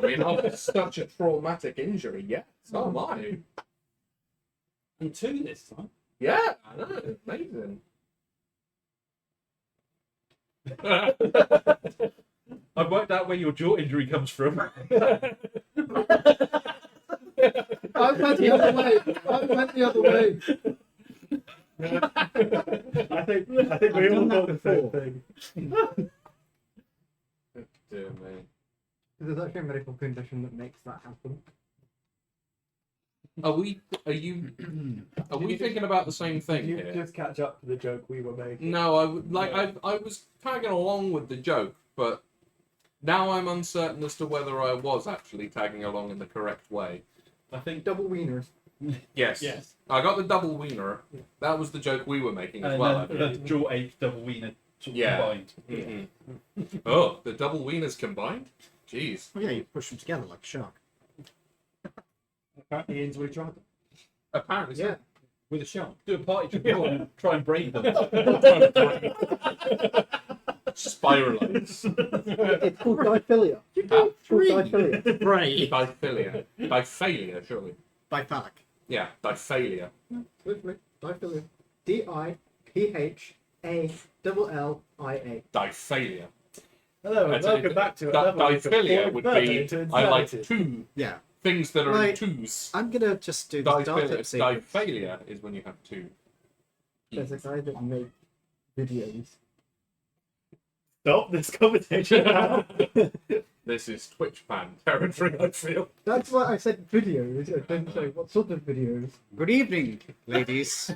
I mean, after such a traumatic injury, yeah, so am I. And 2 this time. Yeah, I know, amazing. I've worked out where your jaw injury comes from. I went the other way. I went the other way. I think we all thought the same thing. Dear me. There's actually a medical condition that makes that happen. Are we thinking about the same thing You here? just catch up to the joke we were making. No, I was tagging along with the joke, but now I'm uncertain as to whether I was actually tagging along in the correct way. I think Double wieners. Yes. yes. I got the double wiener. That was the joke we were making as And well. then the jaw ache double wiener sort of Yeah. combined. Mhm. Oh, the double wieners combined? Jeez. Oh yeah, you push them together like a shark. Apparently, Ian's already tried them. Apparently so. Yeah. With a shark. Do a party trick and try and braid them. Spiralites. It's called diaphilia. It's called diaphilia. Brave. Diphilia. Diphalia, surely. Biphallic. Yeah, diphalia. Literally, diaphilia. Diphillia. Diphalia. Hello, and That's welcome it. back to another week of Diphilia would Forgemother be into I like Insanity. two Yeah. things that are in Right. twos. I'm gonna just do the startup sequence. Diphalia is when you have two. There's a guy that made videos. Stop this conversation now. This is Twitch fan territory, I feel. That's why I said videos. I didn't say what sort of videos. Good evening, ladies,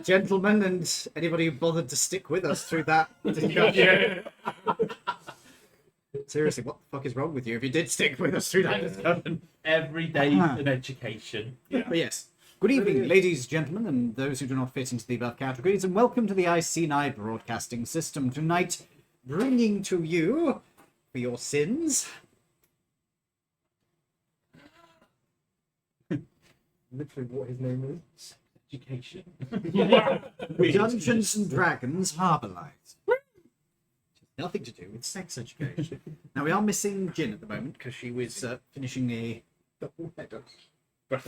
gentlemen, and anybody who bothered to stick with us through that discussion. Yeah. Seriously, what the fuck is wrong with you if you did stick with us through that discussion? Every day in education. But yes. Good evening, ladies, gentlemen, and those who do not fit into the above categories, and welcome to the IC9 broadcasting system tonight, bringing to you, for your sins, Literally what his name is. Education. Dungeons and Dragons Harbourlight. Nothing to do with sex education. Now, we are missing Jin at the moment, because she was finishing a... Double header. What?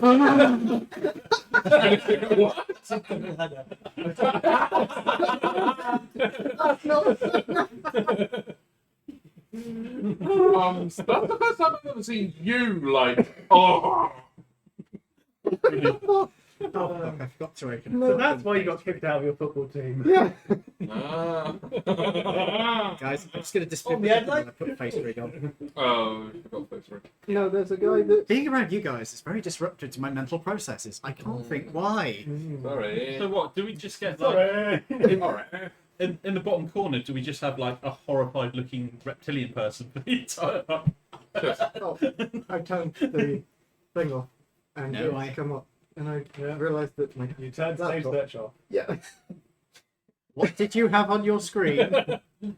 That's the first time I've ever seen you like, oh. Oh, fuck, I forgot to open it. So that's why you got kicked out of your football team. Yeah. Ah. Guys, I'm just going to dispute On the when headline? I put a face rig on. Oh, I forgot those words. No, there's a guy that. Being around you guys is very disruptive to my mental processes. I can't think why. Sorry. So what? Do we just get like Alright. in the bottom corner? Do we just have like a horrified looking reptilian person for the entire? Oh, I turned the thing off and No, it's come up. And I realised that my You turned stage laptop- search off. Yeah. What did you have on your screen? I'm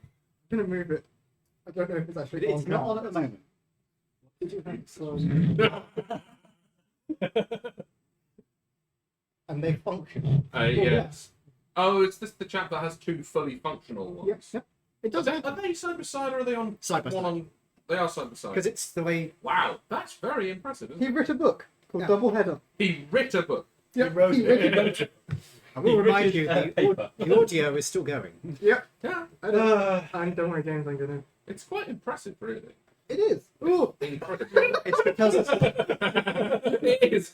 gonna move it. I don't know if it's actually It's not on at the moment. Did you have some? And they function. Yes. Oh, is this the chap that has two fully functional ones? Yep. Yep. It does. Are they side by side or are they on Side by one side. on? They are side by side. Because it's the way... Wow, that's very impressive. Isn't He it? wrote a book called Yeah. Double Header. He writ a book. Yep. He wrote he it. wrote it. I will He remind wrote you, it, the paper. audio is still going. Yep. Yeah, And don't worry, James, I'm gonna. it's quite impressive, really. It is. Ooh. Incredible. It's because it's It is.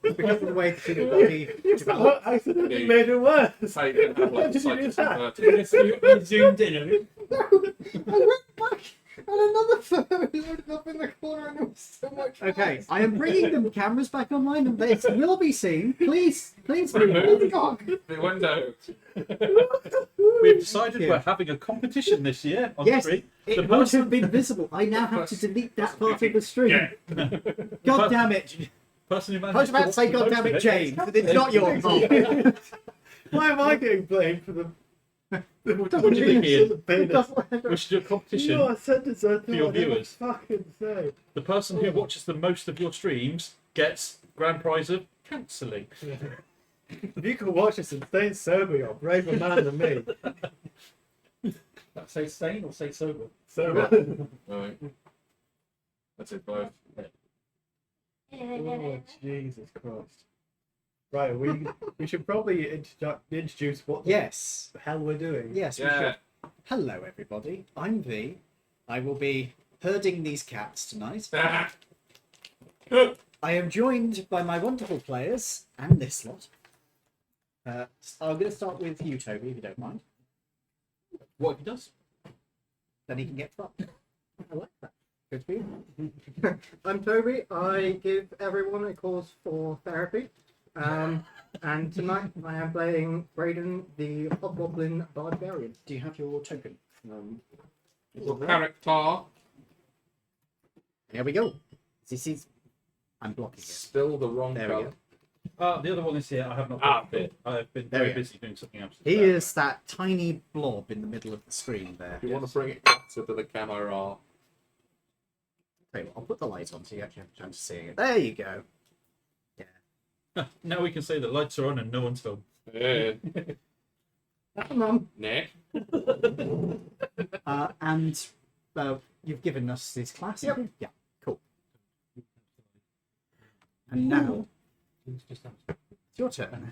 because of the way the human body develops. Accidentally made it worse. How you can have like What did you do that? psychosis. You zoomed in, have you? I went back and another photo loaded up in the corner and it was so much Okay, worse. I am bringing the cameras back online and they will be seen. Please Remove God. the window. We've decided Yeah. we're having a competition this year on Yes, screen. it The would person- have been visible. I now have to delete that part of the stream. God damn it. Person who I was about to say, God damn it, James, but it's not your fault. Why am I getting blamed for the What do you think, Ian? penis? We should do a competition. Your sentence I thought your I never viewers. fucking say. The person who watches the most of your streams gets grand prize of cancelling. If you can watch this and stay sober, you're a braver man than me. Say sane or say sober? Sober. Right. That's it, both. Oh, Jesus Christ. Right, we should probably introduce what the Yes. hell we're doing. Yes, we Yeah. should. Hello, everybody. I'm V. I will be herding these cats tonight. I am joined by my wonderful players and this lot. I'm going to start with you, Toby, if you don't mind. What if he does? Then he can get fucked. I like that. Good for you. I'm Toby. I give everyone a cause for therapy. And tonight I am playing Brayden, the Hobgoblin Barbarian. Do you have your token? Your character. Here we go. This is. I'm blocking it. Still the wrong There we colour. go. The other one is here. I have not Ah. got it. I've been There very we go. busy doing something else. He is that tiny blob in the middle of the screen there. If you want to bring it closer to the camera. Tell you what, I'll put the light on so you actually have a chance of seeing it. There you go. Now we can say the lights are on and no one's home. Yeah. Mum. Nick. And you've given us this class. Yep. Yeah, cool. And now it's your turn.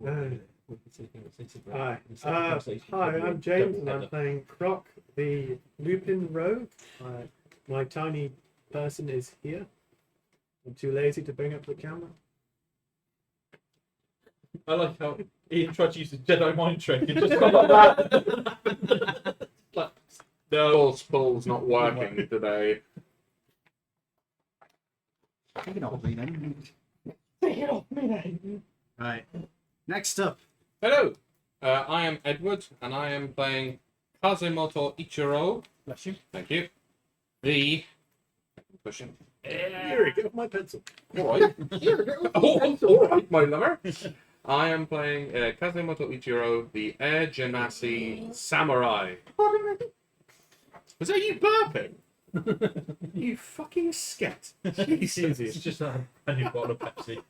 Hi. Hi, I'm James, and I'm playing Croc, the Lupin Rogue. My tiny person is here. I'm too lazy to bring up the camera. I like how Ian tried to use the Jedi mind trick and just got like that. Like, no. False pull's not working today. Take it off me then. Take it off me then. Right. Next up. Hello. I am Edward, and I am playing Kazimoto Ichiro. Bless you. Thank you. The. Push him. Here, get off my pencil. All right. Here, get off my Oh, pencil. all right, my lover. I am playing Kazimoto Ichiro, the Air Genasi Samurai. Pardon me. Was that you burping? You fucking scat. It's easy. It's just a new bottle of Pepsi.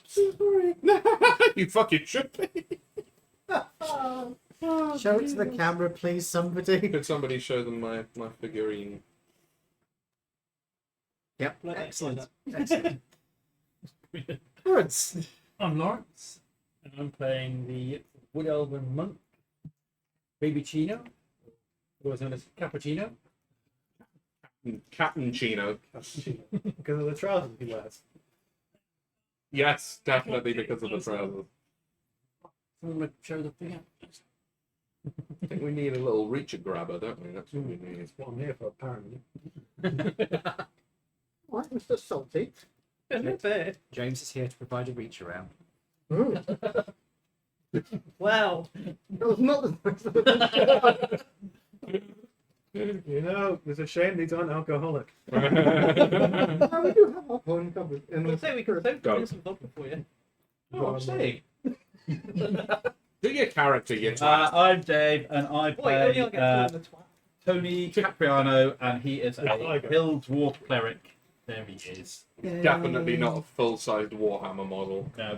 Sorry. You fucking should be. Show it to the camera, please, somebody. Could somebody show them my figurine? Yep. Excellent. Excellent. Lawrence. I'm Lawrence, and I'm playing the Wood Elven Monk, Baby Chino, otherwise known as Cappuccino. Captain Chino. Because of the trousers he wears. Yes, definitely because of the trousers. Someone would show the thing out. I think we need a little reacher grabber, don't we? That's what we need. That's what I'm here for, apparently. Right, Mr. Salty. James is here to provide a reach around. Wow. That was not the You know, it's a shame these aren't alcoholic. No, we do have our phone covered. I would say we could have Go. put some vodka for you. Oh, I'm saying. Do your character, you twat. I'm Dave, and I Wait, only play I'll get called the twat. Tony Capriano, and he is Yeah, a I got it. hill dwarf cleric. There he is. Definitely not a full-sized Warhammer model. No,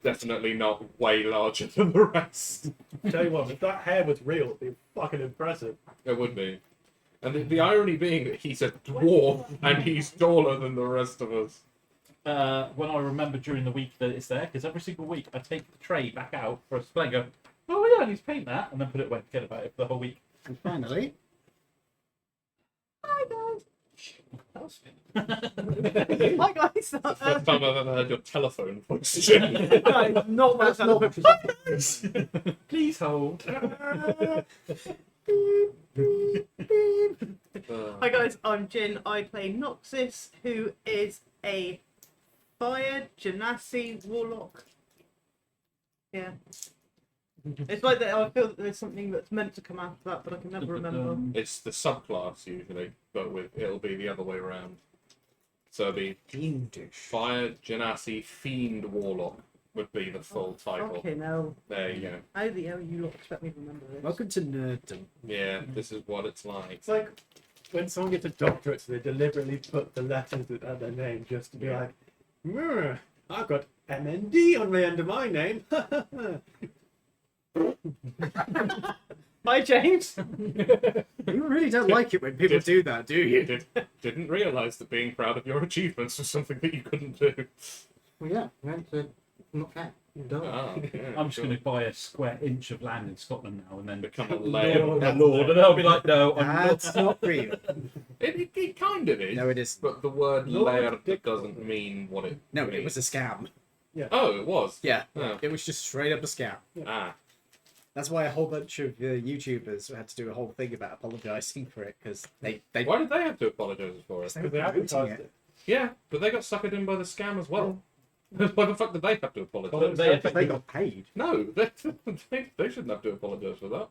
Definitely not way larger than the rest. Tell you what, if that hair was real, it'd be fucking impressive. It would be. And the irony being that he's a dwarf and he's taller than the rest of us. when I remember during the week that it's there, because every single week I take the tray back out for a display and go, oh yeah, I need to paint that, and then put it away, forget about it for the whole week. And finally, Hi guys. That was good. Hi guys. The first time I've ever heard your telephone function. Not that sound of pictures. Please hold. Hi guys, I'm Jin. I play Noxus, who is a fire genasi warlock. Yeah. It's like that. I feel that there's something that's meant to come after that, but I can never remember. It's the subclass usually, but it'll be the other way around. So the fiendish. Fire Genasi Fiend Warlock would be the full title. Fucking hell. There you go. How the hell you lot expect me to remember this? Welcome to nerddom. Yeah, this is what it's like. It's like when someone gets a doctorate, so they deliberately put the letters at their name just to be like, I've got MND on the end of my name. Hi, James. You really don't like it when people do that, do you? Didn't realise that being proud of your achievements was something that you couldn't do. Well, yeah, meant to not cat. Done. Ah, yeah, I'm just going to buy a square inch of land in Scotland now and then become a layer. Lord, and they'll be like, no, I'm not. That's not real. It kind of is. No, it isn't. But the word Lord layer Dick- doesn't mean what it. No, it means. was a scam. Oh, it was. Yeah, Oh. it was just straight up a scam. Ah. That's why a whole bunch of YouTubers had to do a whole thing about apologising for it, because they Why did they have to apologise for it? they Because were they promoting advertised it. it. Yeah, but they got suckered in by the scam as well. Why the fuck did they have to apologise? They Because they got paid. No, they shouldn't have to apologise for that.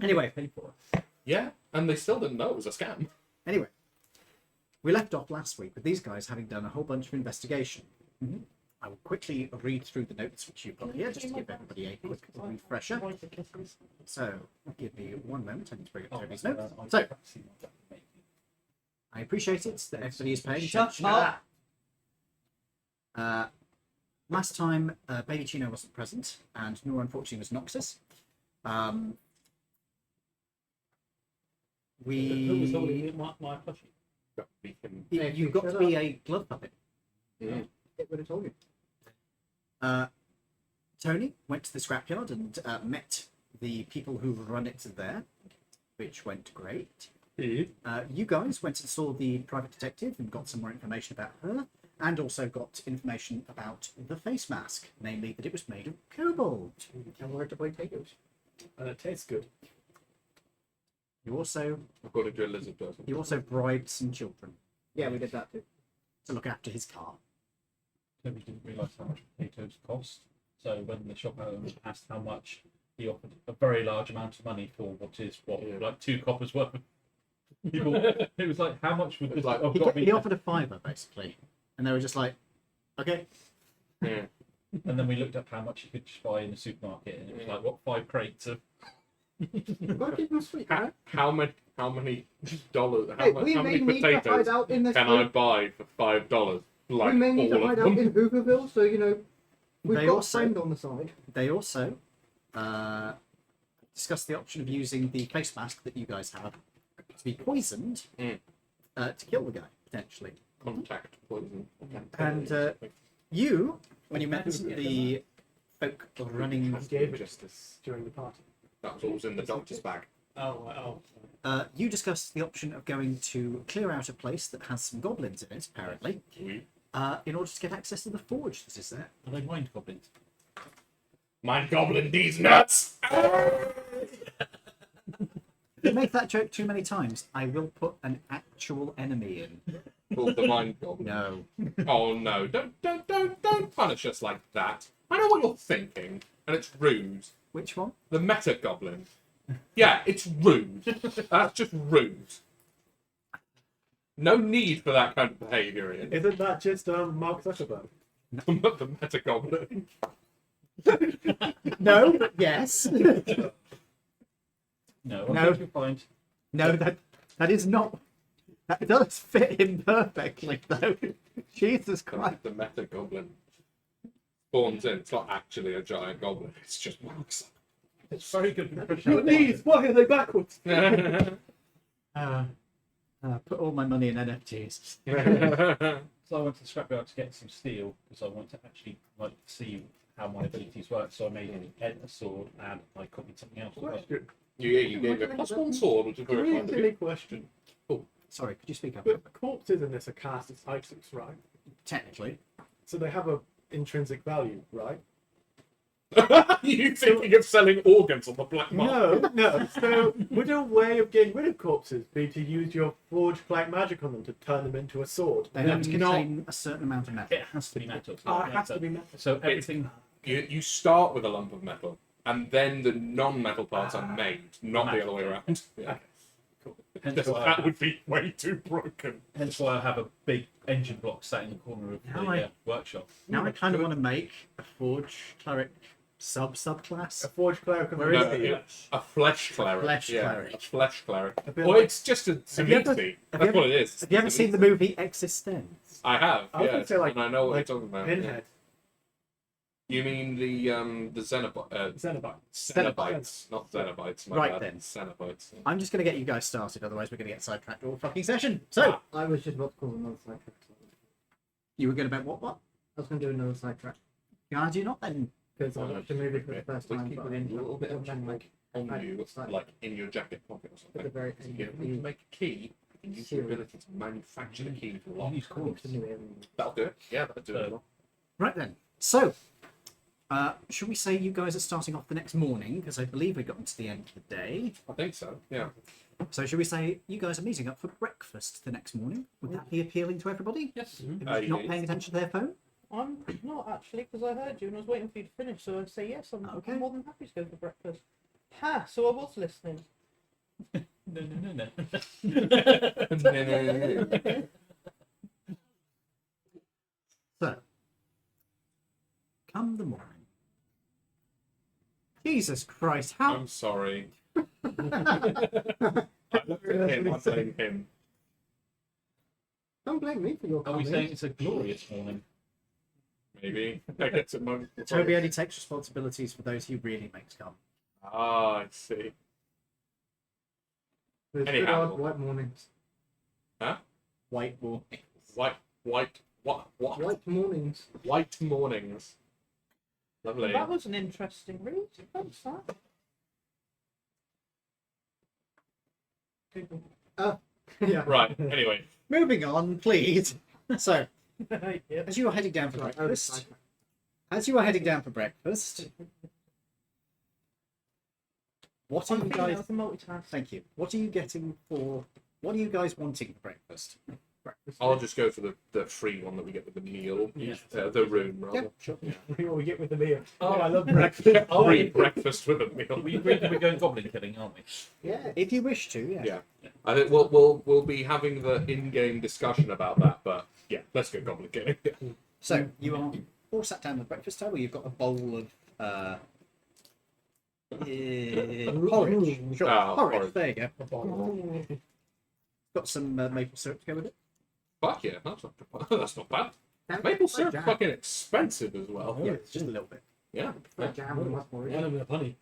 Anyway. pay for it. Yeah, and they still didn't know it was a scam. Anyway, we left off last week with these guys having done a whole bunch of investigation. I will quickly read through the notes which you've got here, just to give everybody a quick refresher. So, give me one moment, I need to bring up Toby's notes. So, I appreciate it that everybody is paying attention. Last time, Baby Chino wasn't present, and nor unfortunately was Noxus. Who was holding my plushie? You've got to be a glove puppet. It would have told you. Tony went to the scrapyard and met the people who run it there, which went great. You guys went and saw the private detective and got some more information about her, and also got information about the face mask, namely that it was made of cobalt. And where to play potatoes. And it tastes good. You also According to a lizard person. bribed some children Yeah, we did that too. to look after his car. Toby didn't realise how much potatoes cost. So when the shop owner asked how much, he offered a very large amount of money for like 2 coppers worth of people. It was like, how much would this Like, have He, got me? he offered a $5 basically, and they were just like, okay. Yeah. And then we looked up how much you could just buy in the supermarket, and it was like, what, 5 crates of. You've got to keep them sweet, right? How many dollars? Hey, How we many may need to hide potatoes out in this. can I buy for $5? Like We may need to all hide of out them. in Hooverville, so you know we've They got also- a friend on the side. They also discussed the option of using the face mask that you guys have to be poisoned to kill the guy, potentially. Contact poison. And you, when you met the folk running, I gave it justice during the party. That's what was in the doctor's bag. Oh. you discussed the option of going to clear out a place that has some goblins in it, apparently, in order to get access to the forge that is there. Are they mind goblins? Mind goblin these nuts! If you make that joke too many times, I will put an actual enemy in. Called the mind goblin. No. Oh no! Don't punish us like that. I know what you're thinking, and it's rude. Which one? The meta goblin. Yeah, it's rude. That's just rude. No need for that kind of behaviour, Ian. Isn't that just Mark Zuckerberg? The meta goblin. No, but yes. No, No. I think you'll find. No, that is not. That does fit him perfectly, though. Jesus Christ. The meta goblin spawns in. It's not actually a giant goblin. It's just marks. It's very good. Your knees, why are they backwards? Put all my money in NFTs. So I went to the scrapyard to get some steel because I want to actually like see how my abilities work. So I made a sword and I copied something else. as well. Question. You gave it +1 sword, which is very Really kind of silly you. question. Sorry, could you speak up? But corpses in this are cast as items, right? Technically. So they have a intrinsic value, right? You thinking of selling organs on the black market? No. So would a way of getting rid of corpses be to use your forged black magic on them to turn them into a sword? They have to Not- contain a certain amount of metal. It has to be metal. Oh, it has to be metal. So everything. You start with a lump of metal, and then the non-metal parts are made, not the other way around. Yeah. Hence why, That would be way too broken. I have a big engine block sat in the corner of Now the I- workshop. Now I kind of want to make a forge cleric subclass. A forged cleric of No, ability. a flesh cleric. Flesh yeah, cleric. A flesh cleric. Ability. Or it's just a Have you ever- Zamiti. have you That's what it is. Have you ever seen the movie Existence? I have, I was yeah. gonna say, like- And I know what like you're talking about. Pinhead. You mean the Xenobites? Xenobites. Not Xenobites. My Right bad. then. Xenobites. I'm just going to get you guys started, otherwise we're going to get sidetracked all fucking session. So, I was just about to call another sidetrack. you were going to bet what? I was going to do another sidetrack Can you not then? because I watched the movie for the first Let's time. keep But it in a little bit of like on I- you, it's like in your jacket pocket or at something. the very So end. you of need to the- make a key. You can use your ability to manufacture the key for lock. Use coins. the new alien. That'll do it. Yeah, that'll do it. Right then. So, should we say you guys are starting off the next morning? Because I believe we've gotten to the end of the day. I think so. Yeah. So, should we say you guys are meeting up for breakfast the next morning? Would that be appealing to everybody? Yes. Everybody's not paying attention to their phone? I'm not actually, because I heard you and I was waiting for you to finish, so I'd say yes. I'm Okay. more than happy to go for breakfast. Ha! So I was listening. No. So, come the morning. Jesus Christ, how I'm sorry. I looked at him. I blame him. Don't blame me for your Are we comments. saying it's a glorious morning? Maybe. I get to moment. Toby only takes responsibilities for those he really makes come. Ah, I see. There's good Anyhow. old white mornings. White war. White White mornings. white mornings. Lovely. That was an interesting read. Thanks, that. Google. Yeah. Right. Anyway, Moving on, please. So, Yep. as you are heading down for Right, breakfast, what are you I'm feeling guys? with a multitask. Thank you. What are you getting for? What are you guys wanting for breakfast? I'll just go for the free one that we get with the meal. Yeah. The room, rather. Yep, sure. What we get with the meal. Oh. I love breakfast. Free breakfast with a meal. We agreed that we're going goblin killing, aren't we? Yeah. If you wish to, yeah. Yeah. I think we'll be having the in-game discussion about that, but yeah, let's go goblin killing. So you are all sat down at the breakfast table. You've got a bowl of porridge. Sure, Oh, porridge. porridge. There you go. Got some maple syrup to go with it. Fuck yeah, that's not bad. Maple syrup's jam. fucking expensive as well. Yeah, just a little bit. Yeah. That jam and white porridge. One with honey.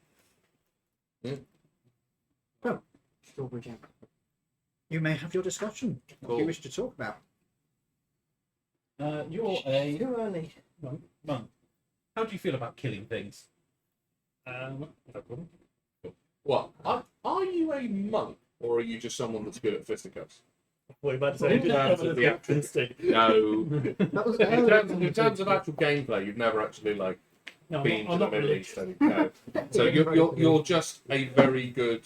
Strawberry jam. You may have your discussion. What do you Cool. wish to talk about? You're a Too early. monk. How do you feel about killing things? No problem. What? Are you a monk, or are you just someone that's good at fisticuffs? What are you about to say? In terms of the actual- No. That was in terms of actual gameplay, you've never actually like No, been to I'm the not Middle really. East. No. So you're just a very good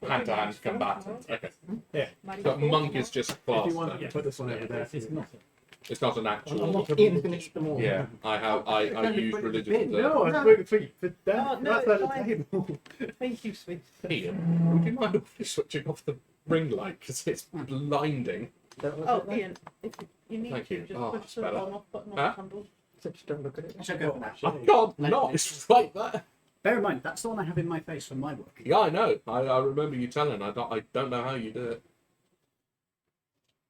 hand-to-hand combatant. Okay. But monk is just If class. you want, then. you put this one over there. It's nothing. It's not an I'm actual. not Ian finished them all. Yeah, I use religious. No, I'm No. waiting for you. For Oh, that. no, That's it's at the fine. table. Thank you, sweet. Ian, would you mind switching off the ring light because it's blinding? Oh, Ian, if you need Thank to, you. just Oh, push it's the better. on off button on Huh? the handle. Just don't look at it. I shall go for that. I can't not. It's right there. Bear in mind, that's the one I have in my face for my work. Yeah, I know. I remember you telling. I don't know how you do it.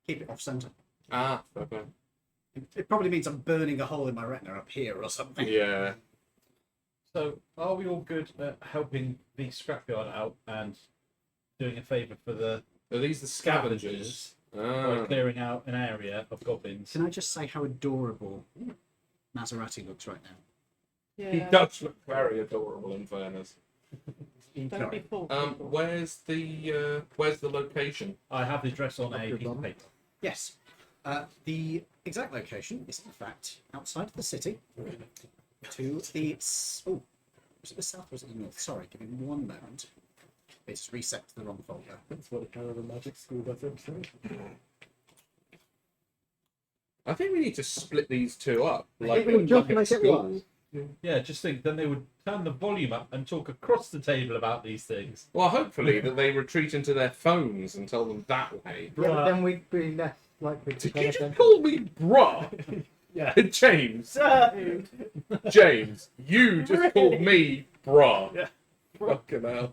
Keep it off center. Ah, okay. It probably means I'm burning a hole in my retina up here or something. Yeah. So, are we all good at helping the scrapyard out and doing a favour for the Are these the scavengers? by Ah. clearing out an area of goblins? Can I just say how adorable Maserati looks right now? He Yeah. does look very adorable, in fairness. Don't be full. Where's the location? I have the address on a piece of paper. Yes. The exact location is, in fact, outside of the city to the... Oh, was it the south or was it the north? Sorry, give me one moment. It's reset to the wrong folder. That's what a kind of a magic school does. I think we need to split these two up. think we just at make it school. worse. Yeah, just think, then they would turn the volume up and talk across the table about these things. Well, hopefully that they retreat into their phones and tell them that way. Yeah, but then we'd be less likely to Did pay you just attention. call me bruh? Yeah. James, So, James, you just called me bruh. Yeah. Fucking hell.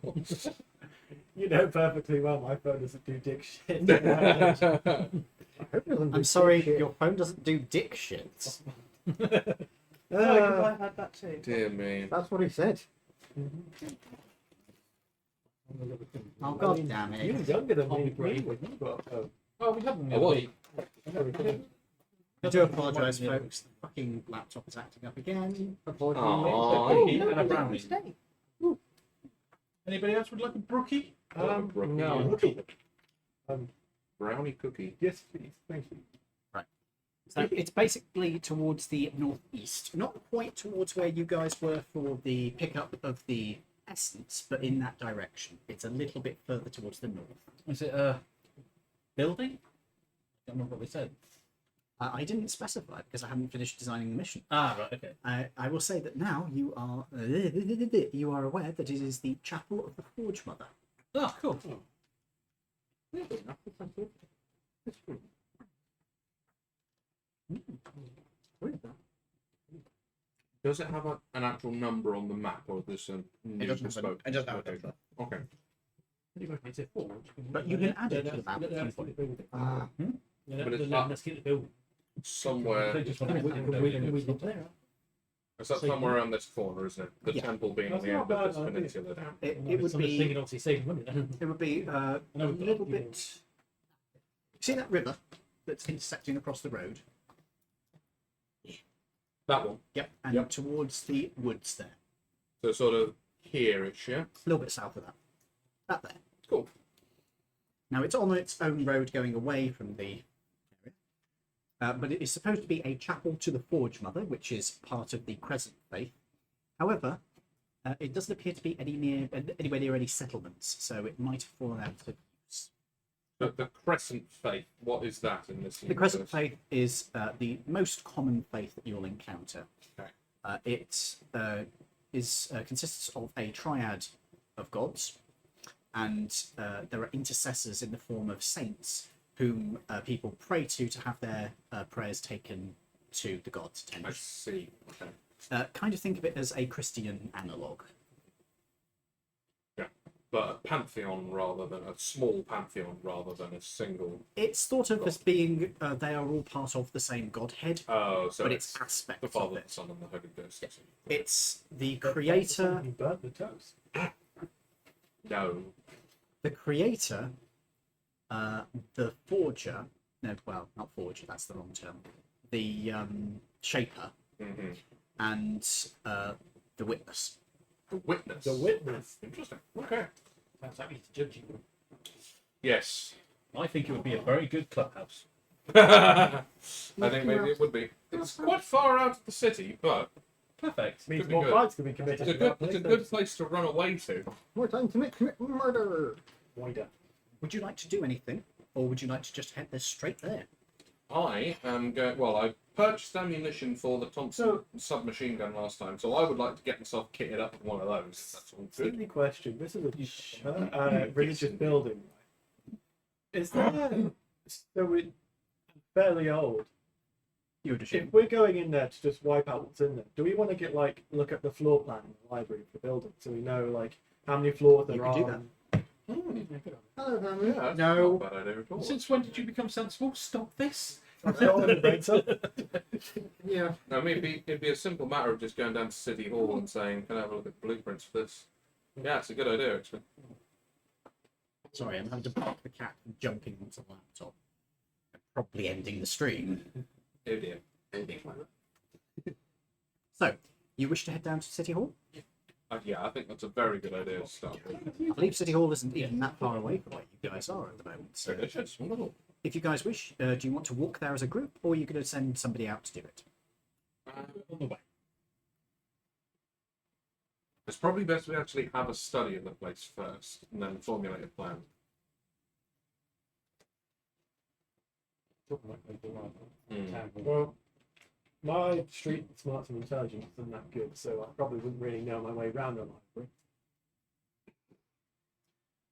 You know perfectly well my phone doesn't do dick shit. I hope it doesn't do I'm sorry, shit. your phone doesn't do dick shits. Sorry, 'cause I had that too. Dear me. That's what he said. Oh, god damn You were it. younger than me, Great. Bree. Oh, we had them the I other was. week. I do apologise, folks. The fucking laptop is acting up again. Aww. And a brownie. Anybody else would like a brookie? No. Brownie cookie. Yes, please. Thank you. So it's basically towards the northeast, not quite towards where you guys were for the pickup of the essence, but in that direction. It's a little bit further towards the north. Is it a building? I don't remember what they said. I didn't specify because I haven't finished designing the mission. Ah, right, okay. I will say that now you are aware that it is the chapel of the Forgemother. Oh, cool. Does it have an actual number on the map, or is this a new bespoke? It doesn't have Okay. Okay. Is it four? But you can add it to the map. But it's not somewhere. They just want to It's up somewhere around this corner, isn't it? The Yeah. temple being on That's the not end of this bad, peninsula down. It would be obviously saving money then. a little bit. See that river that's intersecting across the road? That one. Yep. And towards the woods there. So sort of here-ish, yeah? A little bit south of that. That there. Cool. Now it's on its own road going away from the area, but it is supposed to be a chapel to the Forgemother, which is part of the Crescent faith. However, it doesn't appear to be anywhere near any settlements, so it might have fallen out of use. The Crescent faith, what is that in this The Crescent universe? faith is the most common faith that you'll encounter. Okay. It consists of a triad of gods, and there are intercessors in the form of saints whom people pray to have their prayers taken to the gods' I attention. see. Okay. Kind of think of it as a Christian analogue. Yeah. But a pantheon rather than a small pantheon rather than a single. It's thought of as being they are all part of the same godhead, Oh, so but it's aspects the of Father, the it. Son, and the Holy Ghost. It's the creator. You burnt the toast. No. The creator, the forger, no, well, not forger, that's the wrong term, the shaper, Mm-hmm. and the witness. The witness. The witness. Interesting. Okay. That's happy to judge you. Yes. I think it would be a very good clubhouse. I think maybe it would be. It's quite far out of the city, but Perfect. Means Could be more good. fights can be committed. it's a good place to run away to. More time to commit murder. Wider. Would you like to do anything, or would you like to just head there straight there? I am going. Well, I purchased ammunition for the Thompson submachine gun last time, so I would like to get myself kitted up with one of those. That's all good. Silly question. This is a religious building. Is there? So we're fairly old. You would assume. If we're going in there to just wipe out what's in there, do we want to get look at the floor plan in the library of the building so we know how many floors there You are? could do that. Hello, family. Yeah, that's No. not a bad idea at all. Since when did you become sensible? Stop this. Yeah. No, I mean, it'd be a simple matter of just going down to City Hall and saying, "Can I have a look at the blueprints for this?" Yeah, it's a good idea, actually. Sorry, I'm having to block the cat from jumping onto the laptop. And probably ending the stream. Oh dear. So, you wish to head down to City Hall? Yeah, I think that's a very good idea to start with. I believe City Hall isn't even that far away from where you guys are at the moment. So, Delicious, wonderful. if you guys wish, do you want to walk there as a group, or are you going to send somebody out to do it? On the way. It's probably best we actually have a study of the place first, and then formulate a plan. Well, my street smarts and intelligence isn't that good, so I probably wouldn't really know my way around the library.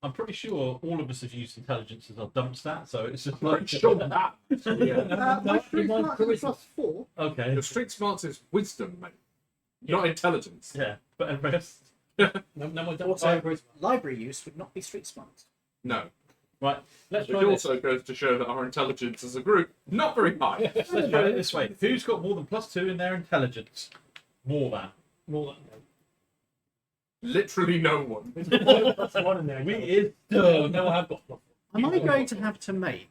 I'm pretty sure all of us have used intelligence as our dump stat, so it's just Pretty like sure that. Yeah. My street smart is +4. Okay. The street smarts is wisdom, mate, not intelligence. Yeah, but everybody else. No one dump Also, library use would not be street smart. No. Right, let's Which try this. also goes to show that our intelligence as a group not very high. Let's try it this way. Who's got more than +2 in their intelligence? More than. More than Literally no one. there's +1 in there. We guys. is no, I have got. Am I going to have to make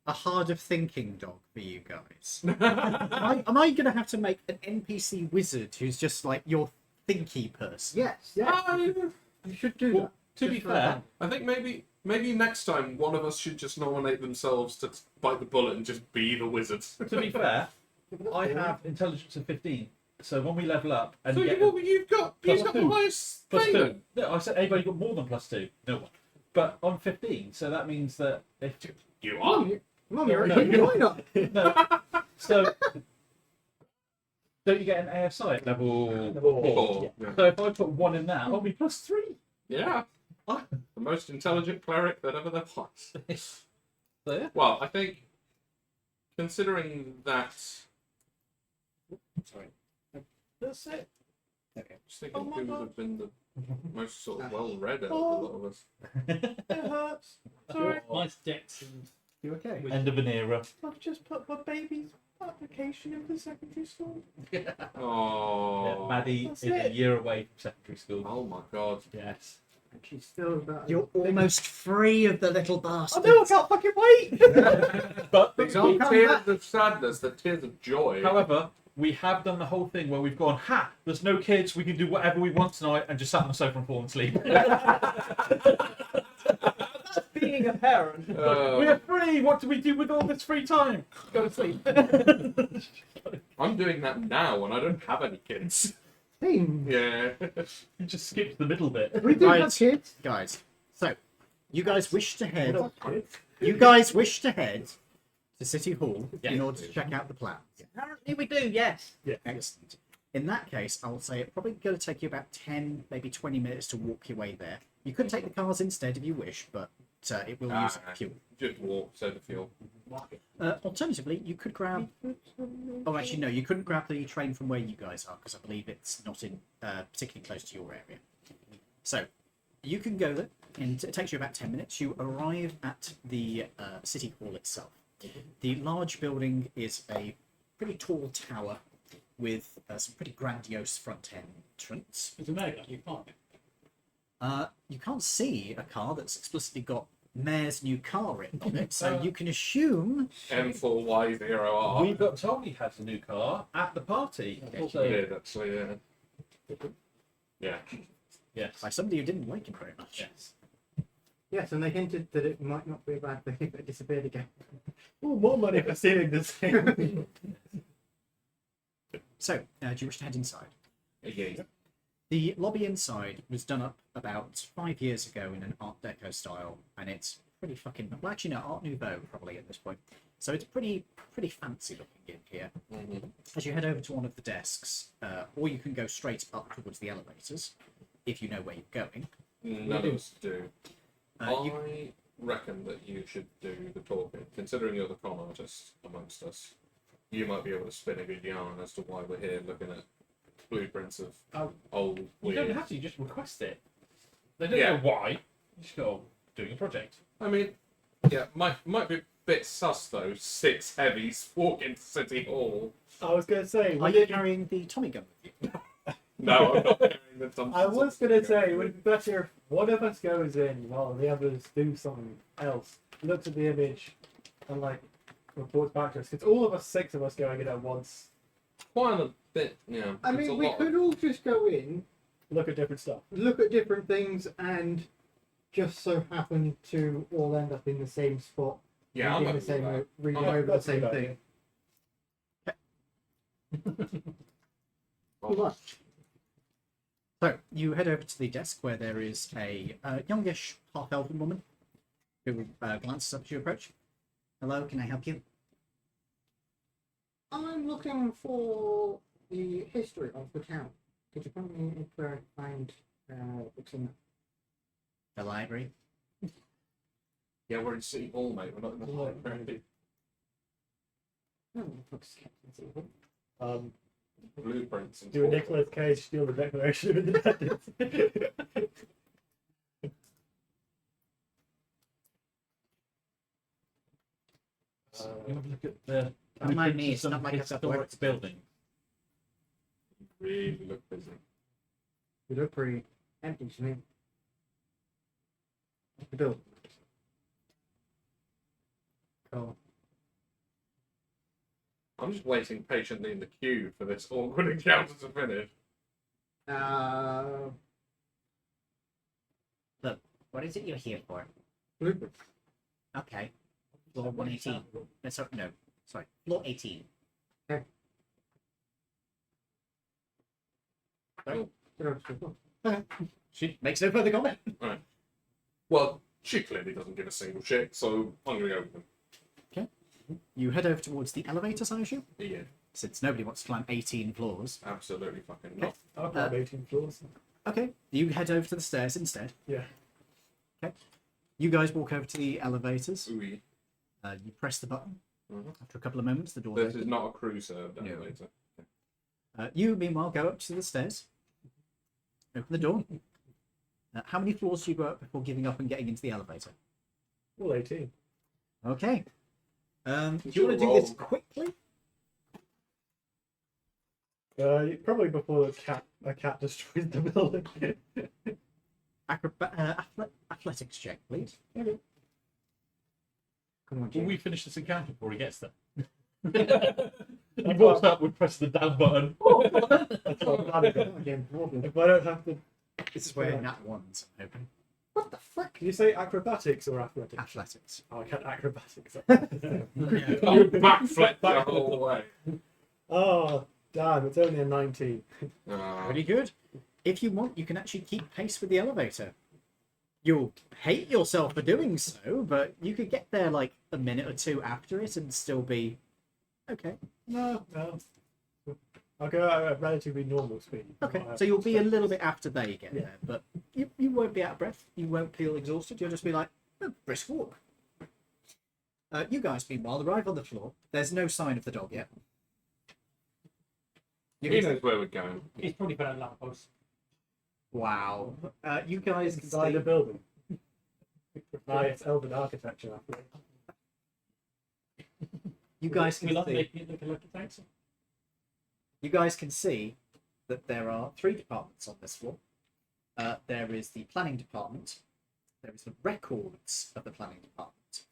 a hard of thinking dog for you guys? Am I going to have to make an NPC wizard who's just like your thinky person? Yes, Ah, you should do Well, that. to be Just for fair, fun. I think maybe next time one of us should just nominate themselves to bite the bullet and just be the wizard. to be fair, I have intelligence of 15. So when we level up and So get you've got Plus the two. highest plus thing 2. then. No, I said anybody got more than +2. No one. But on 15, so that means that if You are. Mum, you're No, a why not? no, so don't you get an ASI at level Level 4? Four. Yeah. So if I put 1 in that, I'll be +3. Yeah. Ah. The most intelligent cleric that ever there was. So yeah. Well, I think considering that. Sorry. That's it. Just thinking Oh my who would God. have been the most sort of well-read out of a lot of us. It hurts. Sorry. Nice decks and You okay? End of an era. I've just put my baby's application in for secondary school. Oh. Maddie That's is a it. year away from secondary school. Oh my god. Yes. And she's still about. You're almost free of the little I bastard. know, I can't fucking wait! But These aren't come tears back. of sadness, they're tears of joy. however, we have done the whole thing where we've gone, ha, there's no kids, we can do whatever we want tonight, and just sat on the sofa and fallen asleep. Being a parent. We're free! What do we do with all this free time? Go to sleep. I'm doing that now and I don't have any kids. Team. Yeah. You just skipped the middle bit. We do Right. have kids. Guys, so you guys wish to head. kids. You guys wish to head to City Hall in Yes. order to check out the plans. Apparently we do, yes. Excellent. In that case, I will say it's probably going to take you about 10, maybe 20 minutes to walk your way there. You could take the cars instead if you wish, but it will use fuel. Just walk, save the fuel. Alternatively, you could grab. Oh, actually, no, you couldn't grab the train from where you guys are because I believe it's not in particularly close to your area. So you can go there, and it takes you about 10 minutes. You arrive at the City Hall itself. The large building is a pretty tall tower with some pretty grandiose front entrance. It's a mega. You can't. You can't see a car that's explicitly got Mayor's new car written on it, so you can assume. M4Y0R. We got told he has a new car at the party. We So, did, actually, yeah. Yeah. yes. By somebody who didn't like him very much. Yes. Yes, and they hinted that it might not be a bad thing if it disappeared again. Oh, more money for stealing this thing. So, do you wish to head inside? Yeah. The lobby inside was done up about 5 years ago in an Art Deco style, and it's pretty fucking well, actually no, Art Nouveau probably at this point. So it's pretty fancy looking in here. Mm-hmm. As you head over to one of the desks, or you can go straight up towards the elevators if you know where you're going. None of us do. You, I reckon that you should do the talking. Considering you're the con artist amongst us, you might be able to spin a good yarn as to why we're here looking at blueprints of old You weird. don't have to, you just request it. They don't Yeah. know why. You just go, doing a project. I mean, yeah, might be a bit sus though. 6 heavies walk into City Hall. I was going to say, are would you it, carrying the Tommy gun with you? No, I'm not carrying the Thompson. I was going to say, would it be better if one of us goes in while the others do something else, looks at the image, and like reports back to us? It's all of us, 6 of us going in at once, quite a bit. Yeah. I it's a mean, we lot could all just go in, look at different stuff. look at different things, and just so happen to all end up in the same spot, Yeah, I'm reading not the same, that. reading I'm- over the that's a same good thing. Oh, Well, So you head over to the desk where there is a youngish half-elven woman who glances up as you approach. Hello, can I help you? I'm looking for the history of the town. Could you point me where I find books in The library. Yeah, we're in City Hall, mate. We're not in the library. No, books kept in City Hall. Blueprints. And Do a talking. Nicolas Cage steal the Declaration of Independence. You have to look at the Don't mind me, blueprints it's of not some like I've got historic work to do. building. really look busy. You look pretty empty to me. The building. Cool. I'm just waiting patiently in the queue for this awkward encounter to finish. Look, what is it you're here for? Blueprint. Okay. Floor 118. No, sorry. Floor 18. She makes no further comment. Well, she clearly doesn't give a single shit, so I'm gonna go with them. You head over towards the elevators, I assume? Yeah, Since nobody wants to climb 18 floors. absolutely fucking not. I've got 18 floors. Okay. You head over to the stairs instead. Yeah. You guys walk over to the elevators. Ooh, You press the button. Mhm. After a couple of moments, the door this opens. is not a crew served No. elevator. You, meanwhile, go up to the stairs. Open the door. How many floors do you go up before giving up and getting into the elevator? All 18. Okay. Do you want to Sure, do this roll. quickly? Probably before a cat destroys the building. Athletics check, please. Come on, Will Jim. we finish this encounter before he gets there? He walks up, we press the down button. That's what I'm glad of it. Again, Morgan. If I don't have to. This is where nat ones open. What the frick? Did you say acrobatics or athletics? Athletics. Oh, I can't acrobatics. You backflip the whole way. Oh, damn, it's only a 19. Pretty good. If you want, you can actually keep pace with the elevator. You'll hate yourself for doing so, but you could get there like a minute or two after it and still be okay. No. I'll go at a relatively normal speed. Okay, Not so you'll be a little bit after they get Yeah. there, but you won't be out of breath. You won't feel exhausted. You'll just be like, brisk walk. You guys, meanwhile, arrive on the floor. There's no sign of the dog yet. You He can- knows where we're going. He's probably been a lamppost. Wow. You guys can inside see... the building. It's Elven architecture. After all. You guys We can like see... making it look like a taxi. You guys can see that there are 3 departments on this floor. There is the planning department. There is the records of the planning department.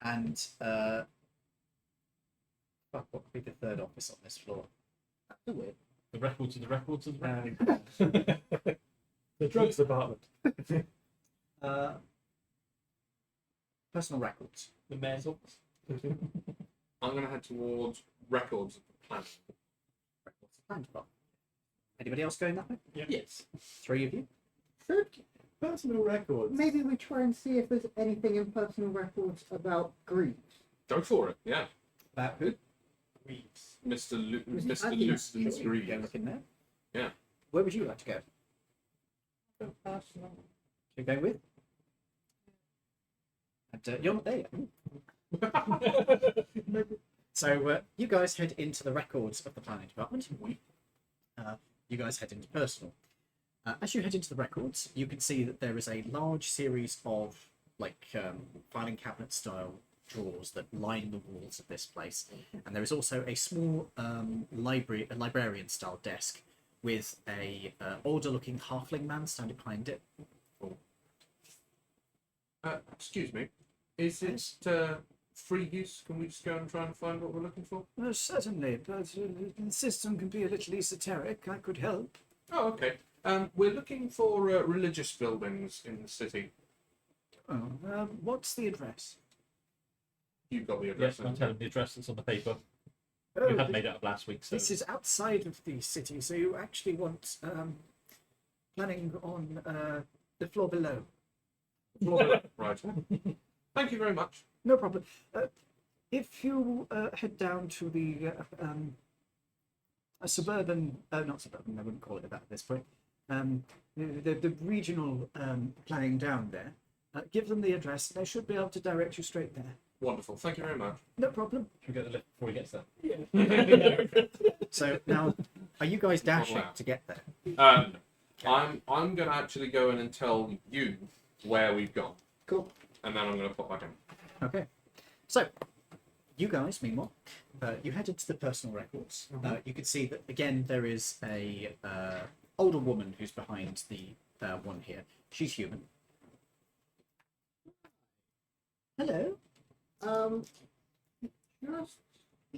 And what would be the 3rd office on this floor? That's weird. The records of the records of the records. The drugs department. Personal records. The mayor's office. I'm going to head towards records of the planet. Records of the planning department. Anybody else going that way? Yes. 3 of you. Personal records. Maybe we try and see if there's anything in personal records about Greek. Go for it, yeah. About who? Reeves. Mr. I think Lucius Go Greaves. look in there. Yeah. Where would you like to go? Personal. You're going with? And, you're not there yet. So you guys head into the records of the planning department. You guys head into personal. As you head into the records, you can see that there is a large series of filing cabinet style drawers that line the walls of this place, and there is also a small librarian style desk with a older looking halfling man standing behind it. Excuse me. Is it free use? Can we just go and try and find what we're looking for? Certainly, but the system can be a little esoteric. I could help. Oh, okay. We're looking for religious buildings in the city. Oh, what's the address? You've got the address. Yes, I'll tell him the address that's on the paper. Oh, We had made it up last week, so this is outside of the city, so you actually want planning on the floor below. Right. Thank you very much. No problem. If you head down to the a suburban, not suburban, I wouldn't call it that at this point. The regional planning down there. Give them the address. They should be able to direct you straight there. Wonderful. Thank you very much. No problem. should we get the lift before he gets there? So now, are you guys dashing wow. to get there? I'm going to actually go in and tell you where we've gone. Cool. And then I'm going to pop back in. Okay. So, You guys, meanwhile, you head into the personal records. You can see that again there is a older woman who's behind the one here. She's human. Hello. Just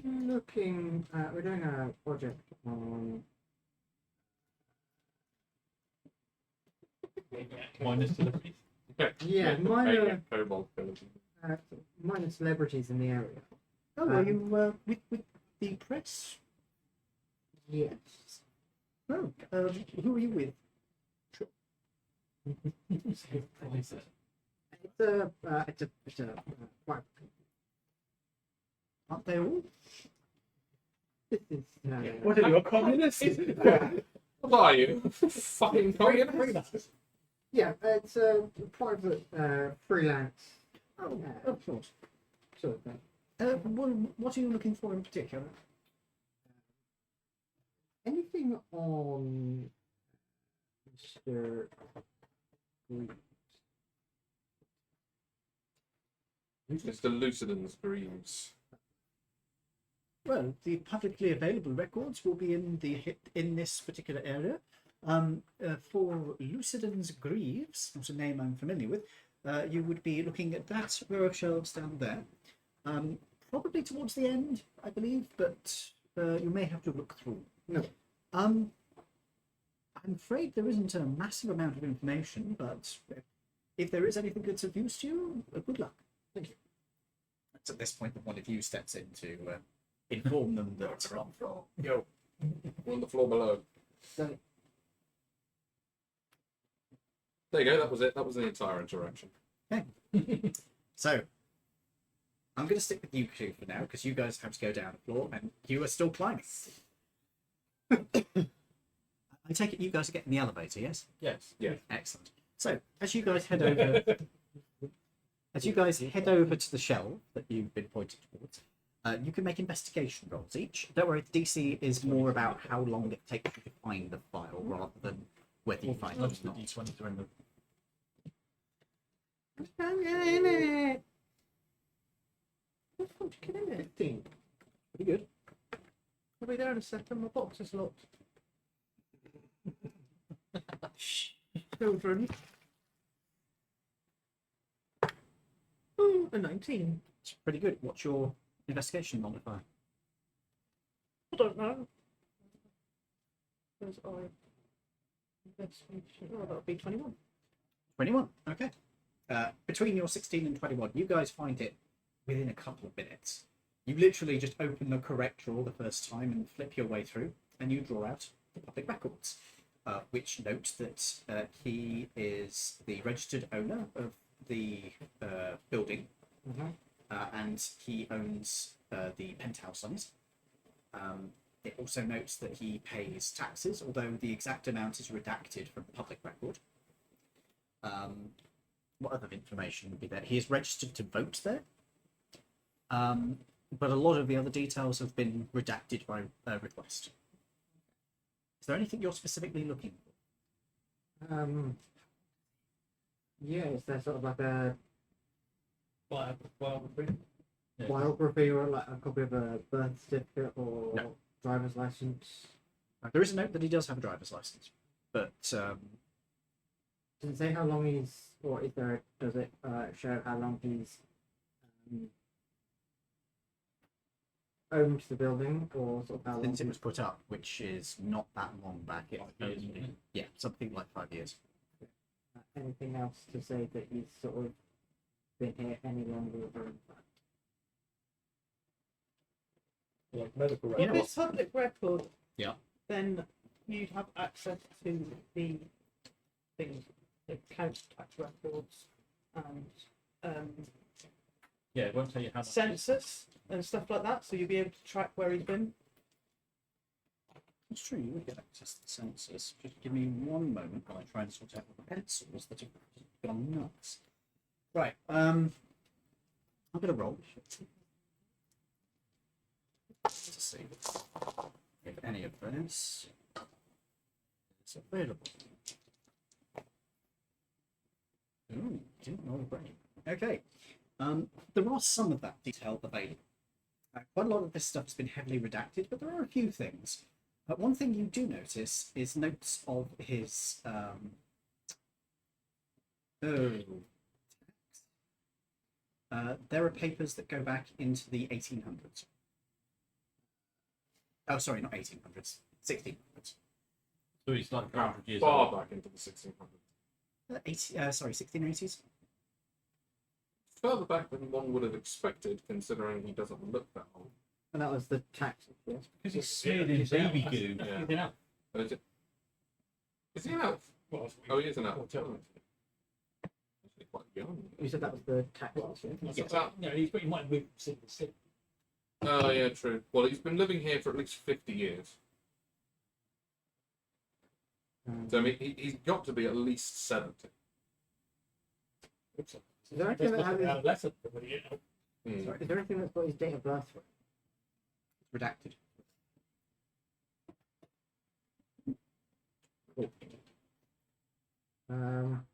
looking at, we're doing a project on Minus deliveries. yeah, minor Cobalt ability. minor celebrities in the area. Oh, are you with the press? Yes. Oh, who are you with? It's a quite. Aren't they all? This is What are you, a communist? What are you? Fucking communist? yeah, it's a private freelance Oh, of course. sort of thing. What are you looking for in particular? Anything on Mr. Green? It's the Lucidans Greaves. Well, the publicly available records will be in this particular area. For Lucidans Greaves, not a name I'm familiar with, you would be looking at that row of shelves down there. Probably towards the end, I believe, but you may have to look through. No. I'm afraid there isn't a massive amount of information, but if there is anything that's of use to you, good luck. Thank you. It's at this point that one of you steps in to inform them that it's on floor. Yo. We're on the floor below. So, There you go, that was it. That was the entire interaction. So, I'm going to stick with you two for now, because you guys have to go down the floor, and you are still climbing. I take it you guys are getting the elevator, yes? Yes. Yeah. Excellent. So, as you guys head over, to the shelf that you've been pointed towards, you can make investigation rolls each. Don't worry, the DC is more about how long it takes you to find the file rather than whether you find it or Most of not. the D20s are in the. I'm getting it. What's the fuck in it? Pretty good. I'll be there in a second. My box is locked. Children. Ooh, a 19. It's pretty good. What's your investigation modifier? I don't know. Where's I? Investigation. Oh, that'll be 21. 21. Okay. Between your 16 and 21, you guys find it within a couple of minutes. You literally just open the correct drawer the first time and flip your way through, and you draw out the public records, which note that he is the registered owner of the building, and he owns the penthouse on it. It also notes that he pays taxes, although the exact amount is redacted from the public record. What other information would be there? He is registered to vote there, but a lot of the other details have been redacted by request. Is there anything you're specifically looking for? yeah, is there sort of like a Biography. Yeah. biography or like a copy of a birth certificate or No. driver's license? There is a note that he does have a driver's license, but Does it say how long he's, or is there? Does it show how long he's owned the building, or sort of how long? since it was put up, which is not that long back, it's 5 years, only- wasn't it? yeah, something like 5 years. Anything else to say that he's sort of been here any longer than that? Like medical You If know records. it's public record, Yeah. then you'd have access to the things, the council tax records and Yeah, it won't tell you how much. census and stuff like that, so you'll be able to track where he's been. It's true, you would get access to the census. Just give me one moment while I try and sort out the pencils that have gone nuts. Right, I'm going to roll. To see if any of this is available. Ooh, didn't roll great. Okay, there are some of that detail available. Quite a lot of this stuff has been heavily redacted, but there are a few things. One thing you do notice is notes of his there are papers that go back into the 1800s. Oh, sorry, not 1800s, 1600s. So he's like 100 years Far old. back into the 1600s. Sorry, 1680s. Further back than one would have expected, considering he doesn't look that old. And that was the tax. Yes. Because he's smeared in baby goo. Yeah. You know. Oh, is he an elf? Well, Oh, he is an elf. Well, Actually quite young. You said that was the tax. What's that? no, he might move city to city. Oh, yeah, true. Well, he's been living here for at least 50 years. So, I mean, he's got to be at least 70. Oops. Is there anything that has his, less than everybody, you know? Hmm. sorry, is there anything that's got his date of birth for it? Redacted. Um,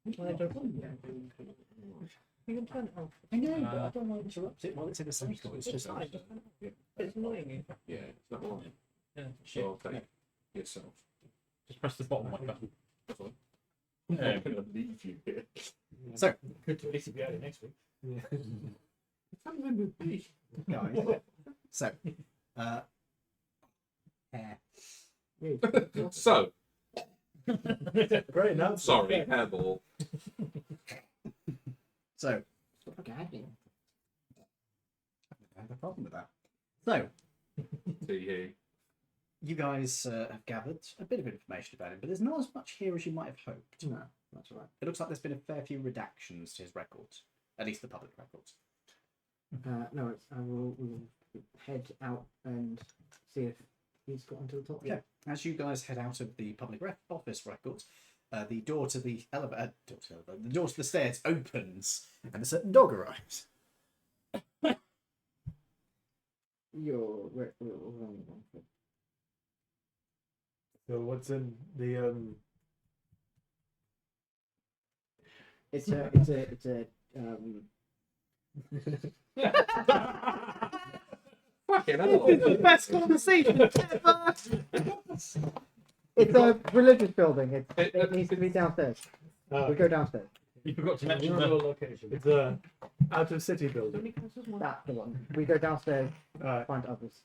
You can turn it off. I know, but I don't want to interrupt it while it's in a cycle. It's just fine. It's annoying you. Yeah, it's not one. Yeah, So, take yourself. Just press the bottom right button. I'm Yeah. not going to leave you here. So, Good to at least be out next week. guys. So, So, Great announcement. sorry, hairball. so gagging. I have a problem with that. So, See you guys have gathered a bit of information about him, but there's not as much here as you might have hoped. No, that's right. It looks like there's been a fair few redactions to his records, at least the public records. No, it's, we'll head out and see if he's got onto the top Okay. As you guys head out of the public office records, the door to the elevator, the door to the stairs opens, and a certain dog arrives. We're So what's in the it's a Fucking This is the best conversation ever. it's a religious building. It needs to be downstairs. Oh. We go downstairs. You forgot to mention Rural that. location. it's a out of city building. That's the one. We go downstairs, Alright. find others.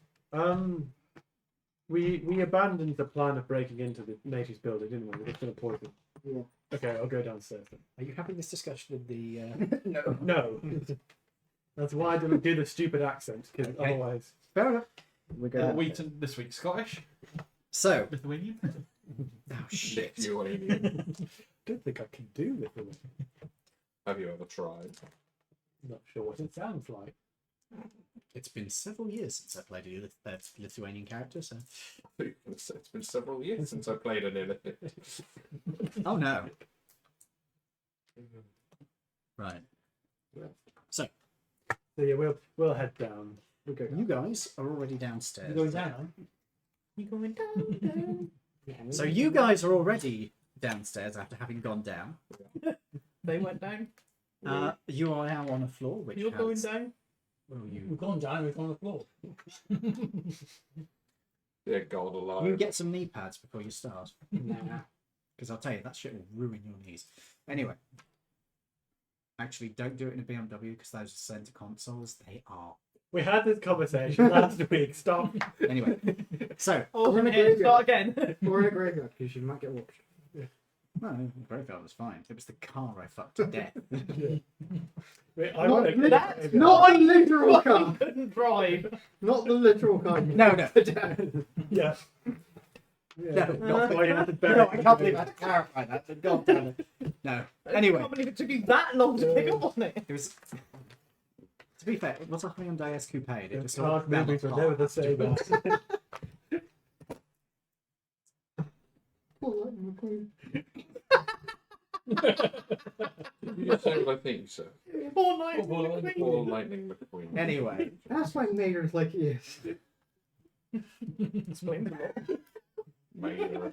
We abandoned the plan of breaking into the natives building, didn't we? We're just gonna poison. Yeah. Okay, I'll go downstairs then. Are you having this discussion with the? No. No. That's why I didn't do the stupid accent, because Okay. otherwise. Fair enough. We go. Wheaton this week Scottish, So, Lithuanian. oh shit. Lithuanian. Don't think I can do this. Have you ever tried? Not sure what it sounds like. It's been several years since I played a Lithuanian character, so. It's been several years since I played an Illithid. Oh no. Right. So, So yeah, we'll head down. We go. you guys are already downstairs. You're going down, aren't you? You going down? So you guys are already downstairs after having gone down. They went down. You are now on a floor which You're has... going down. Well, We've gone down, we've gone on the floor. Yeah, God alive. you get some knee pads before you start. Nah. Because I'll tell you, that shit will ruin your knees. Anyway. Actually, don't do it in a BMW because those center consoles, they are... We had this conversation last week. Stop. Anyway. So, Oh, We're in a here, graveyard. start again. We're in a graveyard because you might get watched. no, the graveyard was fine. It was the car I fucked to death. Wait, That's Not a literal I car. couldn't drive. Not the literal kind. No, no. Yeah. No, not the way you had to No, I can't believe I had to clarify that. But God damn it. No. I Anyway, can't believe it took you that long to pick up on it. it was. To be fair, it was a Hyundai Escapade. It was Cars movies were never the same. You just say what I think, sir. All night. All lightning McQueen. Anyway, That's why Mayor's like he is. Explain the law. Mayor.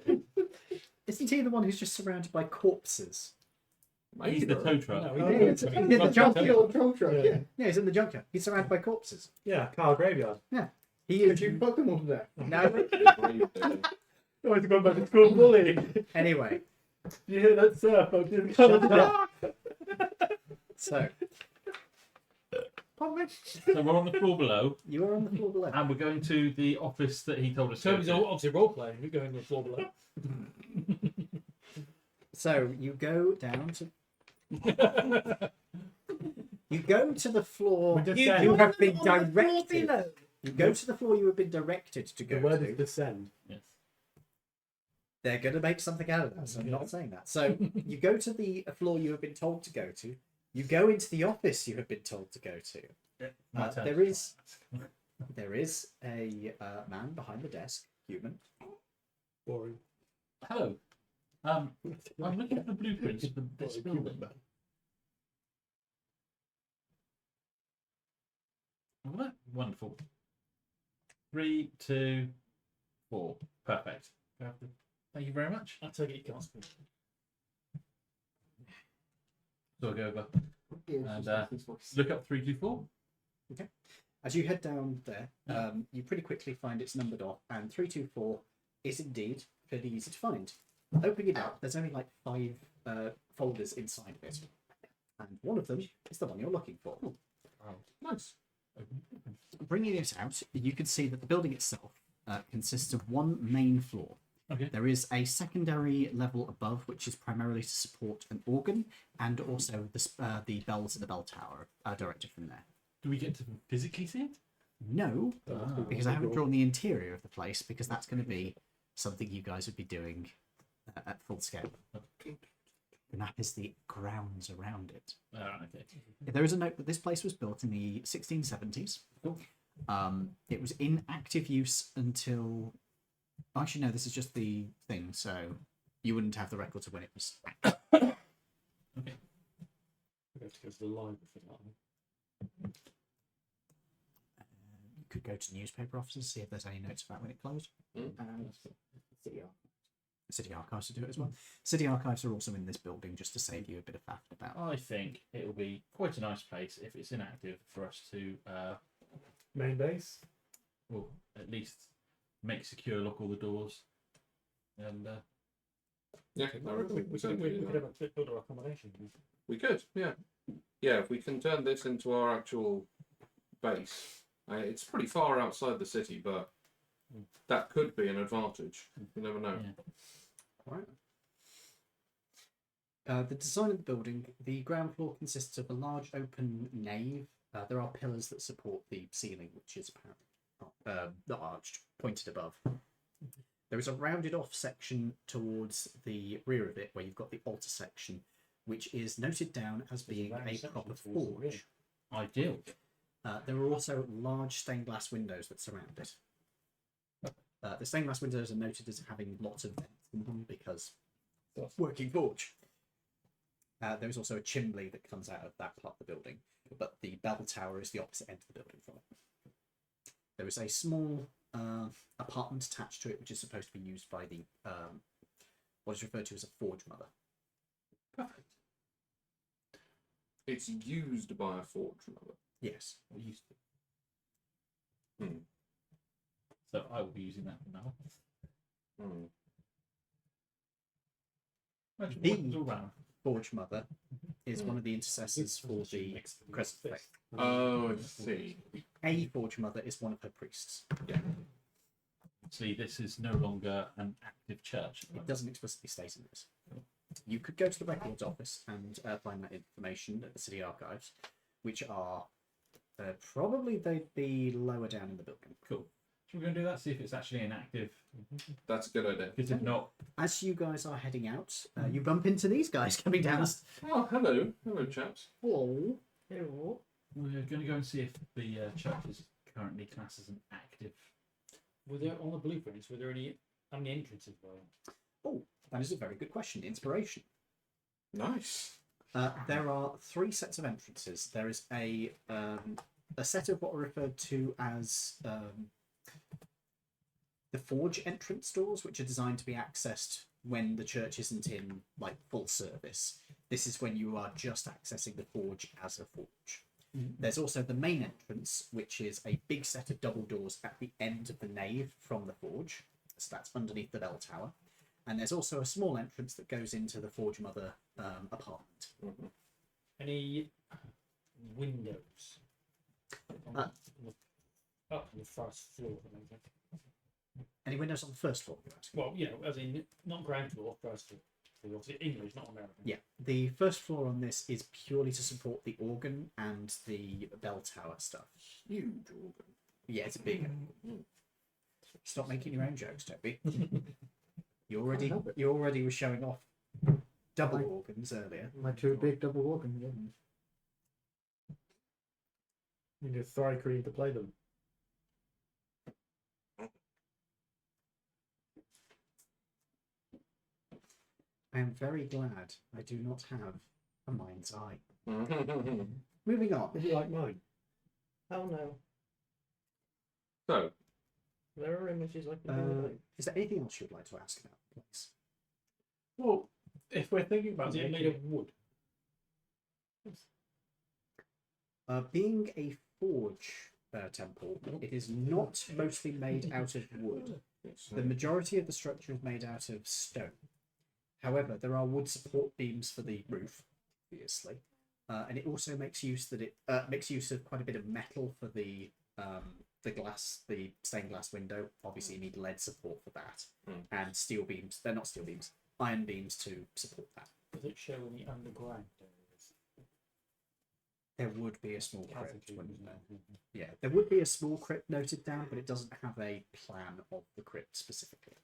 isn't he the one who's just surrounded by corpses? He's the Major. tow truck. No, Yeah, we it's in the junkyard troll truck. Yeah. Yeah. Yeah, he's in the junkyard. He's surrounded by corpses. Yeah, car graveyard. He Did is. you fuck them all to death? No. Oh, he's gone back to school bullying. Anyway, You hear that surf? I'm just coming up. so So we're on the floor below, you are on the floor below. and we're going to the office that he told us. to Toby's go to. obviously role playing. We're going to the floor below. So you go down to. You go to the floor. We just You said You join have them been on the floor directed. below. You go to the floor you have been directed to the go word to. is descend. Yes. They're going to make something out of that, so I'm not saying that. So you go to the floor you have been told to go to. You go into the office you have been told to go to. My turn. There is a man behind the desk, human. Boring. Hello. I'm looking at the blueprints for this building. Oh, that- wonderful. 3, 2, 4. Perfect. Thank you very much. I take it you can't speak. So I'll go over. And look up 324. As you head down there, you pretty quickly find it's numbered off, and 324 is indeed fairly easy to find. Opening it up, there's only like 5 folders inside of it, and one of them is the one you're looking for. Nice. Bringing it out, you can see that the building itself consists of one main floor. Okay. There is a secondary level above, which is primarily to support an organ, and also the bells in the bell tower are directed from there. Do we get to physically see it? No, Ah. because I haven't drawn the interior of the place, because that's going to be something you guys would be doing at full scale. The map is the grounds around it. Okay. There is a note that this place was built in the 1670s. Cool. It was in active use until... Actually, no, this is just the thing, so you wouldn't have the records of when it was active. Okay. We have to go to the library for that one. You could go to newspaper offices, see if there's any notes about when it closed. Mm. And City Archives to do it as well. City Archives are also in this building, just to save you a bit of faff about. I think it'll be quite a nice place if it's inactive for us to, Main base. well, at least make secure, lock all the doors, and Yeah, I reckon we We certainly do could that. have a build our accommodation. We could, yeah. Yeah, if we can turn this into our actual base. It's pretty far outside the city, but that could be an advantage. You never know. yeah. Right. The design of the building, the ground floor consists of a large open nave. There are pillars that support the ceiling, which is apparently not arched, pointed above. There is a rounded off section towards the rear of it, where you've got the altar section, which is noted down as being round a section proper towards the rear. forge. Ideal. There are also large stained glass windows that surround it. The stained glass windows are noted as having lots of vents in them because working forge. There is also a chimney that comes out of that part of the building, but the bell tower is the opposite end of the building from it. There is a small apartment attached to it, which is supposed to be used by the what is referred to as a Forgemother. Perfect. It's used by a Forgemother. Yes. We used to. Hmm. So I will be using that from now. Hmm. Imagine The- weapons all round. Forgemother is one of the intercessors for the Crescent Faith. Oh, I see. A Forgemother is one of her priests. See, this is no longer an active church. It doesn't explicitly state in this. You could go to the records office and find that information at the city archives, which are probably they'd be lower down in the building. Cool. So we're going to do that, see if it's actually inactive. That's a good idea. Because if not, As you guys are heading out, you bump into these guys coming down. Oh, hello. Hello, chaps. Hello. we're going to go and see if the church is currently classed as an active. Were there on the blueprints? Were there any how many entrances were there? Oh, that is a very good question. Inspiration. Nice. There are 3 sets of entrances. There is a set of what are referred to as the forge entrance doors, which are designed to be accessed when the church isn't in like full service. This is when you are just accessing the forge as a forge. There's also the main entrance, which is a big set of double doors at the end of the nave from the forge. So that's underneath the bell tower. And there's also a small entrance that goes into the Forgemother apartment. Any windows up on the first floor? Any windows on the first floor? You ask? Well, as in not ground floor, first floor. Obviously English, not American. Yeah, the first floor on this is purely to support the organ and the bell tower stuff. Huge organ. Yeah, it's a big. Stop making your own jokes, Toby. You already were showing off double organs earlier. My two big double organs. Yeah. You need a Thrycree to play them. I am very glad I do not have a mind's eye. Moving on. Is it like mine? Oh no. So, There are images I can do. Is there anything else you'd like to ask about, please? Well, if we're thinking about Is it made making of wood? Being a forge temple, it is not mostly made out of wood. The majority of the structure is made out of stone. However, there are wood support beams for the roof, obviously, and it also makes use of quite a bit of metal for the glass, the stained glass window. Obviously, you need lead support for that, and steel beams. They're not steel beams, iron beams to support that. Does it show any underground areas? There would be a small crypt, Casualties wouldn't there? and- Yeah, there would be a small crypt noted down, but it doesn't have a plan of the crypt specifically.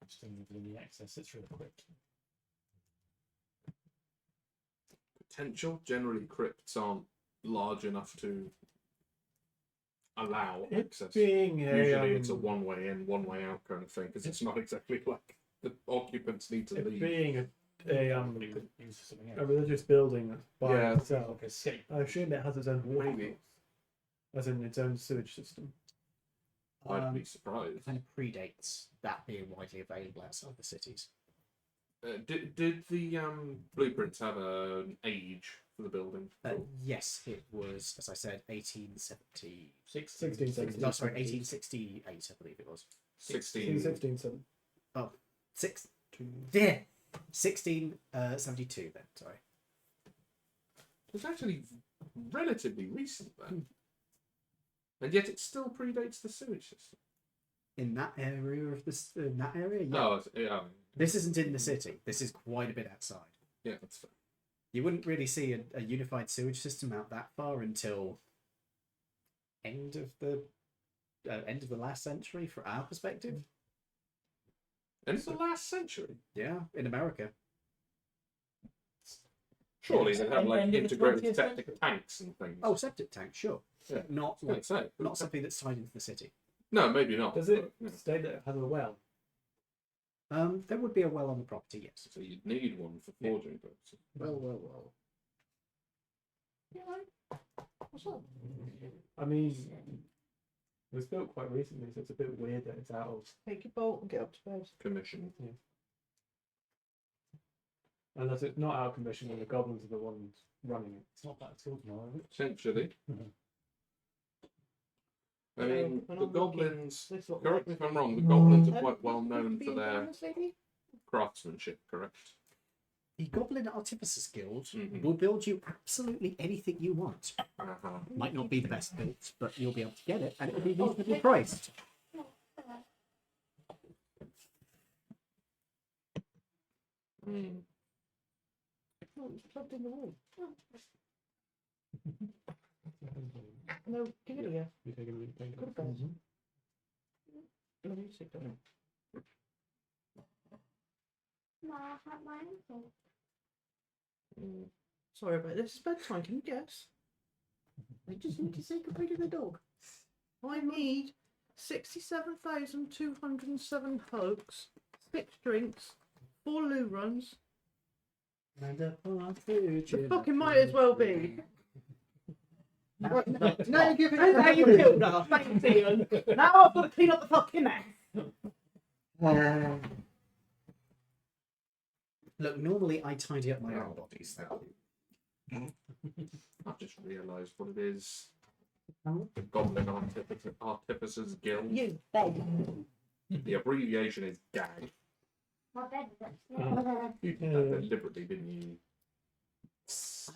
Just thinking of the access. It's through the crypt. potential. Generally, crypts aren't large enough to allow It access. being Usually, it's a one-way in, one-way out kind of thing, because it's not exactly like the occupants need to it leave. being Use for something a else. religious building that's by Yeah. itself, Like a escape. I assume it has its own water Maybe. course, as in its own sewage system. I'd be surprised. It kind of predates that being widely available outside the cities. Did the blueprints have an age for the building? Yes, it was, as I said, 1870. 1670. No, sorry, 1868, I believe it was. 16. 1670. Six. Yeah, 1672 then. Sorry. It's actually relatively recent then. And yet it still predates the sewage system. In that area of this, in that area, yeah. Oh, yeah. This isn't in the city. This is quite a bit outside. Yeah, that's fair. You wouldn't really see a unified sewage system out that far until end of the last century, from our perspective. And it's the last century. Yeah, in America. Surely they have like End of the integrated 20th septic century. tanks and things. Oh, septic tank, sure. Yeah. Not I was like gonna say. not something that's tied into the city. No, maybe not. Does it but, yeah. state that it has a well? There would be a well on the property, yes. So you'd need one for forging purposes. Well. I mean, it was built quite recently, so it's a bit weird that it's out of. Take your bolt and get up to bed. Commission. Unless it's not out of commission and the goblins are the ones running it. It's not that at all tomorrow, is it? Essentially. Mhm. I mean, when the I'm goblins. This lot Correct me likes if I'm me. wrong. The goblins are Um, quite well known Being for their honest, lady? craftsmanship. Correct. The Goblin Artificers Guild Mhm. will build you absolutely anything you want. Uh-huh. Might not be the best built, but you'll be able to get it, and it'll be reasonably priced. Mm. Oh, it's plugged in the wall. No, give it here. You taking a Could have gone. No music, don't it? Sorry about this. It's bedtime. Can you guess? I just need to say goodbye to the dog. I need 67,207 hugs, 6 drinks, 4 loo runs. And upon food, The fucking might as well be. Now you're giving That's how you killed her. Thanks, Ian. Now I've got to clean up the fucking mess. Look, normally I tidy up my own bodies. I've just realised what it is. Oh. The Goblin Artificers Guild. You beg. The abbreviation is GAG. You did that deliberately, didn't you?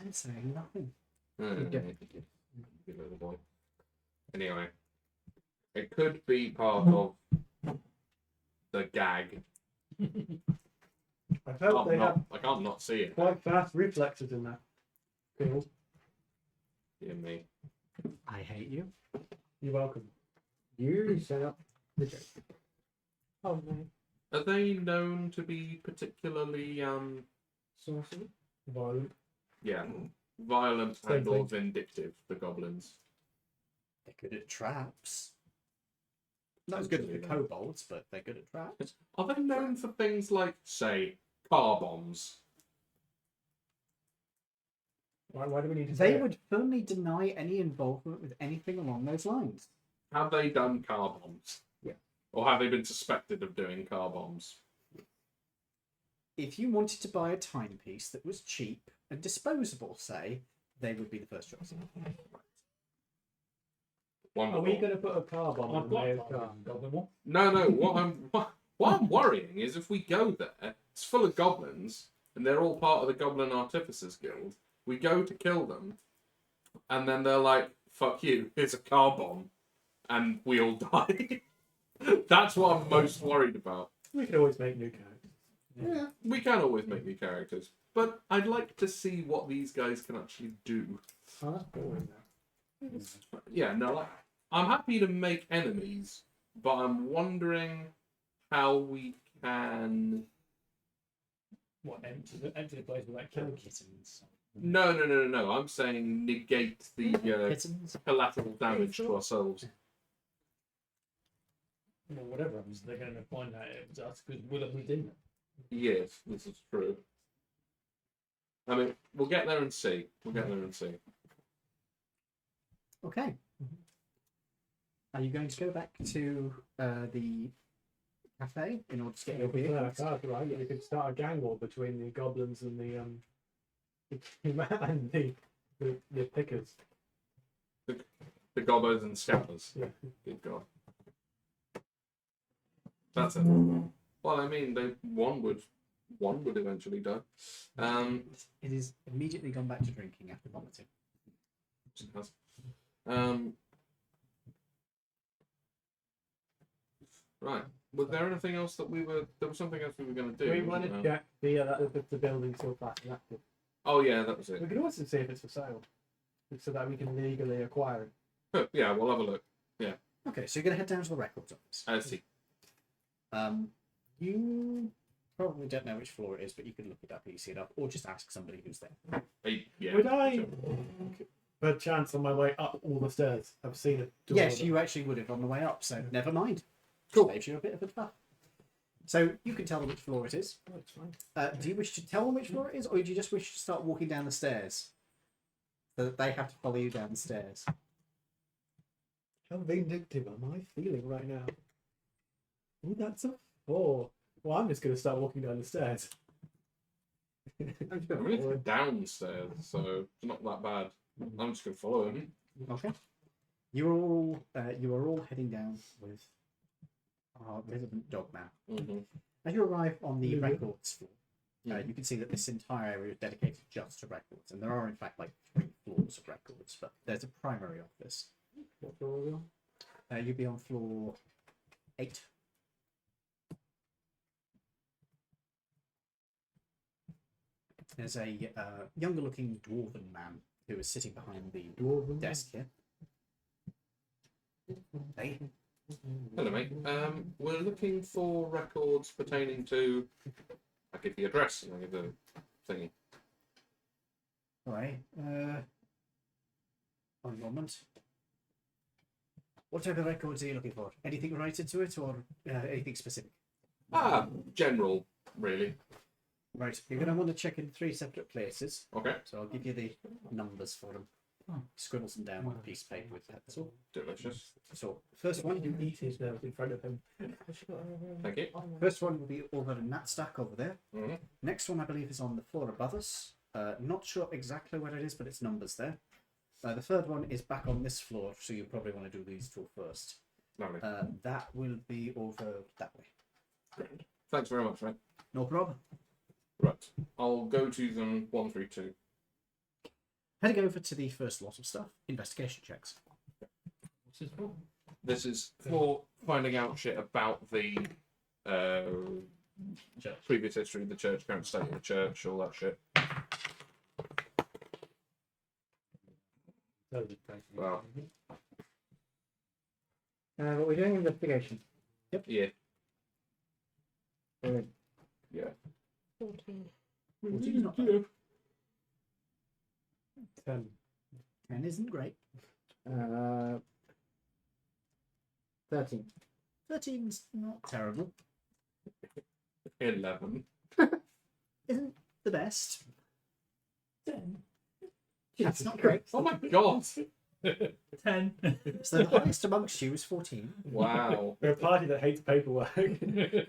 I'm saying nothing. You little boy. Anyway, it could be part of the GAG. I've heard they have I can't not see it. quite fast reflexes in that field. Dear me. I hate you. You're welcome. You set up the joke. Oh no. Are they known to be particularly Saucy? Violent. yeah, violent Same and or thing. vindictive, the goblins? They're good at traps. Not as good as the kobolds, but they're good at traps. Are they known for things like, say, car bombs? Why do we need to They say it? would firmly deny any involvement with anything along those lines. Have they done car bombs? Yeah. Or have they been suspected of doing car bombs? If you wanted to buy a timepiece that was cheap and disposable, say, they would be the first choice. Are Wonderful. we going to put a car bomb I've in the got mayor's a car? Goblin one. No. What I'm worrying is if we go there, it's full of goblins, and they're all part of the Goblin Artificers Guild. We go to kill them, and then they're like, "Fuck you! Here's a car bomb," and we all die. That's what I'm most worried about. We can always make new characters. Yeah, we can always make new characters, but I'd like to see what these guys can actually do. Oh, that's boring now. Yeah, no, like, I'm happy to make enemies, but I'm wondering how we can. What, empty the place with that Kill kill? kittens. No. I'm saying negate the Kittens? collateral damage to ourselves. Well, whatever happens, they're going to find out it was us because we'll have moved in. Yes, this is true. I mean, we'll get there and see. Okay. Are you going to go back to the cafe in order to get your vehicles? Right? We could start a gang war between the goblins and the and the pickers. The gobbers and scammers. Yeah. Good God. That's it. Well, I mean, one would eventually die. It is immediately gone back to drinking after vomiting. Right. Was there anything else that we were? There was something else we were going to do. We want wasn't to there? check the building still flat and active. Oh yeah, that was We it. can also see if it's for sale, so that we can legally acquire it. Yeah, we'll have a look. Okay, so you're going to head down to the records office. I see. You probably don't know which floor it is, but you can look it up easy enough, or just ask somebody who's there. Yeah. Would I, per chance, on my way up all the stairs, have seen a door? Yes, you actually would have on the way up, so never mind. Cool. Saves you a bit of a faff. So you can tell them which floor it is. Oh, it's fine. Do you wish to tell them which floor it is, or do you just wish to start walking down the stairs? So that they have to follow you down the stairs. How vindictive am I feeling right now? Oh, that's a 4. Well, I'm just going to start walking down the stairs. I mean, it's downstairs, so it's not that bad. I'm just going to follow him. Okay. You are all heading down with our resident dogman. Mm-hmm. As you arrive on the Mhm. records floor, you can see that this entire area is dedicated just to records, and there are in fact like 3 floors of records, but there's a primary office. What floor are we on? You'll be on floor 8. There's a younger-looking dwarven man who is sitting behind the Dwarven desk here. Hey, Hello, mate. We're looking for records pertaining to. I give the address and I give the thingy. all right. One moment. What type of records are you looking for? Anything related to it, or anything specific? General, really. Right. You're going to want to check in 3 separate places, Okay. so I'll give you the numbers for them. scribbles them down on a piece of paper with pencil. Delicious. So, first one, You eat his nose in front of him. Thank you. first one will be over in that stack over there. Mhm. Next one, I believe, is on the floor above us. Not sure exactly where it is, but it's numbers there. The third one is back on this floor, so you probably want to do these two first. Lovely. That will be over that way. Great. Thanks very much, mate. No problem. Right. I'll go to them 1 through 2. Heading over to the first lot of stuff, investigation checks. What's this for? This is for finding out shit about the Church. previous history of the church, current state of the church, all that shit. Wow. But we're doing investigation. Yeah. Good. Yeah. 14. 14 is not bad. 10. 10 isn't great. 13. 13's not terrible. 11. Isn't the best. 10. That's not great. Oh my god! 10. So the highest amongst you is 14. Wow. We're a party that hates paperwork. Do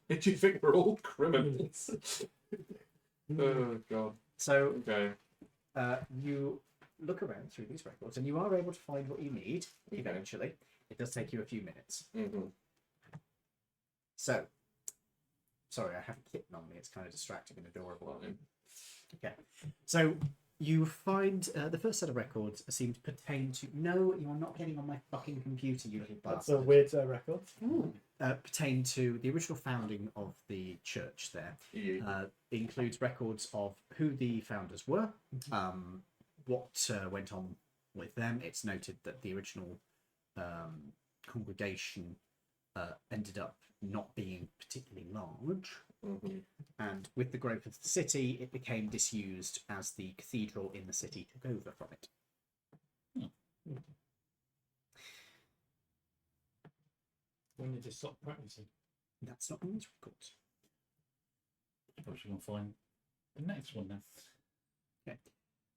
you think we're all criminals? Oh god. So Okay. you look around through these records and you are able to find what you need eventually. It does take you a few minutes. Mm-hmm. So, sorry, I have a kitten on me. It's kind of distracting and adorable. Okay. So you find the first set of records seem to pertain to. No, you're not getting on my fucking computer, you little That's bastard. a weird record. Pertain to the original founding of the church there. Yeah. Includes records of who the founders were, what went on with them. It's noted that the original congregation ended up not being particularly large, Mm-hmm. and with the growth of the city, it became disused as the cathedral in the city took over from it. When did you stop practicing? That's not on these records. I'm just going to find the next one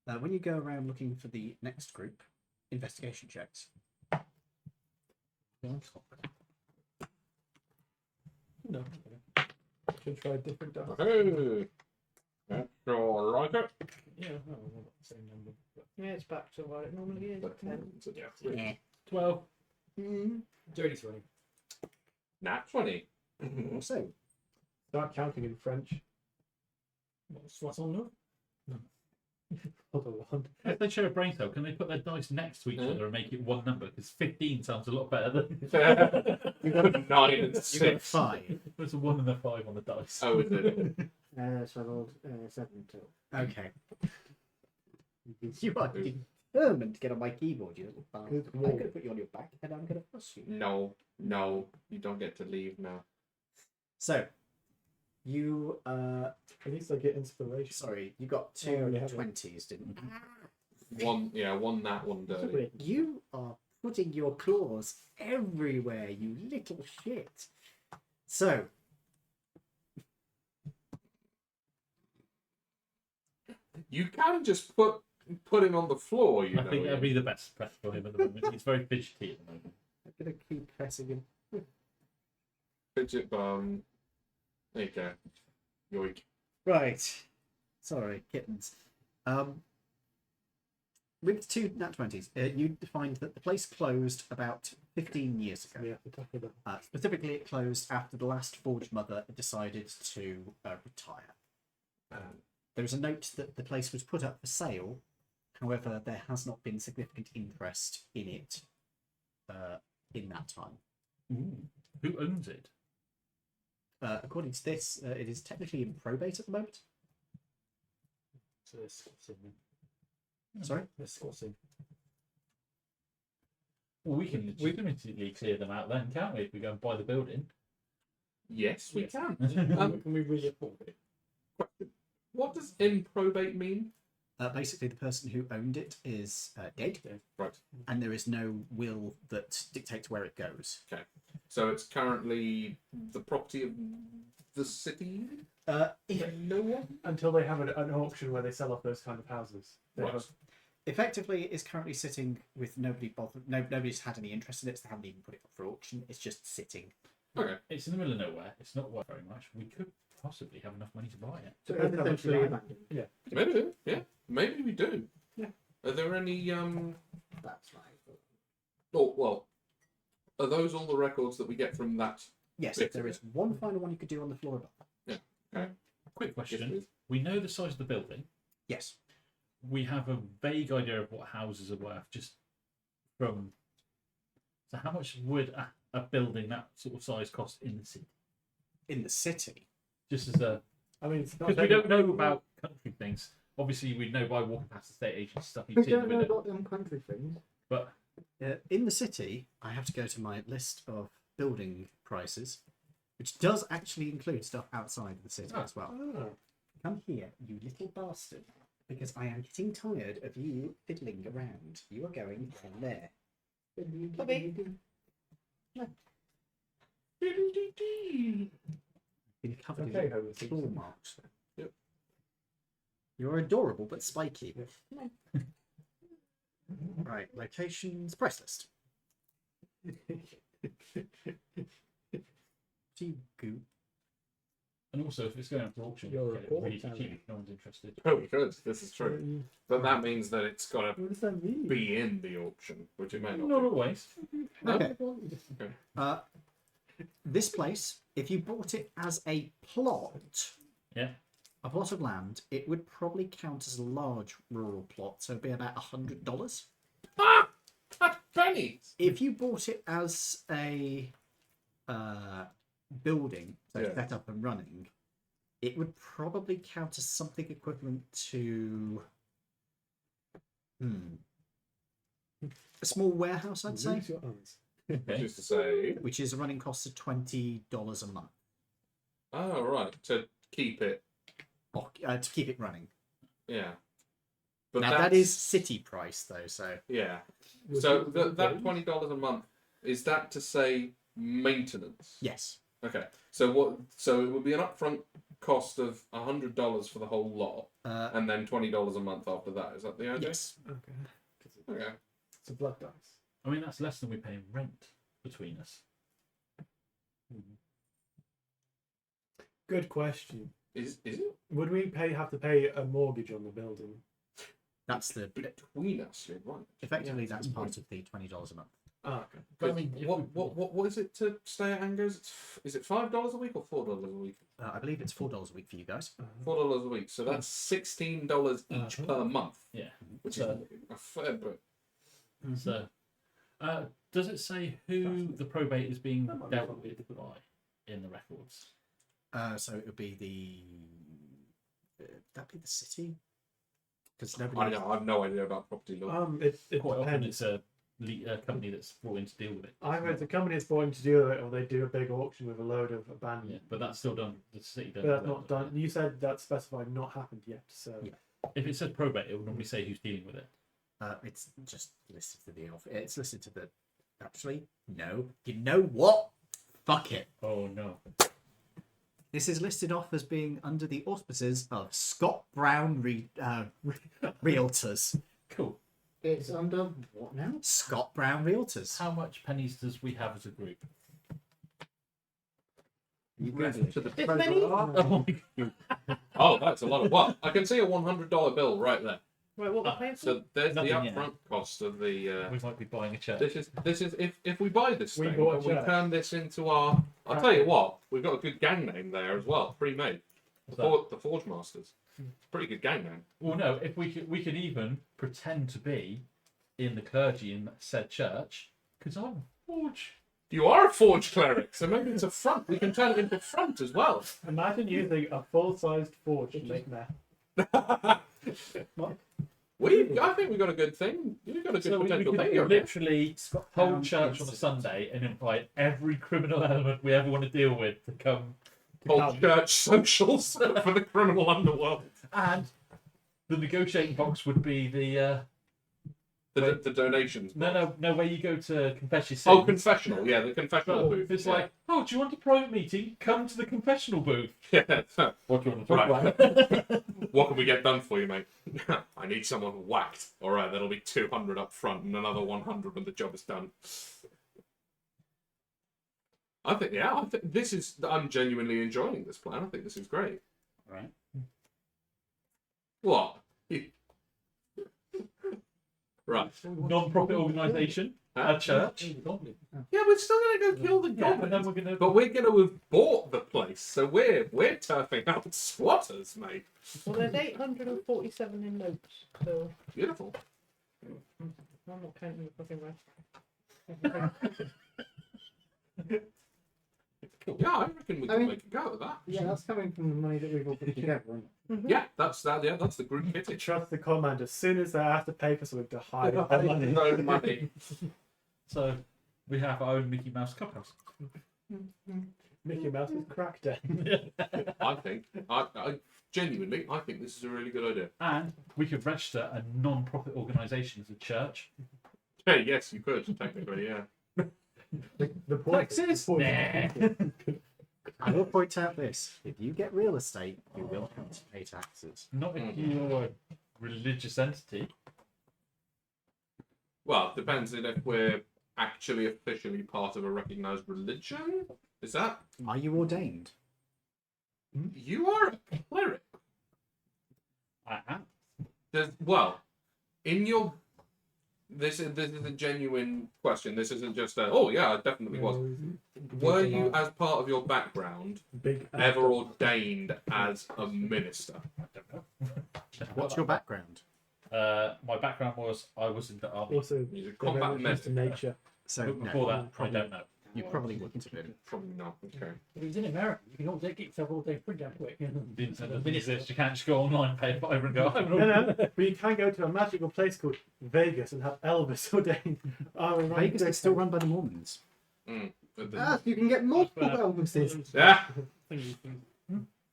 now. When you go around looking for the next group, investigation checks. No. Should try a different dice. Hey! Yeah, sure like it. Yeah, no, well, not the same number. But Yeah, it's back to what it normally is. But, 10. Yeah. 12. dirty 20. Nat 20. So, Start counting in French. What's on there? Hold on. If they share a brain cell, can they put their dice next to each other and make it one number? Because 15 sounds a lot better than. You've got a 9 and you got 6. 5. There's a 1 and a 5 on the dice. Oh, is it? So I rolled 7 total. Okay. You are determined to get on my keyboard, you little bastard. I'm going to put you on your back and I'm going to fuss you. No, you don't get to leave now. So, you, At least I get inspiration. sorry, you got Oh, I two already have it. 20s, didn't you? One nat, one dirty. You are putting your claws everywhere, you little shit. So, You can just put him on the floor, you I know. think that'd be the best prep for him at the moment. He's very fidgety at the moment. I'm going to keep pressing him. Fidget bum. There you go. Yoink. Right. Sorry, kittens. With two nat 20s, you find that the place closed about 15 years ago. Yeah, the top of that. Specifically, it closed after the last Forgemother decided to retire. There is a note that the place was put up for sale. However, there has not been significant interest in it in that time. Who owns it? According to this, it is technically in probate at the moment. So there's Scots in there. Sorry? There's Scots in. Well, we can legitimately clear them out then, can't we? If we go and buy the building. Yes, we can. Can we really afford it? What does in probate mean? Basically, the person who owned it is dead, Right. and there is no will that dictates where it goes. So it's currently the property of the city? If No one? Until they have an auction where they sell off those kind of houses. They Right. have effectively is currently sitting with nobody bothered. Nobody's had any interest in it. So they haven't even put it up for auction. It's just sitting. Okay. It's in the middle of nowhere. It's not worth very much. We could possibly have enough money to buy it. So That's it's how much essentially we- abandoned. Maybe, yeah. Maybe we do. Yeah. Are there any That's right. Oh well. Are those all the records that we get from that? Yes, Bit there of is one final one you could do on the floor above. Quick question. please. We know the size of the building. Yes. We have a vague idea of what houses are worth just from. So, how much would a building that sort of size cost in the city? In the city. Just as a. I mean, it's not Because we don't know about country things. Obviously, we know by walking past the estate agents stuff We you've seen don't know with it. about them country things. But In the city, I have to go to my list of building prices, which does actually include stuff outside of the city as well. Oh. Come here, you little bastard, because I am getting tired of you fiddling around. You are going down there. Bobby. Been covered Okay, in Homer claw Simpson. marks. Yep. You're adorable but spiky. Right, locations, price list. See goo. and also, if it's going up for auction, we You're can a get it quarter really town. cheap if no one's interested. Oh, we could. This is true. But that means that it's got to What does that mean? be in the auction, which it may not. Not be. always. No? Okay. Okay. This place, if you bought it as a plot, Yeah. a plot of land, it would probably count as a large rural plot, so it'd be about $100. Ah! That's pennies! If you bought it as a building, so Yeah. set up and running, it would probably count as something equivalent to a small warehouse, I'd say, Use your eyes. Okay. Just to say. which is a running cost of $20 a month Oh, right. To keep it. to keep it running. Yeah. But Now that's, that is city price though, so Yeah. Would So you- that $20 a month, is that to say maintenance? yes. Okay. So what? So it would be an upfront cost of $100 for the whole lot, and then $20 a month after that. Is that the idea? Yes. Okay. Okay. It's a blood dice. I mean, that's less than we pay in rent between us. Good question. Is it Would we have to pay a mortgage on the building? That's the between us? You're right. effectively Yeah, that's it's part of the $20 a month. Ah, okay. But I mean, if we- What is it to stay at Angers? Is it $5 a week or $4 a week? I believe it's $4 a week for you guys. $4 a week. So that's $16 each per month, yeah. which So, is a fair bit. so does it say who the probate is being That might be dealt something with to put by in the records? So it would be that'd be the city, because I nobody. know. I have no idea about property law. It Quite often, depends. it's a company that's brought in to deal with it. Either it's a company that's brought in to deal with it, or they do a big auction with a load of abandoned. Yeah, but that's still done. The city But does. that's not done. You said that's specified, not happened yet. So Yeah. If it says probate, it will normally say who's dealing with it. It's just listed to the office. It's listed to the. Actually, no. You know what? Fuck it. Oh no. This is listed off as being under the auspices of Scott Brown Realtors. Cool. It's under what now? Scott Brown Realtors. How much pennies does we have as a group? To the It's many. Oh my god. Oh, that's a lot of what? I can see a $100 bill right there. Right, what we're paying for? So there's the Nothing yet. upfront cost of the. We might be buying a church. This is if we buy this We thing bought a and we church. turn this into our. I'll tell you what, we've got a good gang name there as well, pre-made. The Forgemother. Pretty good gang name. Well, no. If we could even pretend to be in the clergy in said church, because I'm a forge. You are a forge cleric, so maybe it's a front. We can turn it into a front as well. imagine using a full-sized forge to make meth. I think we got a good thing. You've got a good So we potential could thing here. literally hold Brown church on a Realtors. Sunday and invite every criminal element we ever want to deal with to come. Whole church socials for the criminal underworld. And the negotiating box would be the The donations. No, where you go to confess your sins. Oh, confessional. Yeah, the confessional booth. It's yeah. like, oh, do you want a private meeting? Come to the confessional booth. Yeah. What do you want to talk Right. about? What can we get done for you, mate? I need someone whacked. All right, that'll be 200 up front and another 100 when the job is done. I think this is. I'm genuinely enjoying this plan. I think this is great. Right. What? Right. Non-profit organisation, a church. Yeah, we're still gonna go kill the Yeah, goblins, and then we're gonna. but we're gonna have bought the place, so we're turfing out squatters, mate. Well, there's 847 in notes, so Beautiful. I'm not counting the fucking rest. Yeah, I reckon we I can mean- make a go at that. Yeah, that's coming from the money that we've all put together, isn't it? Yeah, that's that. Yeah, that's the group kitty. Trust the command. As soon as they have to pay for something to hide their money. No money. So we have our own Mickey Mouse Clubhouse. Mickey Mouse is cracked in. I think. I genuinely, I think this is a really good idea. And we could register a non-profit organisation as a church. Hey, yes, you could technically. Yeah. The point Taxes? the point- Nah. I will point out this: if you get real estate, you will have to pay taxes. Not if you're a religious entity. Well, it depends on if we're actually officially part of a recognised religion. Is that Are you ordained? you are a cleric? I am. Well, in your this is a genuine question. This isn't just a oh yeah, I definitely was. Were you, as part of your background, Big ever ordained as a minister? I don't know. What's your background? My background was I was in the army. Also, He's a they're combat very close to medic. nature. So But before no, that, I don't know. you probably wouldn't have been. Probably not. Okay. If he's in America, you can all get yourself all day pretty damn quick. The internet doesn't exist. You can't just go online, pay $5 and go. No, but you can go to a magical place called Vegas and have Elvis ordained. Vegas is still run by the Mormons. But Ah, you can get multiple Elvises. yeah. Thingy.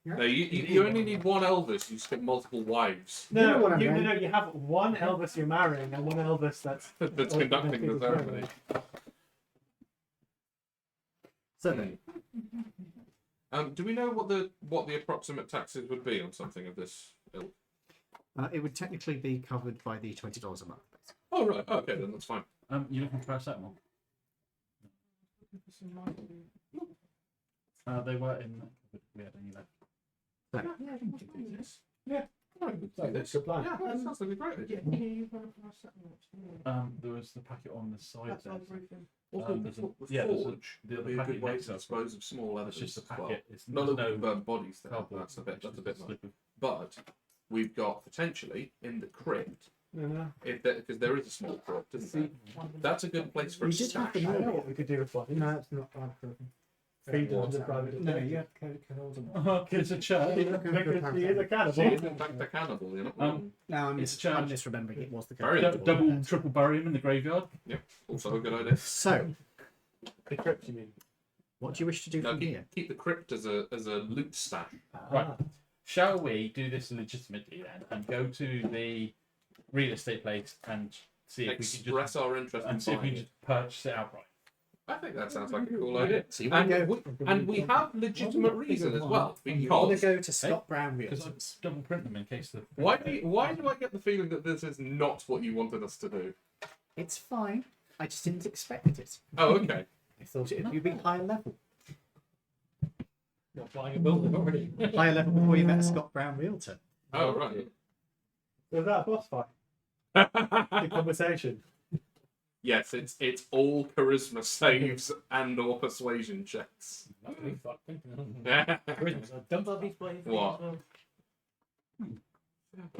No, you only need one Elvis. You just get multiple wives No, You know what I you, mean. no, you have one Elvis you're marrying and one Elvis that's that's conducting the ceremony. So then, Do we know what the approximate taxes would be on something of this ilk? it would technically be covered by the $20 a month. Basically. Oh right, okay, then that's fine. You looking for paracetamol? They were in. We had any left. Yeah, we can do this. Yeah, we can do That's this. a good plan. Yeah, that sounds like a great idea. There was the packet on the side there. Also, there's a- the yeah, there's a- forge the would other be a packet good way next to to it. dispose of small It's evidence just a as well. packet. It's Not there's that we no burn bodies there. cardboard. That's a bit It's much. a slip of- But we've got potentially in the crypt, No. because there is a small crypt, isn't there? That's a good place for a You did have stash. the I know what we could do with bodies. No, it's not bad for Feed them to the private No, detective. you have to hold them. It's a church. Because he is a cannibal. She is in fact a cannibal, you know. No, I'm, It's a church. I'm misremembering. It was the Very code. Double, triple bury him in the graveyard. Also a good idea. So, The crypt, you mean? what do you wish to do No, from here? keep the crypt as a loot stash. Right. Shall we do this legitimately then and go to the real estate place and see if we can Express just our interest in and see if we buying can it. just purchase it outright? I think that sounds like a cool idea. So you want to go? And we have legitimate reason as well. You want to Because go to Scott Brown Because I Realtors? double print them in case the. why do I get the feeling that this is not what you wanted us to do? It's fine. I just didn't expect it. Oh, okay. I thought it would be higher level. Not buying a building already. Higher level before you met a Scott Brown Realtor. Oh, right. Was that a boss fight? The conversation. Yes, it's all charisma saves and or persuasion checks. Lovely fucking. Oh, Christmas, I dump out these places. What?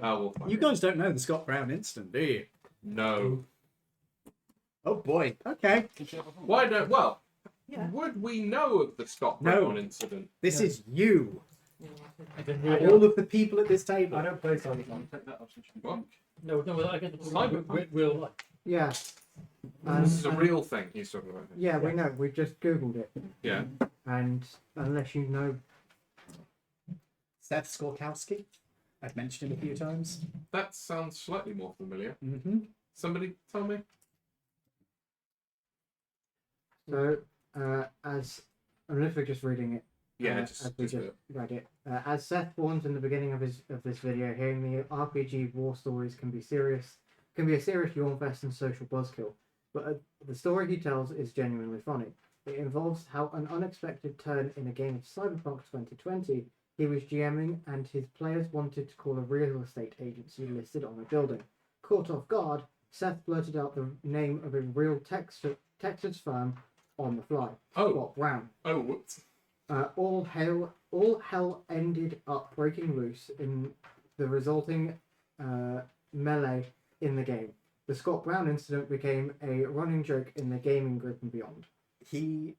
we'll find You it. guys don't know the Scott Brown incident, do you? No. Oh boy. Okay. Why don't? Well, Yeah. would we know of the Scott No. Brown incident? This is you. I All of the people at this I table. don't play Cyberpunk. What? No, I get the Cyberpunk. real life. Yeah. This is a real thing he's talking about. Yeah, we know. We just googled it, Yeah. and unless you know, Seth Skorkowski. I've mentioned him a few times. That sounds slightly more familiar. Mm-hmm. Somebody tell me. So, as I'm literally just reading it. Yeah, as we just just read it. As Seth warns in the beginning of this video, hearing the RPG war stories can be a serious yawn fest and social buzzkill. But the story he tells is genuinely funny. It involves how an unexpected turn in a game of Cyberpunk 2020, he was GMing and his players wanted to call a real estate agency listed on a building. Caught off guard, Seth blurted out the name of a real Texas firm on the fly. Oh. Scott Brown. Oh, whoops. All hell ended up breaking loose in the resulting melee in the game. The Scott Brown incident became a running joke in the gaming group and beyond. The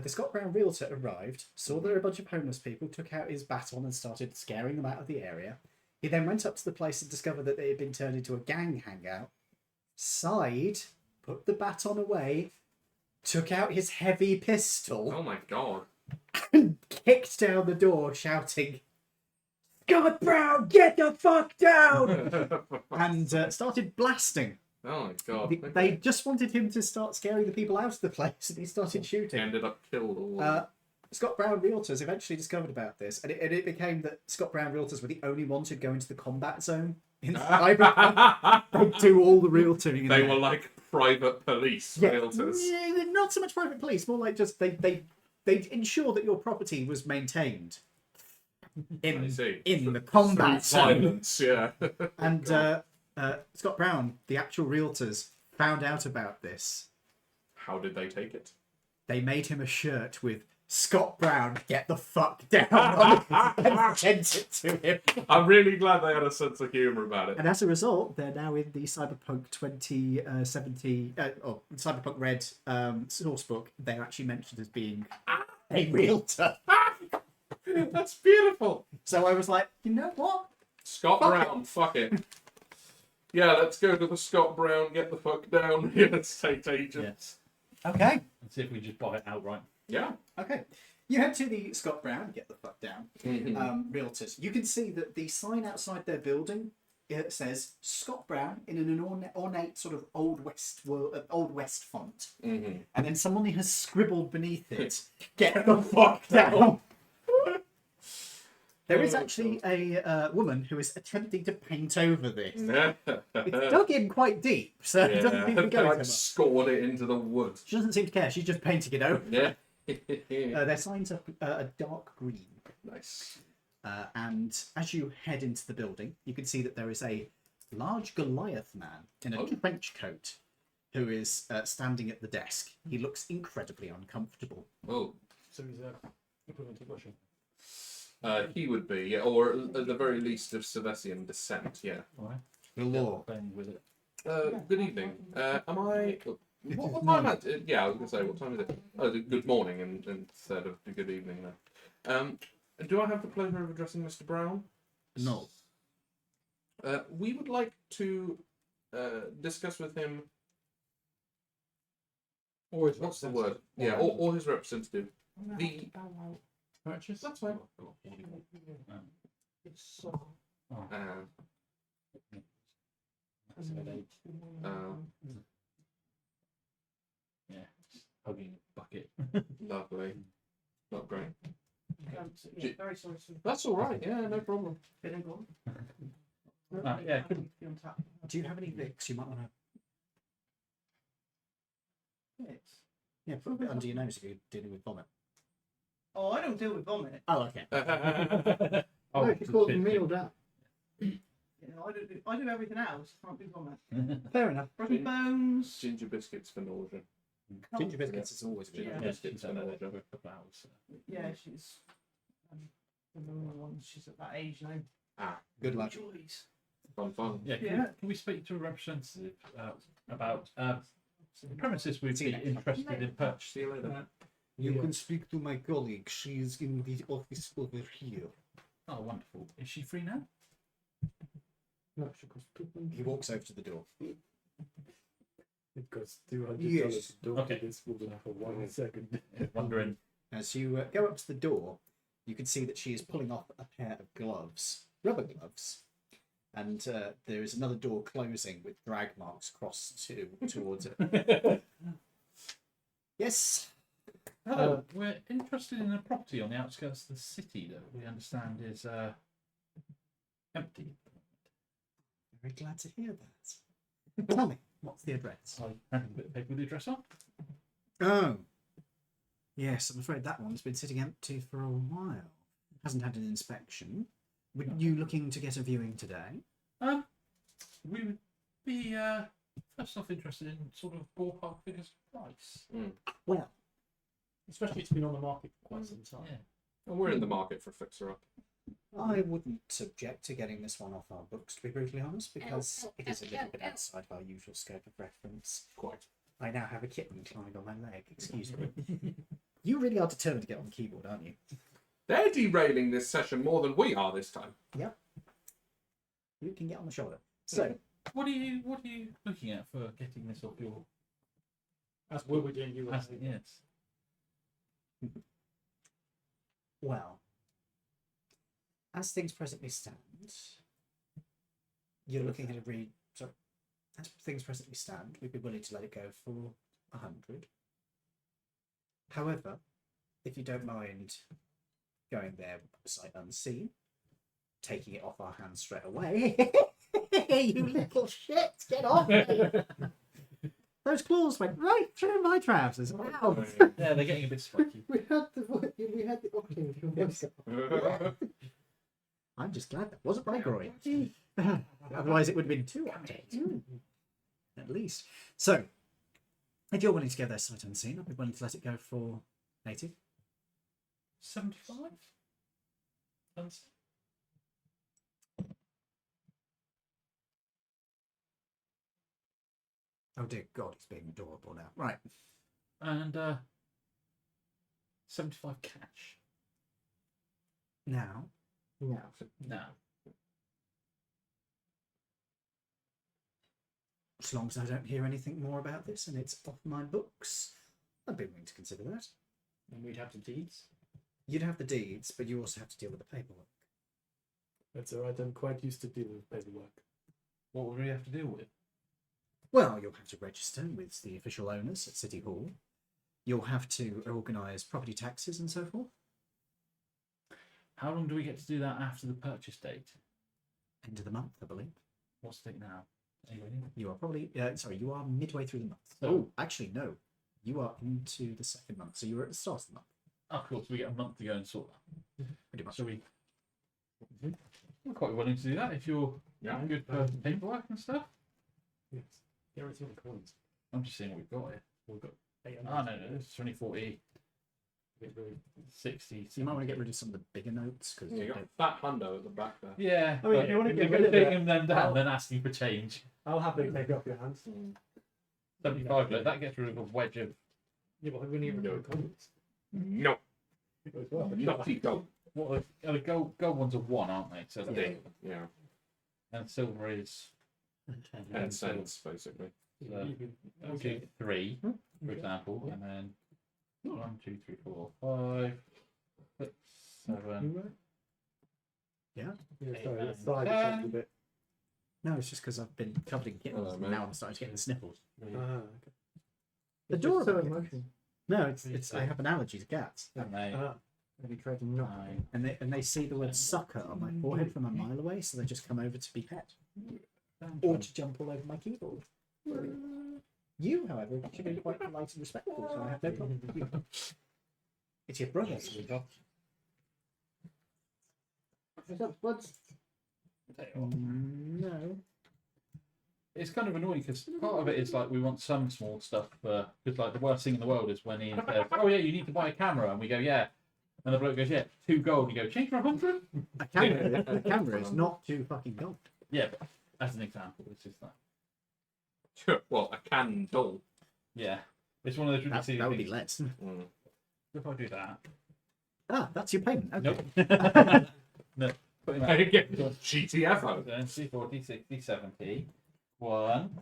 Scott Brown realtor arrived, saw there were a bunch of homeless people, took out his baton and started scaring them out of the area. He then went up to the place and discovered that they had been turned into a gang hangout, sighed, put the baton away, took out his heavy pistol, Oh my god. and kicked down the door, shouting, "Scott Brown, get the fuck down!" and started blasting. Oh my god. They just wanted him to start scaring the people out of the place, and he started shooting. Ended up killed all of them. Scott Brown Realtors eventually discovered about this, and it became that Scott Brown Realtors were the only ones who'd go into the combat zone in Cyberpunk. They'd do all the realtoring. in They there. were like private police realtors. Yeah, not so much private police, more like just they'd ensure that your property was maintained I in see. the combat zone. Violence, yeah. And Scott Brown, the actual realtors, found out about this. How did they take it? They made him a shirt with "Scott Brown, get the fuck down" on it and sent it to him. I'm really glad they had a sense of humour about it. And as a result, they're now in the Cyberpunk 2070 or Cyberpunk Red sourcebook. They're actually mentioned as being a realtor. That's beautiful. So I was like, you know what? Scott Fuck Brown, fuck it. Yeah, let's go to the Scott Brown, get the fuck down real estate agent. Yes. Okay. And see if we just buy it outright. Yeah. Okay. You head to the Scott Brown, get the fuck down, realtors. You can see that the sign outside their building, it says Scott Brown in an ornate sort of old west font, and then someone has scribbled beneath it, "Get the fuck down." There is actually a woman who is attempting to paint over this. It's dug in quite deep, so it doesn't seem to be going like so much. scored it into the wood. She doesn't seem to care. She's just painting it over. Yeah. Their signs are a dark green. Nice. And as you head into the building, you can see that there is a large Goliath man in a trench coat who is standing at the desk. He looks incredibly uncomfortable. Oh. So he's equivalent to Russian. He would be, yeah, or at the very least of Silesian descent, yeah. Alright. The law. Playing with it. Good evening. Am I? What time? Yeah, I was gonna say, what time is it? Oh, good morning instead of good evening then. Do I have the pleasure of addressing Mr. Brown? No. We would like to discuss with him. Or his What's the word? Yeah, or his representative. The Purchase? That's fine. Yeah, hugging a bucket. Lovely. Not great. Yeah, very sorry. That's all right. Yeah, no problem. Feeling gone. Yeah, couldn't. Do you have any Vicks you might want to... Yeah, put a bit under your nose if you're dealing with vomit. Oh, I don't deal with vomit. Oh, okay. Oh, she called the meal down. You know, I do everything else. Can't do vomit. Fair enough. Broken bones. Ginger biscuits for nausea. Ginger biscuits is always a good Ginger Yeah. idea. biscuits for nausea. For a couple hours. Yeah, she's the normal one. She's at that age now. Ah, Good luck. Joys. fun. Yeah, can we speak to a representative about the premises we'd be interested in purchasing? See you later. You can speak to my colleague. She is in the office over here. Oh, wonderful. Is she free now? No, she costs $200. He walks over to the door. It costs $200 Yes. to talk Okay. to this woman for 1 second. Wondering. As you go up to the door, you can see that she is pulling off a pair of gloves, rubber gloves, and there is another door closing with drag marks towards it. Yes. Hello, we're interested in a property on the outskirts of the city that we understand is empty. Very glad to hear that. Tell me, what's the address? I handed a bit of paper with the address on. Oh. Yes, I'm afraid that one's been sitting empty for a while. Hasn't had an inspection. Were you looking to get a viewing today? We would be first off interested in sort of ballpark figures of price. Well, Especially it's been on the market for quite some time. Yeah. And we're in the market for a fixer-up. I wouldn't object to getting this one off our books, to be brutally honest, because it is a little bit outside of our usual scope of reference. Quite. I now have a kitten climbing on my leg, excuse me. You really are determined to get on the keyboard, aren't you? They're derailing this session more than we are this time. Yep. You can get on the shoulder. So, What are you looking at for getting this off your? As we were doing, you were Yes. well, as things presently stand, you're looking at a read. Sorry, as things presently stand, we'd be willing to let it go for 100. However, if you don't mind going there sight unseen, taking it off our hands straight away, you little shit, get off me! Those claws went right through my trousers. Wow. Yeah, they're getting a bit spiky. We had the octave of your voice. I'm just glad that wasn't my groin. Otherwise, it would have been 2 octaves. At least. So, if you're willing to go there sight unseen, I'd be willing to let it go for 80. 75. Oh dear God, it's being adorable now. Right. And 75 cash. Now, No. No. as long as I don't hear anything more about this and it's off my books, I'd be willing to consider that. And we'd have the deeds. You'd have the deeds, but you also have to deal with the paperwork. That's all right. I'm quite used to dealing with paperwork. What would we have to deal with? Well, you'll have to register with the official owners at City Hall. You'll have to organise property taxes and so forth. How long do we get to do that after the purchase date? End of the month, I believe. What's the date now? Anyway, You are probably, you are midway through the month. So- Oh, actually, no. You are into the 2nd month, so you were at the start of the month, of course, we get a month to go and sort that. pretty much. So we're quite willing to do that if you're good for paperwork and stuff. Yes. Get everything in coins. I'm just seeing what we've got here. We've got 800. Oh, no, it's 2040, Get rid of- 60. So you might want to get rid of some of the bigger notes, because You got fat hundo at the back there. Yeah, I mean, if you want to get rid of it, taking them down, I'll- then asking for change. I'll happily take it off your hands. 75, look, that gets rid of a wedge of. Yeah, but we need to do coins. No, As well. not you go. What the gold ones are 1, aren't they? So Yeah, and silver is 10 cents basically. okay, 3, for example, and then 1, 2, 3, 4, 5, 6, 7. Yeah, Eight, sorry, the nine, side is 10. a bit. No, it's just because I've been covered in kittens, Hello, and mate. now I'm starting to get the sniffles. Okay. Adorable So kittens. emotional. No, it's I have an allergy to cats. And they, Maybe try to not. 9, And they see the word sucker on my forehead from a mile away, so they just come over to be pet. Or to jump all over my keyboard. You, however, have actually been quite polite and respectful, so I have no problem with you. It's your brother, so we've got. What's up, buds? No. It's kind of annoying because part of it is like we want some small stuff, because like the worst thing in the world is when he says, "Oh yeah, you need to buy a camera," and we go, "Yeah," and the bloke goes, "Yeah, 2 gold." You go, "Change for 100?" A camera is not too fucking gold. Yeah, but as an example, it's just like, Well, a candle. yeah, it's one of those That ridiculous would be things. less. If I do that, Ah, that's your payment. Okay. nope. No, put him I out. get GTFO. Then C40, 60, 70. 1,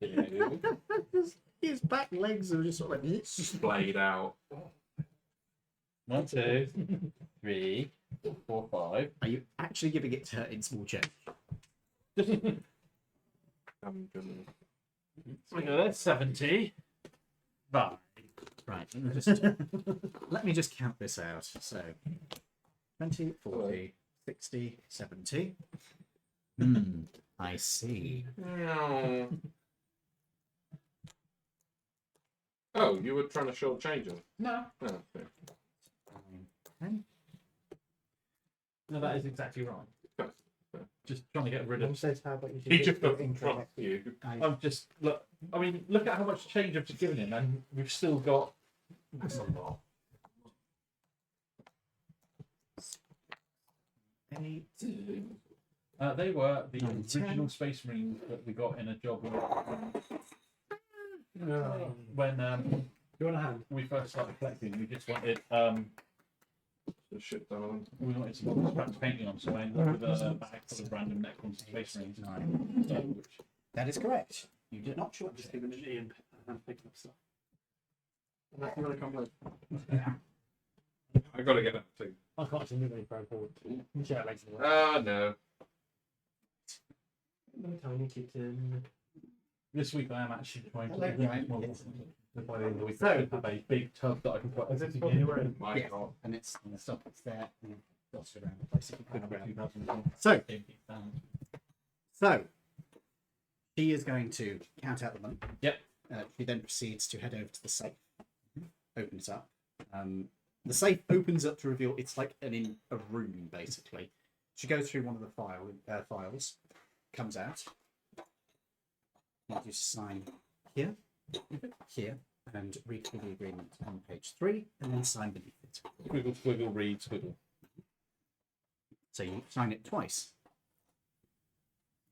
2, His back legs are just sort of like. Splayed out. 1, 2, 3, 4, 5. Are you actually giving it to her in small change? That's 70. But Right. Let me just count this out. So 20, 40, 60, 70. I see. No. Oh, you were trying to shortchange him? no, Oh, okay. 10. no, that is exactly right. Just trying to get rid Mum of. says, how about you He do just your doesn't intro trust next week? you. I'm just look. I mean, look at how much change I've just given him, and we've still got. That's a lot. 8. They were the 9, 10. original Space Marines that we got in a job No. when You want a hand? we first started collecting. We just wanted The shit done. we wanted some scratch painting on, so I ended up with a bag full of random Necrons and Space Marines. 9. So, which, That is correct. You did not short. Just giving it Ian and picking up stuff. And that's really complex. I gotta get that too. I can't actually move any further forward. Share later. Ah, no. Little tiny kitten. this week I am actually trying to Hello. organise more. By the end of the week, So- I should have a big tub that I can put Is this everything what you were in? My Yes. God. And it's the stuff that's there and dotted around the place. If you in. put around. 2001. So, so she is going to count out the money. Yep. She then proceeds to head over to the safe, open it up. The safe opens up to reveal it's like in a room basically. She goes through one of the files, comes out. You sign here, here, and read through the agreement on page 3, and then sign beneath it. Squiggle, squiggle, read, squiggle. So you sign it twice.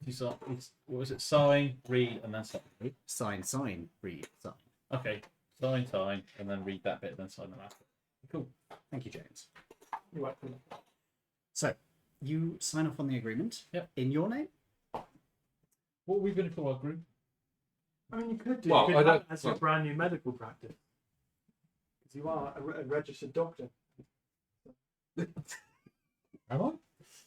You saw, what was it? Sign, read, and then sign. Sign, sign, read, sign. Okay, sign, and then read that bit, then sign the after. Cool. Thank you, James. You're welcome. So you sign off on the agreement. Yep. In your name. What are we going to call our group? I mean, you could do. Well, you I could have don't- it as your brand new medical practice. Because you are a registered doctor. Am I?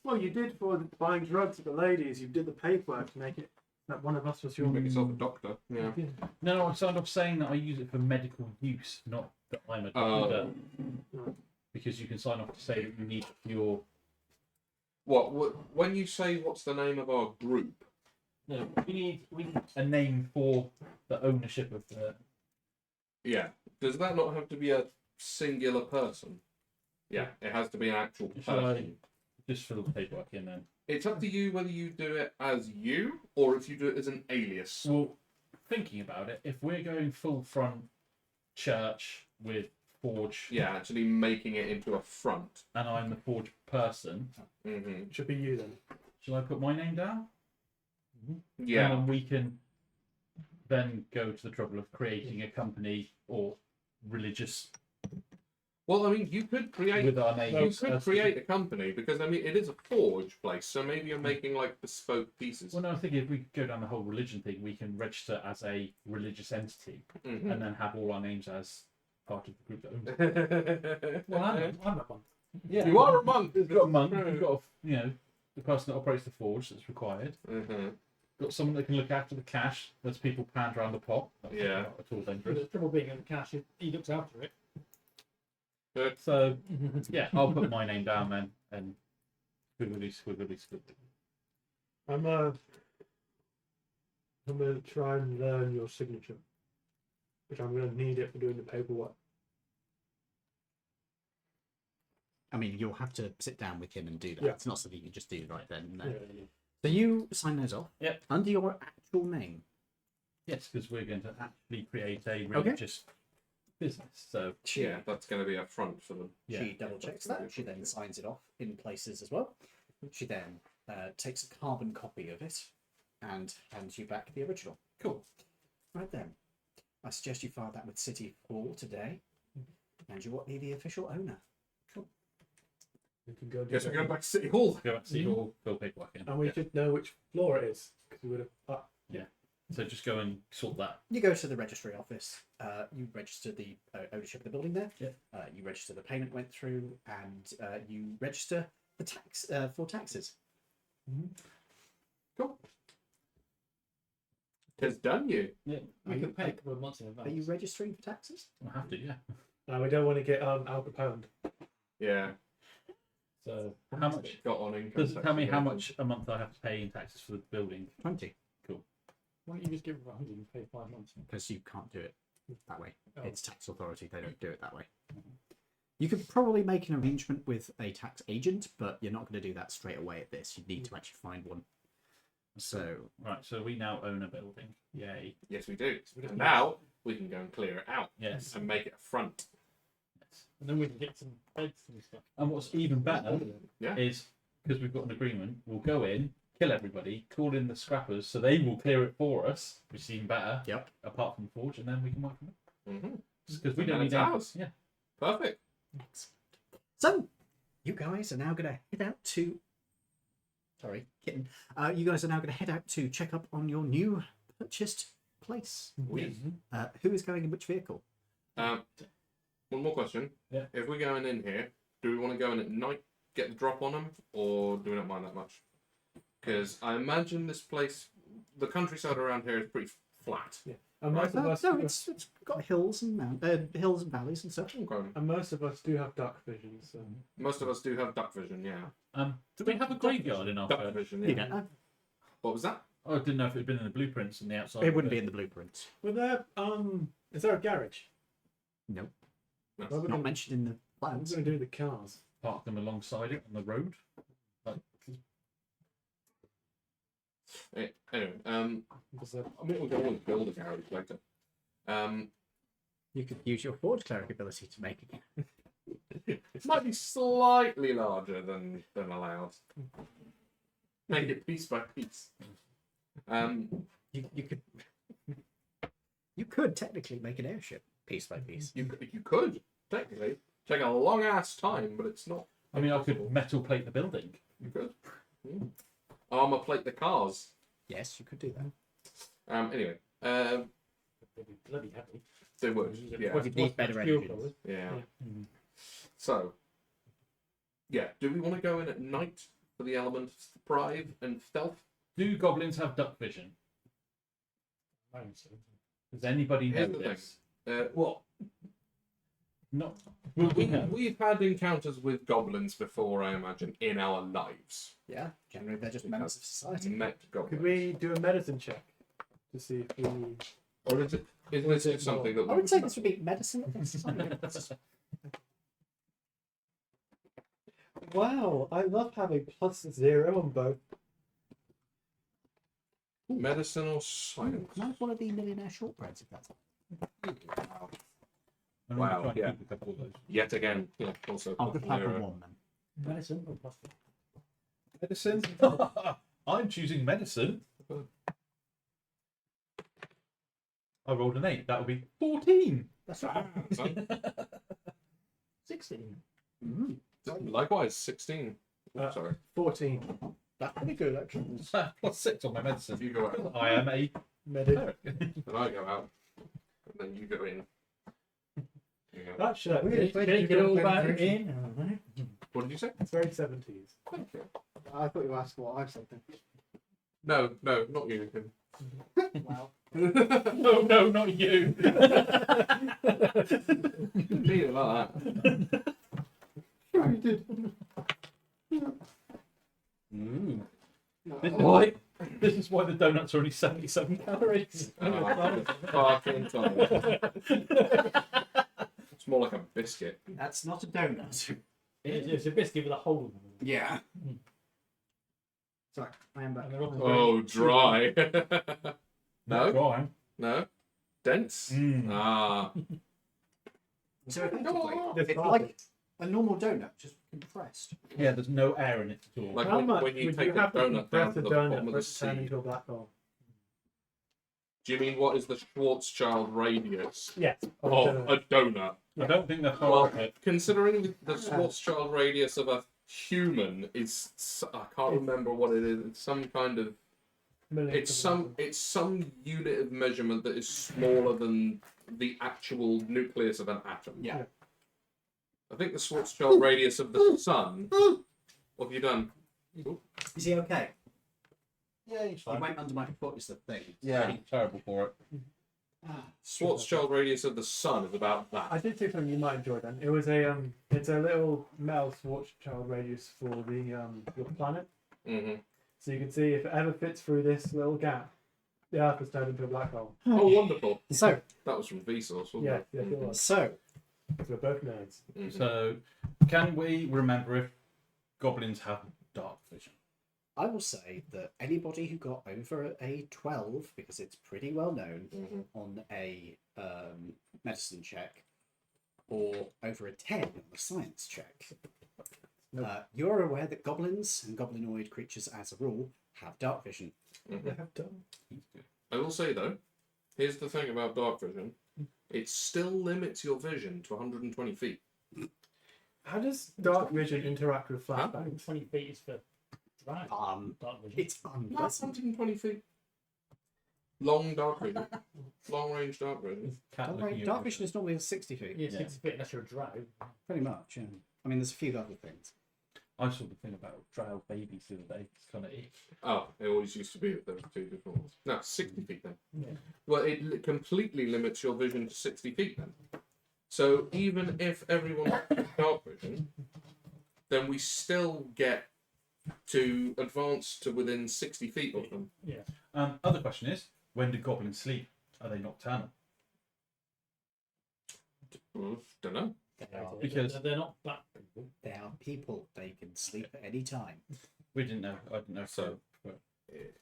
Well, you did for buying drugs for the ladies. You did the paperwork to make it that one of us was your. You'll make yourself a doctor. Yeah. No, I signed off saying that I use it for medical use, not that I'm a Oh. doctor. Because you can sign off to say that you need your. What? When you say what's the name of our group? No, we need a name for the ownership of the. Yeah. Does that not have to be a singular person? Yeah, it has to be an actual Shall I person. just fill the paperwork in then? It's up to you whether you do it as you or if you do it as an alias. Well, thinking about it, if we're going full front church with Forge, Yeah, actually making it into a front. and I'm the Forge person, Mm-hmm. Should be you then. shall I put my name down? Yeah. And then we can then go to the trouble of creating a company or religious Well, I mean, you could create. with our You names. could as- create a company because I mean it is a forge place, so maybe you're making like bespoke pieces. Well, no, I think if we go down the whole religion thing, we can register as a religious entity Mhm. and then have all our names as part of the group that owns it. Well, I'm a monk. Yeah, You are a monk. We've got a monk. We've got, the person that operates the forge that's required. Mm-hmm. Got someone that can look after the cash as people pound around the pot. That's Yeah. not at all But dangerous. the trouble being in the cash, he looks after it. So, yeah, I'll put my name down then and squiggly, squiggly, squiggly. I'm gonna try and learn your signature, which I'm gonna need it for doing the paperwork. I mean, you'll have to sit down with him and do that. Yeah. It's not something you just do right then. No. Yeah. So you sign those off. Yep. Under your actual name. Yes, because we're going to actually create a religious business. So, Yeah, that's going to be a front for them. yeah. She double checks that. She then signs it off in places as well. She then takes a carbon copy of it and hands you back the original. Cool. Right then. I suggest you file that with City Hall today. And you will be the official owner. We can go do Guess we're that. going back to City Hall. Go back to City Hall, fill paperwork in. And we Yeah. should know which floor it is because we would have. So just go and sort that. You go to the registry office. You register the ownership of the building there. Yeah. You register the payment went through, and you register the tax for taxes. Cool. Tis done you. Yeah, Are we you- can pay a couple of months in advance. Are you registering for taxes? We'll have to, yeah. We don't want to get Al Capone. Yeah. So how much? Got on income Does it tax tell me how evasion. much a month I have to pay in taxes for the building? 20. Why don't you just give it 100 and pay 5 months? Because you can't do it that way. Oh. It's tax authority. They don't do it that way. You could probably make an arrangement with a tax agent, but you're not going to do that straight away at this. You need to actually find one. So Right, so we now own a building. Yay. Yes, we do. And now we can go and clear it out Yes. and make it a front. Yes. And then we can get some beds and stuff. And what's even better Yeah. is because we've got an agreement, we'll go in, kill everybody, call in the scrappers, so they will clear it for us, which is even better. Yep. Apart from Forge, and then we can work from it. Mm-hmm. Because we And don't then need it's any- ours. Yeah. Perfect. So, you guys are now going to head out to. Sorry, kitten. You guys are now going to head out to check up on your new purchased place. We. Who is going in which vehicle? One more question. Yeah. If we're going in here, do we want to go in at night, get the drop on them, or do we not mind that much? Because I imagine this place, the countryside around here is pretty flat. And most of us, No, it's got hills and hills and valleys and stuff. Okay. and most of us do have duck vision. So Most of us do have duck vision, yeah. Do we have a graveyard in our Duck first? vision, You yeah. don't know. What was that? Oh, I didn't know if it had been in the blueprints and the outside. It of wouldn't the- be in the blueprints. were there is there a garage? No, No. Well, we're not gonna, mentioned in the what are we plans. going to do with the cars? Park them alongside it on the road. Like, Anyway, Because, I mean, we can always build a garage later. You could use your forge cleric ability to make it. It might be slightly larger than allowed. Make it piece by piece. You could technically make an airship piece by piece. You could technically take a long ass time, but it's not. I mean, I impossible. could metal plate the building. You could. Armor plate the cars. Yes, you could do that. Anyway, They'd be bloody happy. they would. Yeah. What's- You'd need what's better the fuel engines. cost? Yeah. Yeah. So, yeah. Do we want to go in at night for the element of surprise and stealth? Do goblins have duck vision? I don't see. Does anybody know Here's the this? What? Not. We've had encounters with goblins before, I imagine, in our lives. Yeah, generally they're just members of society. Met goblins. could we do a medicine check to see if we? Or is it? Is Or this is it just something that I we would say this would be medicine of the society. Wow, I love having +0 on both. medicine or Oh, science? can I have one of the millionaire shortbreads if that's I'm Wow, trying to yeah. keep a couple of those. Yet again, yeah. Also, I'll just have the +0. one then. Medicine or plastic? Medicine. I'm choosing medicine. I rolled an 8. That would be 14. That's right. So, 16. likewise, 16. Sorry. 14. That's pretty good actually. Plus 6 on my medicine. You go out, I am a Medic. cleric. and I go out, and then you go in. Yeah. Actually, Take it all back in. What did you say? it's very 70s. Thank you. I thought you asked what I've said then. No, not you. Wow. No, no, not you. Need it like that. Sure you did. Ooh. No, Why? This is why the donuts are only 77 calories. Fucking time. It's more like a biscuit. That's not a donut. It's a biscuit with a hole in it. Yeah. sorry, I am back. And they're all Oh, dry. Not No, dry. no. Dense. Mm. Ah. So effectively, This it's part- like a normal donut, just compressed. Yeah, there's no air in it at all. Like How much when you would take you the have to donut down compress to a the bottom donut of for the it to turn sea. into a black hole? Do you mean what is the Schwarzschild radius Yes. of a donut? I don't think they're far Well, off it. considering the Schwarzschild radius of a human is, I can't remember what it is. It's some kind of, it's some unit of measurement that is smaller than the actual nucleus of an atom. Yeah. I think the Schwarzschild radius of the sun. What have you done? Is he okay? Yeah, he's He went under my foot is the thing. Yeah, he's terrible for it. Schwarzschild radius of the sun is about that. I did see something you might enjoy then. It was a it's a little metal Schwarzschild radius for the your planet. Mm-hmm. So you can see if it ever fits through this little gap, the Earth is turned into a black hole. Oh, wonderful. So, That was from Vsauce, wasn't Yeah, it? yeah, it was. so So we're both nerds. Mhm. So, can we remember if goblins have dark vision? I will say that anybody who got over a 12, because it's pretty well known, Mhm. on a medicine check, or over a 10 on a science check, you're aware that goblins and goblinoid creatures, as a rule, have dark vision. Mhm. They have done. I will say though, here's the thing about dark vision: it still limits your vision to 120 feet. How does dark vision interact with flashbangs? 120 feet is for drive. Dark vision. It's No, unpleasant. 120 feet. Long dark vision. Long range dark vision. Cat looking at Dark you. vision is normally 60 feet. Yeah, Yeah. 60 feet unless you're a drive. Pretty much, yeah. I mean, there's a few other things. I saw the thing about drow babies the other day. It's kind of it. Oh, it always used to be that there were two different ones. No, 60 feet then. Yeah. Well, it completely limits your vision to 60 feet then. So even if everyone has dark vision, then we still get to advance to within 60 feet of them. Yeah. Other question is, when do goblins sleep? Are they nocturnal? Don't know. Because- they're not black people. They are people. They can sleep at any time. We didn't know. I didn't know. So,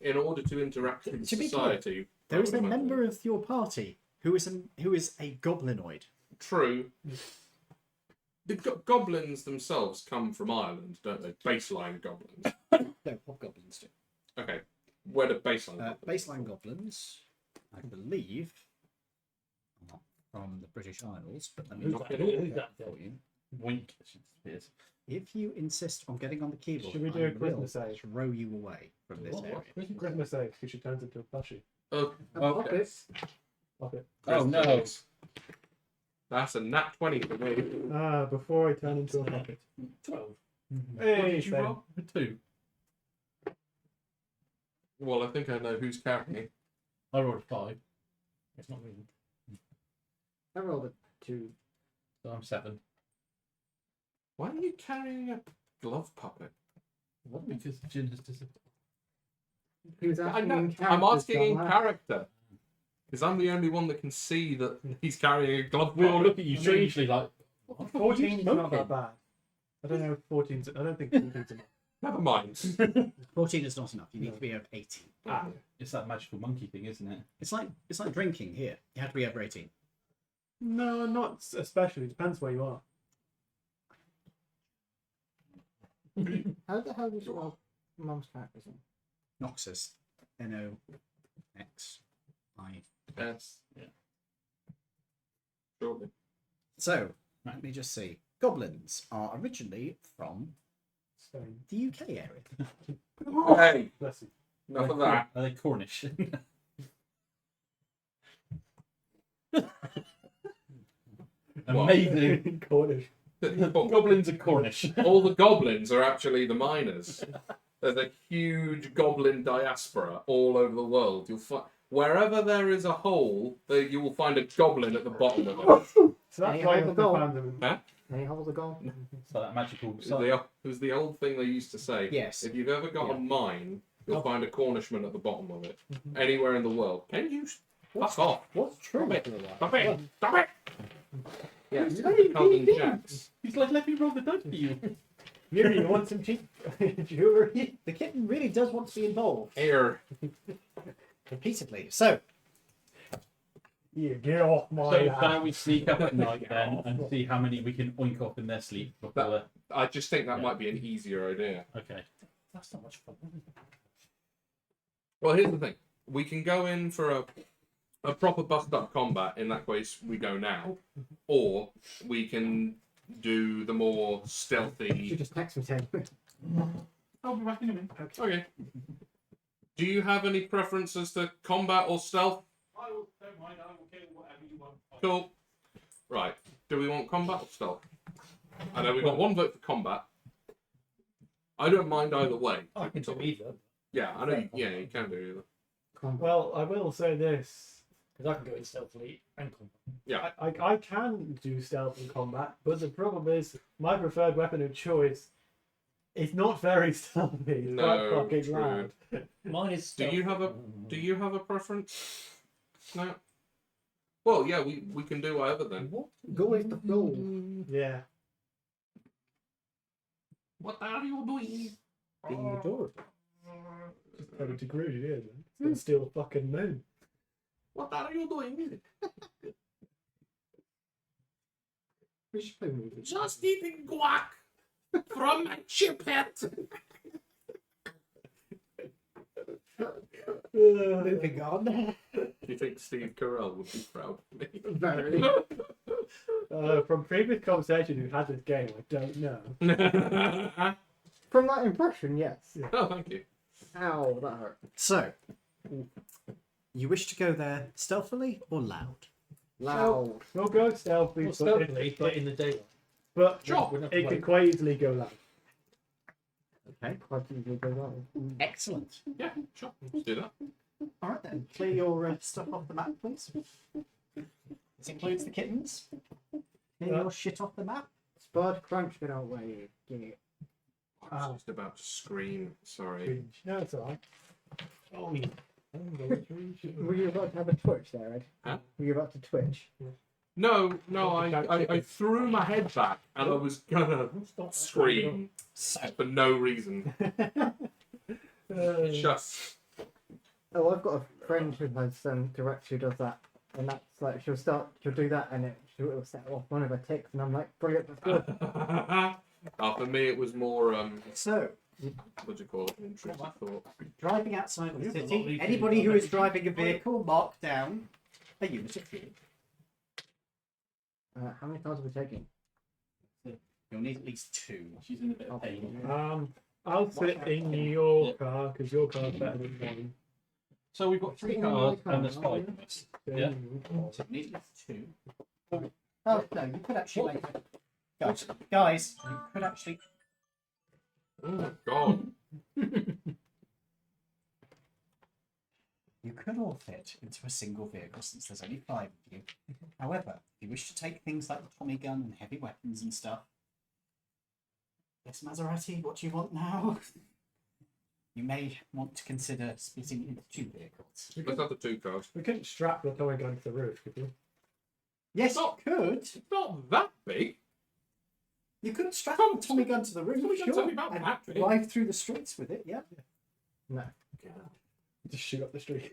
In order to interact in To be clear, society, There is I a would imagine- member of your party who is a goblinoid. True. The goblins themselves come from Ireland, don't they? Baseline goblins. No, what goblins do? Okay. Where do baseline goblins? Baseline goblins, I believe, are not from the British Isles, but let me Who's look that? it Who's up that? for you. wink. She disappears. If you insist on getting on the keyboard, Should we do I a Christmas will age? throw you away from this What? area. Christmas Eve, because she turns into a plushie. Oh, Okay. Puppet. Oh, no. Christmas. That's a nat 20 for me. Before I turn into a puppet. 12. What Hey, did you same. roll? A 2. Well, I think I know who's carrying. I rolled a 5, It's not me. I rolled a 2. so I'm 7. Why are you carrying a glove puppet? What? Because Jin has disappeared. He was I asking know. in I'm character, asking in dumbass. character. Because I'm the only one that can see that he's carrying a glove We all puppet. look at you strangely like, what the fuck are you 14 is not smoking? that bad. I don't know if 14's. I don't think 14's enough. Never mind. 14 is not enough. You need to be over 18. Ah, It's that magical monkey thing, isn't it? It's like drinking here. You have to be over 18. No, not especially. Depends where you are. How the hell do you spell Mum's character's name? Noxus. N-O-X-I. yes. Yeah. Surely. So, let me just see. Goblins are originally from Spain. the UK area. Hey, Bless you. enough of that. Are they Cornish? Amazing. Cornish. Goblins are Cornish. All the goblins are actually the miners. There's a huge goblin diaspora all over the world. You'll find wherever there is a hole, there you will find a goblin at the bottom of it. So that's Hey, why hold I the goal. found them. Huh? Any hold the goal? So that magical. It was the old thing they used to say. Yes. If you've ever got a mine, you'll find a Cornishman at the bottom of it. Mm-hmm. Anywhere in the world. Can you fuck off? What's true? Stop it! Stop it! Yes, Calvin Jacks. He's like, let me roll the dice for you. Yuri, you want some cheap jewelry? The kitten really does want to be involved. Here. Repeatedly. So, Yeah, get off my So lap. can we sneak up at night then and see how many we can oink off in their sleep before I just think that might be an easier idea. Okay. That's not much fun. Well, here's the thing. We can go in for a proper bust-up combat. In that case, we go now. Or we can do the more You stealthy... just text me saying, I'll be back in a minute. Okay. Do you have any preferences to combat or stealth? I will, don't mind, I will kill whatever you want. Cool. Right. Do we want combat or stealth? I know we've got one vote for combat. I don't mind either way. I can do either. Yeah, I know. You can do either. Combat. Well, I will say this. Because I can go in stealthily and combat. I can do stealth and combat, but the problem is my preferred weapon of choice is not very stealthy. It's No, quite fucking true. loud. Mine is Do stealth. you have a preference? No. Well, yeah, we can do whatever then. Go with the flow. Yeah. What are you doing? Being adorable. Just having to groove it in. It's gonna steal the fucking moon. What are you doing? We should play movies. Just eating guac from my chip head. Moving on. Do you think Steve Carell would be proud of me? Very. From previous conversations we've had this game, I don't know. From that impression, yes. Oh, thank you. Ow, that hurt. So, you wish to go there stealthily or loud? Loud. We'll go stealthy, Well, stealthily, but in the daylight. but Sure. Wouldn't have it to could wait. quite easily go loud. Okay, Quite easily go loud. excellent. Yeah, sure. Let's do that. All right then, clear your stuff off the map, please. This includes the kittens. Clear your shit off the map. Spud Crunch, get out way. Yeah. I was just about to scream. Sorry. No, it's alright. Oh, yeah. Were you about to have a twitch there, Ed? Huh? Were you about to twitch? No, I threw my head back and I was gonna scream So, for no reason. Just. Oh, I've got a friend who has Tourette's who does that, and that's like she'll do that, and it'll set off one of her ticks, and I'm like, brilliant, that's good. For me, it was more so what do you call it? Intrusive thought. driving outside of the You've got a lot city. of Anybody who is information. driving a vehicle, mark down a unit of fuel. How many cars are we taking? You'll need at least 2. She's in a bit of pain. I'll sit in your car because your car's better than mine. So we've got 3 cars and there's 5 of us. Yeah. So you need at least 2. Oh no, you could actually make it. Guys, you could actually. Oh my god. You could all fit into a single vehicle since there's only 5 of you. However, if you wish to take things like the Tommy gun and heavy weapons and stuff. Yes, Maserati, what do you want now? You may want to consider splitting into 2 vehicles. Let's have the 2 cars. We couldn't strap the towing gun to the roof, could we? Yes, Not- you could. It's not that big. You could strap Tom- the Tommy gun to the roof, Tommy gun's sure, only about and that big. drive through the streets with it, yeah. No. Just shoot up the street.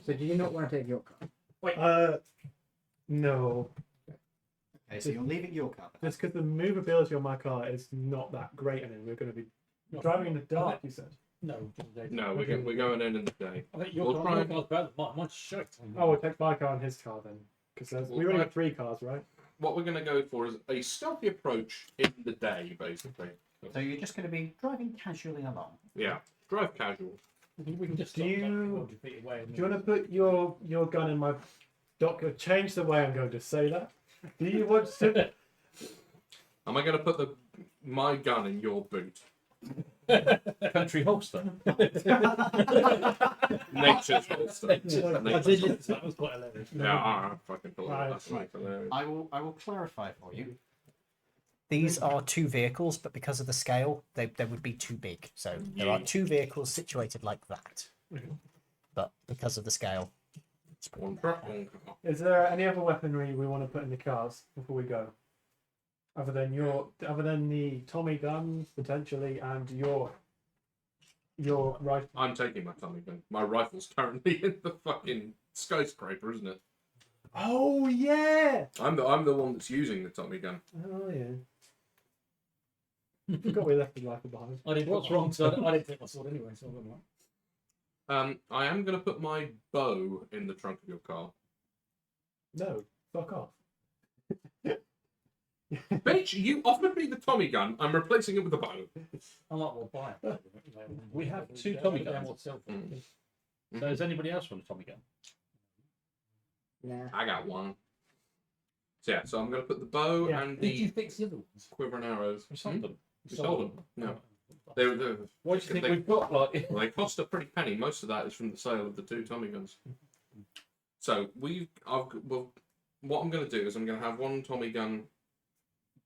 So do you not want to take your car? No. Okay, so you're leaving your car. Just because the movability on my car is not that great, and then we're going to be driving in the dark. You said. No, during the day. No, we're going in the day. I think your We'll car, try your and- car's better than mine. Mine's shite. Oh, we'll take my car and his car then, because We'll we only try- got 3 cars, right? What we're going to go for is a stealthy approach in the day, basically. So you're just going to be driving casually along. Yeah, drive casual. We can just Do stop you- like 200 feet away. Do you want to put your gun in my doctor? Change the way I'm going to say that. Do you want to? Am I going to put my gun in your boot? Country holster. Nature's holster. I did listen to that. Was quite hilarious. Yeah, I fucking thought Right, that's right. hilarious. I will clarify for you. These are 2 vehicles, but because of the scale, they would be too big. So there are 2 vehicles situated like that. But because of the scale, it's put One there. truck, one car. Is there any other weaponry we want to put in the cars before we go? Other than the Tommy gun potentially, and your rifle. I'm taking my Tommy gun. My rifle's currently in the fucking skyscraper, isn't it? Oh yeah! I'm the one that's using the Tommy gun. Oh yeah. Forgot we left the rifle behind. I did what's wrong, so I didn't take my sword anyway, so I'm right. I am going to put my bow in the trunk of your car. No, fuck off. Bitch, you offered me the Tommy gun. I'm replacing it with a bow. I might well buy it. We have 2 Tommy guns. Mm. So does anybody else want a Tommy gun? Nah. I got one. So I'm going to put the bow Yeah. and Did you the fix the other ones? quiver and arrows. We sold them. We sold them. No. What do you think we've got? Like, Well, they cost a pretty penny. Most of that is from the sale of the 2 Tommy guns. So well, what I'm going to do is I'm going to have 1 Tommy gun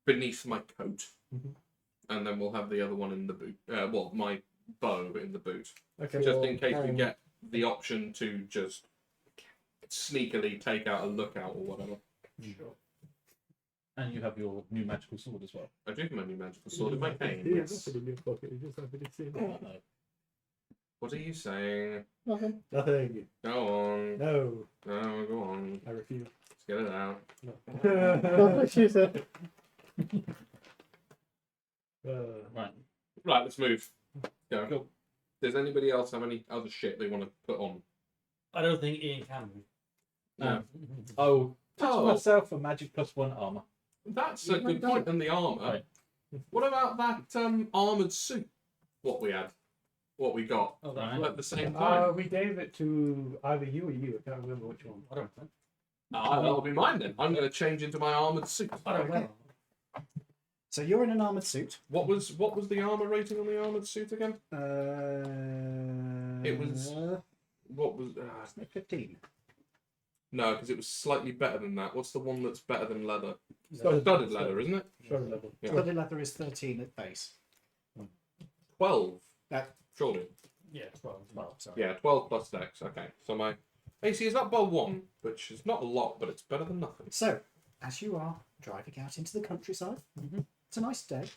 beneath my coat, and then we'll have the other one in the boot. My bow in the boot, Okay. just in case we get the option to just sneakily take out a lookout or whatever. sure. And you have your new magical sword as well. I do have my new magical sword in my cane. Yeah, Yes. nothing in your pocket. You just happen to see it. What are you saying? Nothing. Go on. No, No, go on. I refuse. Let's get it out. No. She said. Right. Right, let's move. Go. Cool. Does anybody else have any other shit they want to put on? I don't think Ian can move. No. Oh, touch Oh. myself for magic +1 armor. That's a good point in the armour. Right. What about that armoured suit? What we got Oh, Right. at the same time? We gave it to either you or you. I can't remember which one. I don't know. That'll be mine then. I'm going to change into my armoured suit. I don't know. So you're in an armored suit. What was the armour rating on the armoured suit again? It was- What was? Wasn't it 15? No, because it was slightly better than that. What's the one that's better than leather? Studded Leather, isn't it? Studded leather. Yeah. Studded leather is 13 at base. 12. That- Surely. Yeah, 12. Well, sorry. Yeah, 12 plus dex. Okay, so my AC is up by 1, which is not a lot, but it's better than nothing. So, as you are driving out into the countryside, it's a nice day.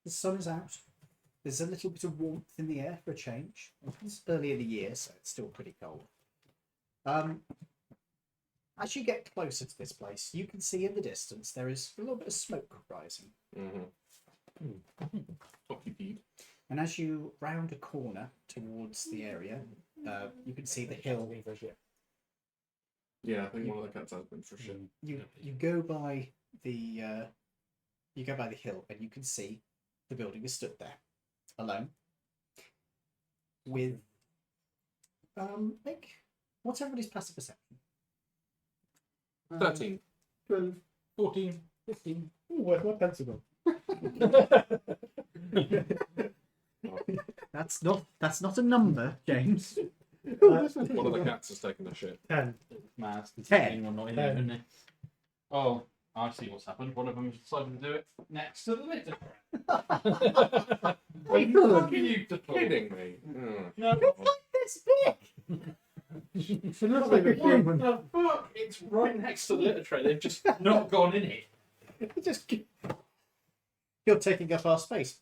The sun is out. There's a little bit of warmth in the air for a change. It's early in the year, so it's still pretty cold. As you get closer to this place, you can see in the distance there is a little bit of smoke rising. Occupied. And as you round a corner towards the area, you can see the hill. Yeah, I think one of the cats has been for sure. You go by the hill, and you can see the building is stood there, alone, with what's everybody's passive perception? 13. 12. 14, 15. Ooh, where's my pencil gone? That's not a number, James. One of the cats has taken a shit. 10. Mad. 10. Anyone not in there, isn't it? Oh, I see what's happened. One of them has decided to do it next to the litter. Are you kidding me? No. This big. It looks like a human. The fuck? It's right next to the litter tray. They've just not gone in it. Just you're taking up our space.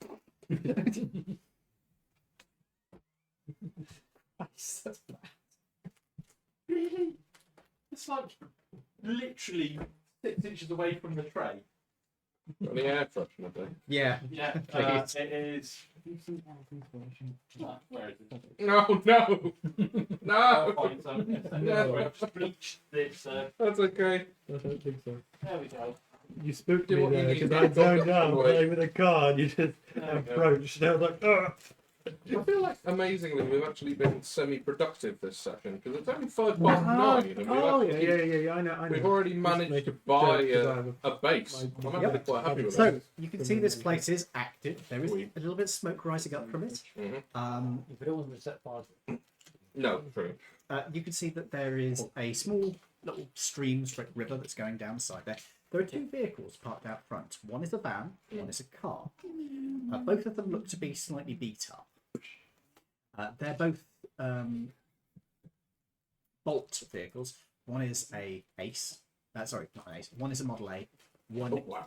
That's bad. Really? It's like literally 6 inches away from the tray. Got any air freshener there? Yeah. Yeah, Please. it is. Where is it? No, no, no. I'll find some. No. I've just bleached this. That's okay. I don't think so. There we go. You spooked Do me what you there need because to I do. zoned down Right. playing with a car and you just There we go. approached. And I was like, ugh. I feel like amazingly we've actually been semi-productive this session because it's only 5 past 9 and we've, Oh, yeah, actually, yeah, I know. we've already managed make to a buy joke 'cause I have a base. my- I'm actually quite happy with So that. you can see this place is active. There is a little bit of smoke rising up from it. Mhm. If it wasn't set fire, No, true. You can see that there is a small little river that's going down the side there. There are 2 vehicles parked out front. One is a van, one is a car. Both of them look to be slightly beat up. They're both Bolt vehicles. One is a Ace. Sorry, not an Ace. One is a Model A. One Oh, wow.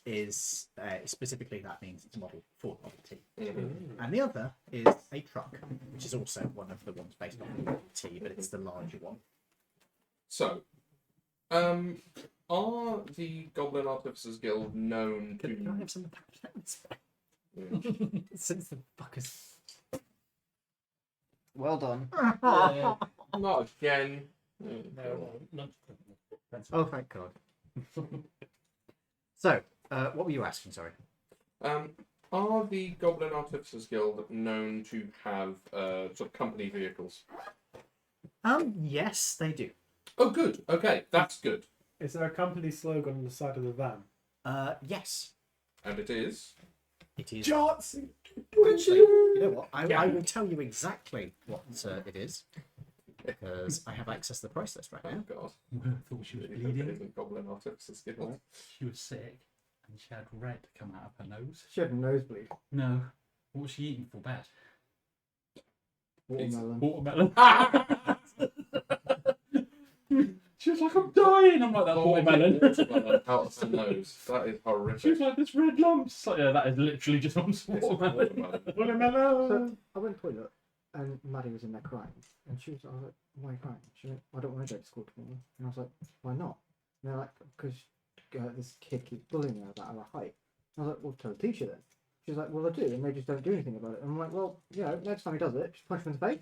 is specifically that means it's a Model Ford Model T. Mhm. And the other is a truck, which is also one of the ones based on the Model T, but it's the larger one. So, are the Goblin Artificers Guild known to... Can I have some of that? Yeah. Since the fuckers. Well done. yeah, Not again. no, Oh, thank God. So, what were you asking? Sorry. Are the Goblin Artificers Guild known to have sort of company vehicles? Yes, they do. Oh, good. Okay, that's good. Is there a company slogan on the side of the van? Yes, And it is... it is. Johnson! Actually, you know what? I will tell you exactly what it is because I have access to the price list right Oh now. god. I thought she was Really hope it bleeding. isn't Goblin Artificer's Guild. She was sick, and she had red come out of her nose. She had a nosebleed. No. What was she eating for bad? Watermelon. Watermelon. She was like, I'm dying. I'm like, that's watermelon. Watermelon out of her nose. That is horrific. She was like, this red lump. It's like, yeah, that is literally just on It's watermelon. watermelon. Watermelon. So I went to the toilet and Maddie was in there crying. And I was like, why are you crying? She went, I don't want to go to school tomorrow. And I was like, why not? And they're like, because this kid keeps bullying her about her height. I was like, well, tell the teacher then. She's like, well, I do, and they just don't do anything about it. And I'm like, well, you know, next time he does it, just punch him in the face.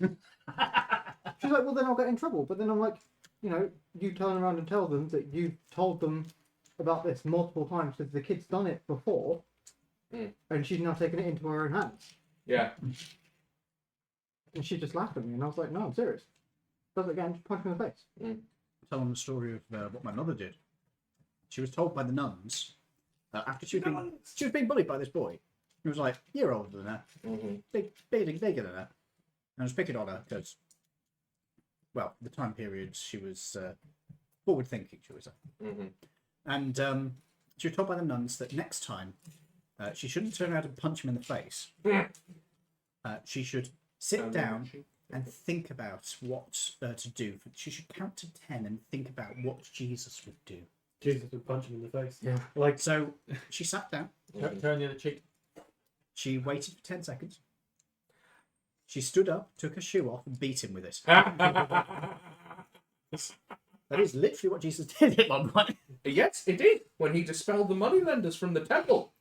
She's like, well, then I'll get in trouble. But then I'm like, you know, you turn around and tell them that you told them about this multiple times because the kid's done it before, and she's now taken it into her own hands. Yeah. And she just laughed at me, and I was like, no, I'm serious. Does it again, just punch him in the face. Tell them the story of what my mother did. She was told by the nuns after she was being bullied by this boy. He was like a year older than her, bigger than her, and I was picking on her because, well, the time period she was forward thinking, shall we say. And she was told by the nuns that next time she shouldn't turn around and punch him in the face. She should sit down and think about what to do. She should count to 10 and think about what Jesus would do. Jesus would punch him in the face. Yeah. Like, So she sat down. turn the other cheek. She waited for 10 seconds. She stood up, took her shoe off, and beat him with it. That is literally what Jesus did at one point. Yes, it did. When he dispelled the moneylenders from the temple.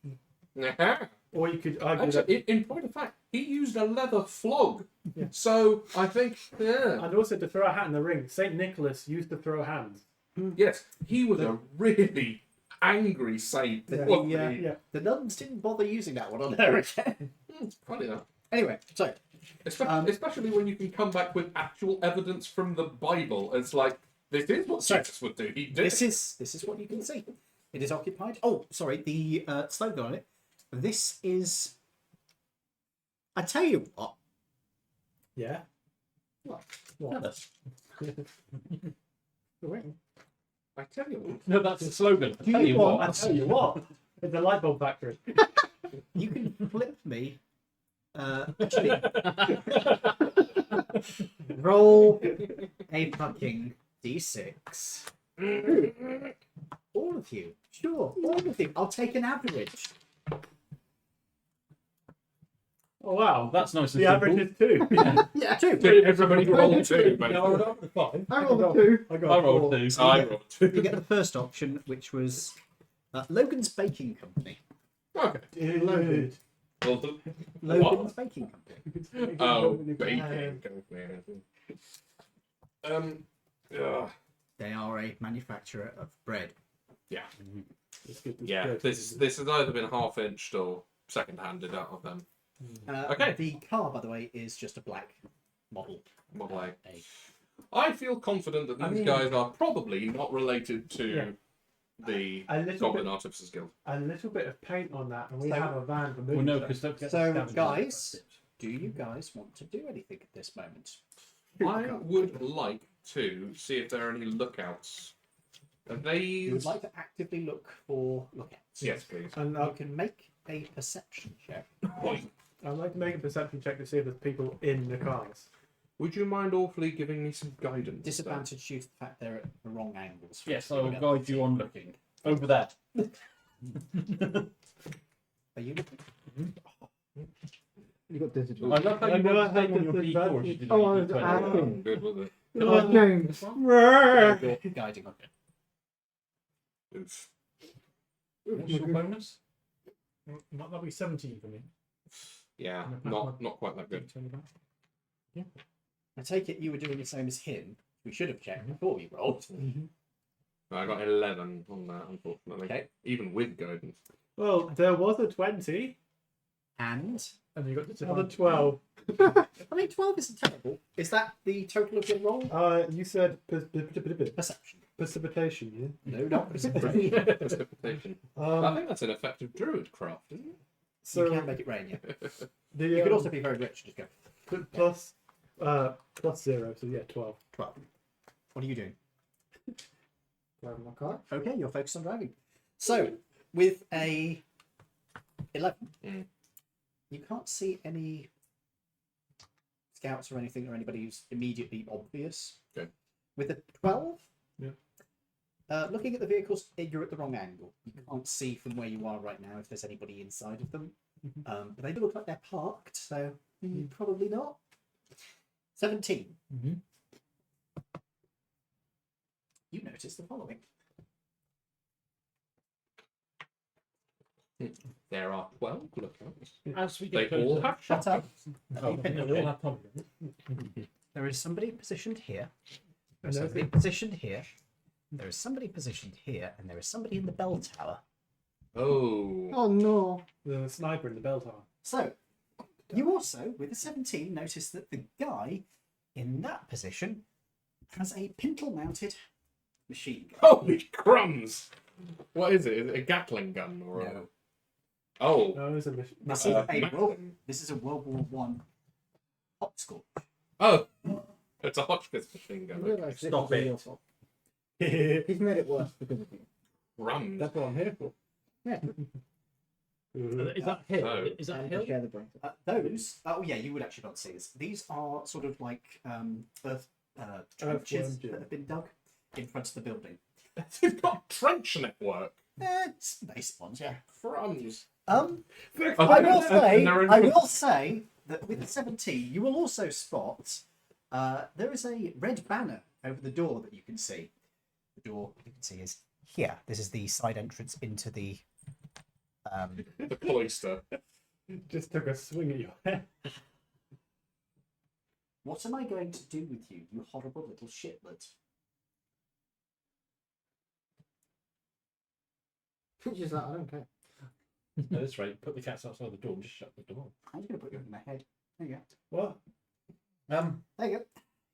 Or you could argue that. Actually, in point of fact, he used a leather flog. Yeah. So I think, yeah. And also to throw a hat in the ring. St. Nicholas used to throw hands. Yes, he was a really angry saint. wasn't he? The nuns didn't bother using that one on her again. Funny that. Anyway, so Especially when you can come back with actual evidence from the Bible. It's like, this is what Jesus would do. He did. this is what you can see. It is occupied. Oh, sorry, the slogan on it. This is. I tell you what. Yeah. What? I tell you what. No, that's the slogan. I tell you I what. tell you what. It's a light bulb factory. You can flip me. Actually, roll a fucking d6. All of you, sure, all of you. I'll take an average. Oh wow, That's nice and the simple. average is 2. Yeah, two. Everybody roll two, I mate. rolled up with 5. I rolled a 2. I got I a rolled 4. two. I rolled two. You get the first option, which was Logan's Baking Company. Okay. Dude. Well done. Logan's Baking Company. Oh, baking company. Ugh. They are a manufacturer of bread. Yeah. Let's get Yeah. bread. This has either been half-inched or second-handed out of them. Okay. The car, by the way, is just a black model. Model A. I feel confident that these guys are probably not related to the A little Goblin bit, Artificers Guild. a little bit of paint on that, and we So- have a van for Well, moving. no, stuff. because don't get So, damaged. guys, do you guys want to do anything at this moment? I would like to see if there are any lookouts. Are You would these? like to actively look for lookouts. Yes, please. And You can make a perception check. I'd like to make a perception check to see if there's people in the cars. Would you mind awfully giving me some guidance? Disadvantage due to the fact they're at the wrong angles. Yes, I will guide you on looking. Over there. Are you looking? You got digital. I love how I you know I got the had thing on your disadvantage. D4. You did Oh, on I your was D20. asking. Good with it. Oh, James. You're guiding on it. Oof. What's your bonus? Might that be 17 for me? Yeah, And a not quite that good. I take it you were doing the same as him. We should have checked before you rolled. I got 11 on that, unfortunately. Okay. Even with guidance. Well, there was a 20, And and you got another 12. I mean, 12 isn't terrible. Is that the total of your roll? You said Perception. precipitation, yeah? No, not precipitation. Precipitation. I think that's an effective druid craft, isn't it? So you can make it rain, yeah. the, You could also be very rich, just go. plus 0, so yeah, 12. 12. What are you doing? Grab my card. Okay, you're focused on driving. So, with a 11, Mm. you can't see any scouts or anything or anybody who's immediately obvious. Okay. With a 12, Yeah. Looking at the vehicles, you're at the wrong angle. You can't see from where you are right now if there's anybody inside of them. But they do look like they're parked, so probably not. 17. Mm-hmm. You notice the following. There are 12 lookouts. As we They get all closer, have Shut up. oh, no, they all have Tommy. There is somebody positioned here. There is I know somebody positioned here. There is somebody positioned here, and there is somebody in the bell tower. Oh. Oh no! The sniper in the bell tower. So, you also, with a 17, notice that the guy in that position has a pintle-mounted machine gun. Holy crumbs! What is it? Is it a Gatling gun or No. a... Oh. No, it's a This Gatling. is a World War One hot score. Oh. It's a Hotchkiss machine I gun. realise this Stop is it. your fault. That's He's made it worse because of you. Crumbs. what I'm here for. Yeah. Is that hill? Oh. Is that And hill? to share the brain. Those, oh yeah, you would actually not see this. These are sort of like earth trenches Earthworms, yeah. that have been dug in front of the building. They've got trench network. It's basic ones, yeah. Crumbs. I will say, And they're in- I will say that with the 17, you will also spot there is a red banner over the door that you can see. The door you can see is here. This is the side entrance into the. The cloister. Just took a swing at your head. What am I going to do with you, you horrible little shitlet? She's like, I don't care. No, that's right. Put the cats outside the door and just shut the door. I'm just going to put you in my head. There you go. What? There you go.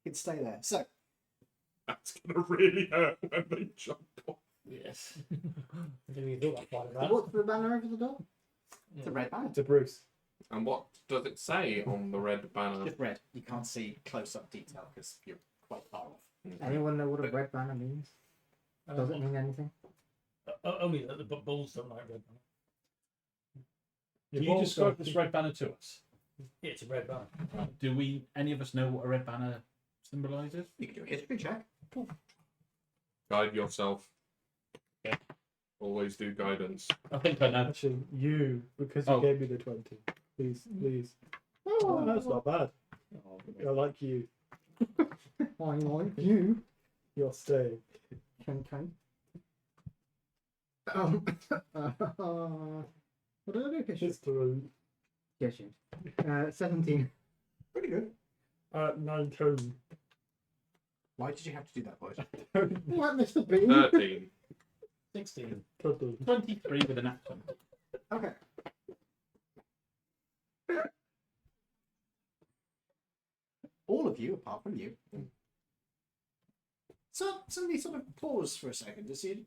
You can stay there. So, That's gonna really hurt when they jump off. Yes. I didn't even thought about that. What's the banner over the door? it's a red banner. It's a Bruce. And what does it say on the red banner? Just red. You can't see close-up detail because you're quite far off. Anyone know what a red banner means? Does it mean anything? Only that the bulls don't like red banner. Can you balls describe don't- this red banner to us? Yeah, it's a red banner. Do we, any of us, know what a red banner symbolises? You can do a history check. Guide yourself. Yeah. Always do guidance. I think I know. Actually, you, because you Oh. gave me the 20. Please, please. Oh, that's not bad. I like you. I like you. You're staying. Can. What did I do? History. History. Yes, you. 17. Pretty good. 19. Why did you have to do that, boys? What, Mr. Bean? 13. 16. 23 with an accent. Okay. All of you, apart from you. So somebody sort of pause for a second to see.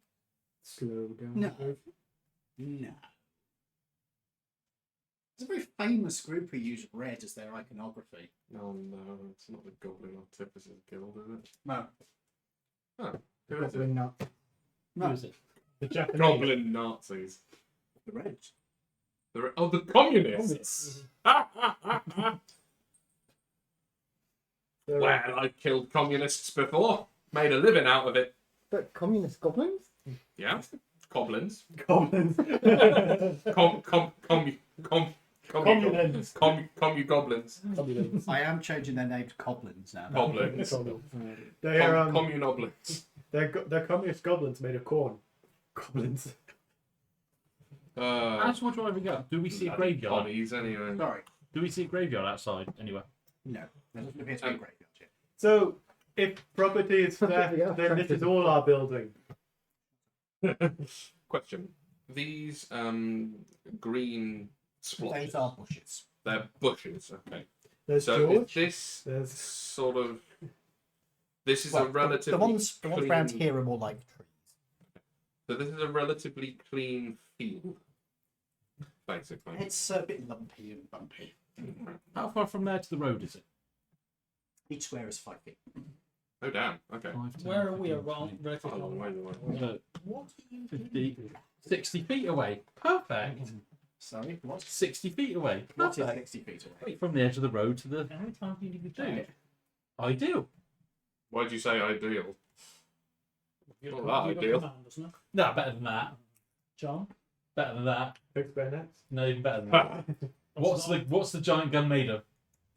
Slow down. No. No. It's a very famous group who use red as their iconography. Oh no, it's not the Goblin Artificers Guild, is it? No. Who is it? Probably not. Who is it? The Japanese. Goblin Nazis. The Reds. Oh, the communists! They're- Well, I've killed communists before. Made a living out of it. But communist goblins? Yeah? Goblins. Goblins. Communins. Commu goblins. Communins. I am changing their name to Coblins now. Goblins. They're Communoblins. they're communist goblins made of corn. Goblins. As we're driving up, do we see a graveyard? Commies, anyway. Sorry. Do we see a graveyard outside anywhere? No. There doesn't appear to be a graveyard yet. So, if property is theft, Yeah, then this is all our building. Question. These green splotches, These are bushes. they're bushes, okay. There's So George. is this There's sort of... This is Well, a relatively the ones clean... around here are more like trees. So this is a relatively clean field. basically. It's a bit lumpy and bumpy. How far from there to the road is it? Each square is 5 feet. Oh damn. Okay. 5, 10, Where are we 15, around? Quite a long way away. 50, 60 feet away. Perfect. Sorry, what? 60 feet away. What is Perfect. 60 feet away? Right from the edge of the road to the. How many times do you need to Dude. do? Ideal. Why'd you say ideal? You've Well, that ideal. command, doesn't it? No, better than that. John? Better than that. Fixed bayonets. No, even better than that. What's the giant gun made of?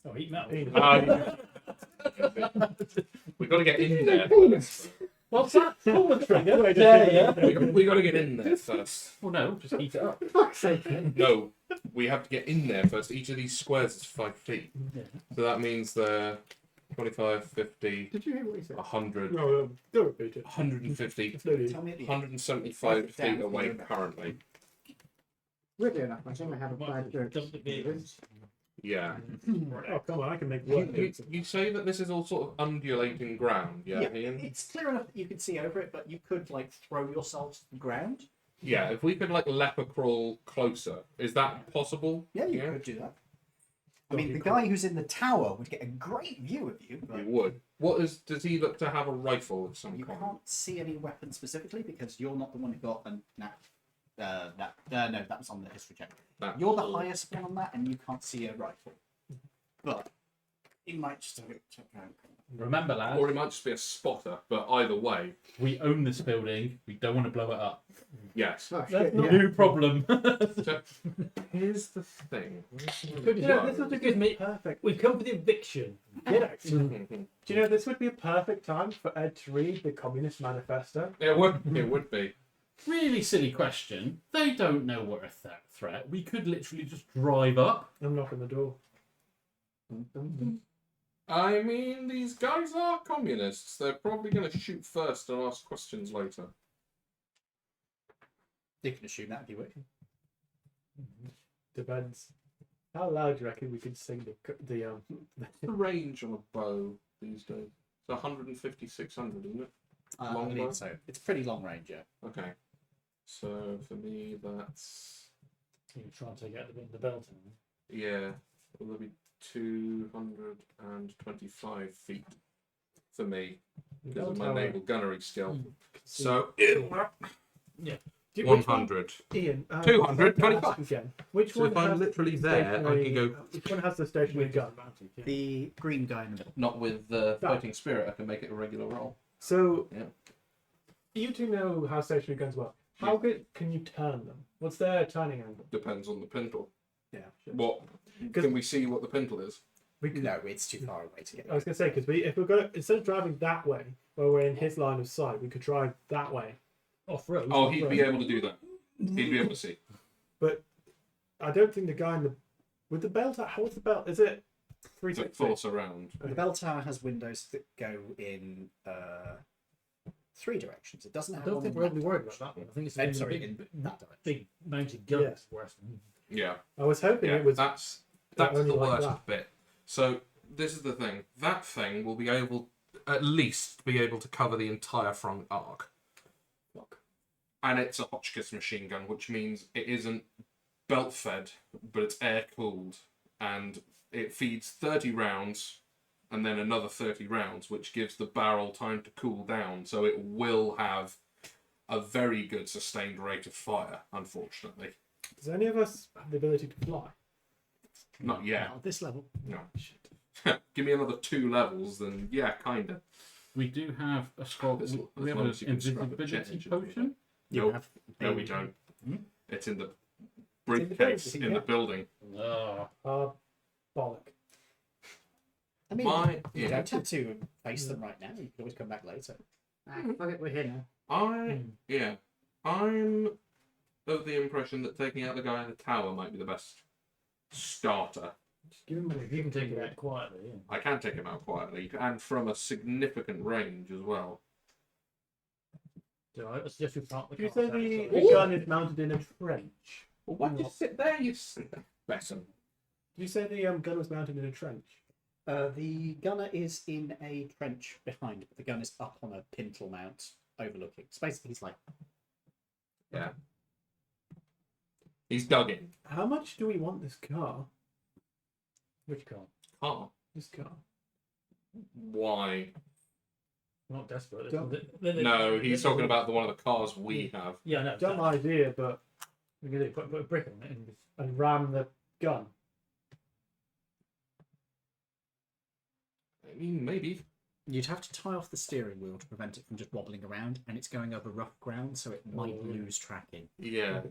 Oh, heat metal. We got to get in there first. What's that? Pull the trigger. Yeah. We got to get in there first. Well, no, just heat it up. Fuck's sake. No, we have to get in there first. Each of these squares is 5 feet. Yeah. So that means they're 25, 50, Did you hear what he said? 100, No, don't repeat it. 150, Slowly. Tell me at the end. 175 feet away currently. Weirdly enough, I think I have a bad joke. Dump the vehicles. Yeah. Oh, come on, I can make You, work. you say that this is all sort of undulating ground, yeah, Ian? It's clear enough that you can see over it, but you could like throw yourself to the ground. Yeah, if we could like leper crawl closer, is that possible? Yeah, you could do that. I mean, the guy who's in the tower would get a great view of you, but You would. Does he look to have a rifle of some you kind? can't see any weapon specifically because you're not the one who got an. No, that was on the history check. That- You're the highest one on that, and you can't see a rifle. But he might just check out. Remember, lads, Or it might just be a spotter, but either way, we own this building. We don't want to blow it up. yes. Oh, shit, yeah. No problem. So, here's the thing. Yeah, this would give me. Perfect. We've come for the eviction. Get out. Do you know this would be a perfect time for Ed to read the Communist Manifesto? It would be. Really silly question. They don't know we're a threat. We could literally just drive up. I'm knocking the door. I mean, these guys are communists. They're probably going to shoot first and ask questions later. You can assume that if you wish. Depends. How loud do you reckon we could sing the What's the range on a bow these days? It's 150, 600, isn't it? I Long bow? believe so. It's pretty long range, yeah. Okay. So for me, that's You can try and take out the belt. yeah. Will there be 225 feet for me because of my naval gunnery skill? So Yeah. 100. Ian, 225. again. Which So one if I'm has literally the there, I stationary- can go. Which one has the stationary gun? The green guy in the middle. Not with fighting spirit. I can make it a regular roll. So, Yeah. you two know how stationary guns work. How good can you turn them? What's their turning angle? Depends on the pintle. Yeah. What can we see? What the pintle is? We could, No, it's too far away to get. I was going to say, because if we're going to, instead of driving that way, where we're in his line of sight, we could drive that way. Off road. Oh, he'd be able to do that. He'd be able to see. But I don't think the guy in the. With the belt, what's the belt? Is it So 360? it force around. The bell tower has windows that go in 3 directions. It doesn't I have. don't one think in we're that overly worried about direction. that one. I think it's I'm big, sorry, big, in that direction. big mounted guns. Worse than Yeah. I was hoping Yeah. it was. That's only the like worst that. bit. So this is the thing. That thing will be able, at least, be able to cover the entire front arc. And it's a Hotchkiss machine gun, which means it isn't belt fed, but it's air cooled, and it feeds 30 rounds, and then another 30 rounds, which gives the barrel time to cool down. So it will have a very good sustained rate of fire. Unfortunately, Does any of us have the ability to fly? not yet. Not at this level. No. Give me another 2 levels, then yeah, kinda. We do have a scroll. As We have long an as you can scrap a invisibility change. potion. You Nope. have No, a- we don't. Hmm? It's in the in the briefcase building, in yeah. the building. Oh, Bollock. I mean, you don't have to face them right now. You can always come back later. Fuck it, we're here now. I'm of the impression that taking out the guy in the tower might be the best starter. Just give him money. you can take it out quietly. Yeah. I can take him out quietly and from a significant range as well. So I suggest we park the Do you car say the outside. gun is mounted in a trench? Well, why do you sit there, you Besson? Do you say the gun was mounted in a trench? The gunner is in a trench behind, but the gun is up on a pintle mount overlooking. So basically, he's like, Yeah. He's dug in. How much do we want this car? Which car? Car. This car. Why? I'm not desperate. Don't- No, he's talking about the one of the cars we have. Yeah, no. Dumb idea, but We're gonna put a brick on it and ram the gun. I mean, maybe. You'd have to tie off the steering wheel to prevent it from just wobbling around, and it's going over rough ground, so it might lose tracking. Yeah.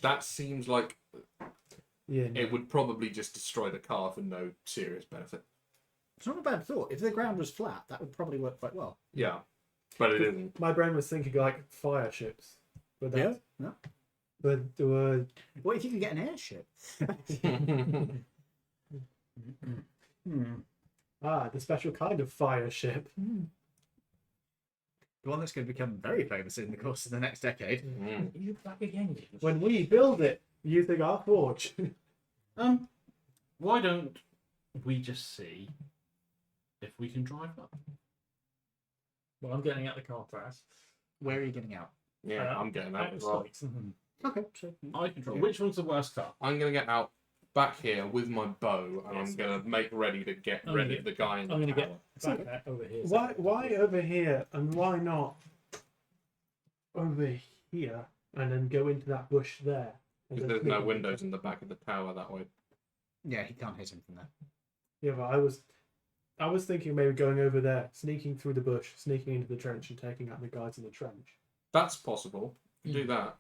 That seems like Yeah. it would probably just destroy the car for no serious benefit. It's not a bad thought. If the ground was flat, that would probably work quite well. Yeah. But it isn't. My brain was thinking like fire ships. But that, Yeah. But What if you could get an airship? the special kind of fire ship. The one that's going to become very famous in the course of the next decade. Mm. you back again. When we build it using our forge. Why don't we just see if we can drive up? Well, I'm getting out the car first. Where are you getting out? Yeah, I'm getting that as well. Okay, so I can drive. Which one's the worst car? I'm going to get out back here with my bow, and I'm going to make ready to get I'm ready gonna the guy in the I'm gonna tower. get back over here. Why over here and why not over here and then go into that bush there? And Because then there's sneak no into windows the- in the back of the tower that way. yeah, he can't hit him from there. Yeah, but I was thinking maybe going over there, sneaking through the bush, sneaking into the trench and taking out the guys in the trench. That's possible. You can do that.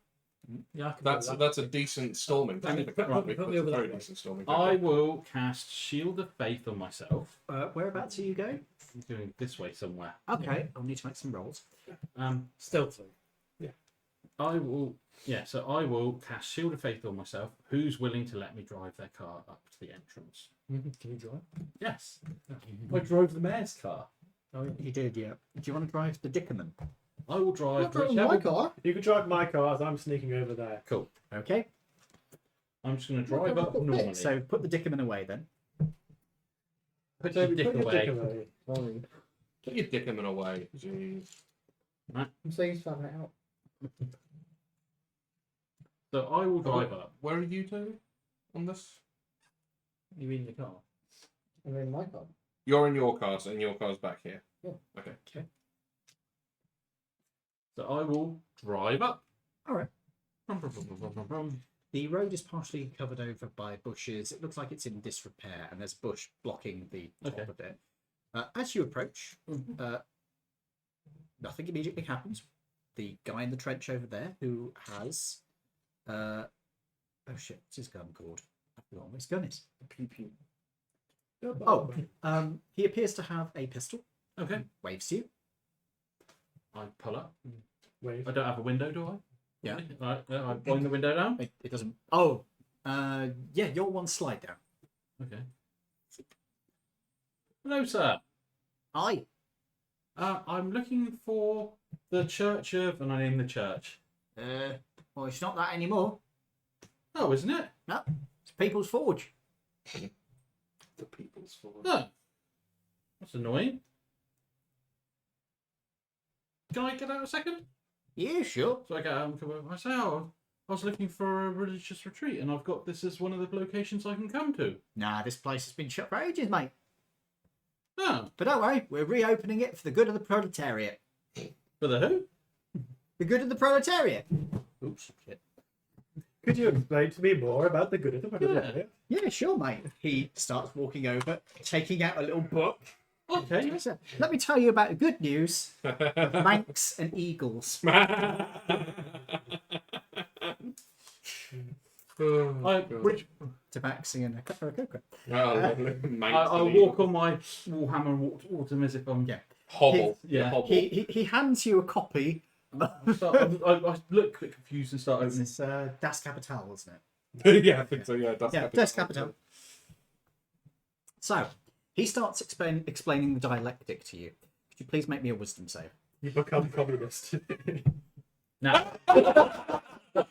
Yeah, I can That's do that. that's a decent storming Put me- tactic. put- That's put me a over that very way. decent storming I tactic. will cast Shield of Faith on myself. Whereabouts are you going? I'm going this way somewhere. Okay, I'll need to make some rolls. Stealthily. I will. Yeah, so I will cast Shield of Faith on myself. Who's willing to let me drive their car up to the entrance? Can you drive? Yes. I drove the mayor's car. You did, yeah. Do you want to drive the Dickerman? I will drive. my whichever- car. You can drive my car as I'm sneaking over there. Cool. Okay, I'm just going to drive up normally. so put the Dickerman away then. put So your we dick put your away. dick away. Sorry. Get your dick him away. Jeez. I'm so used to having it out. So I will drive up. Where are you two on this? You in the car? I'm in my car. You're in your car, and your car's back here. Yeah. Okay. So I will drive up. All right. Brum. The road is partially covered over by bushes. It looks like it's in disrepair, and there's a bush blocking the top Okay. of it. As you approach, nothing immediately happens. The guy in the trench over there, who has, oh shit, what's his gun called? I forgot what his gun is. Pew pew. Oh, he appears to have a pistol. Okay. Waves to you. I pull up. Wave. I don't have a window, do I? Yeah. Right. I wind the window down. It doesn't. Oh, yeah, you're one slide down. Okay. Hello, sir. Aye. I'm looking for the Church of, and I name the church. Well, it's not that anymore. Oh, isn't it? No, it's People's Forge. The people's forward. No. That's annoying. Can I get out a second? Yeah, sure. So I get out and come over. I say, oh, I was looking for a religious retreat, and I've got this as one of the locations I can come to. Nah, this place has been shut for ages, mate. Oh, But don't worry, we're reopening it for the good of the proletariat. for the who? The good of the proletariat. Oops, shit. Could you explain to me more about the good of the proletariat? Yeah, sure, mate. He starts walking over, taking out a little book. Okay. So, let me tell you about the good news of Manx and Eagles. Which Tabaxi and a couple of cocoa. I walk on my Warhammer and walk towards him as if I'm Hobble. Yeah. Hobble. He hands you a copy. I look a bit confused and start opening. It's Das Kapital, isn't it? Yeah, I think so. Yeah, that's Yeah, Das Kapital. So, he starts explaining the dialectic to you. Could you please make me a wisdom save? You become communist. Now,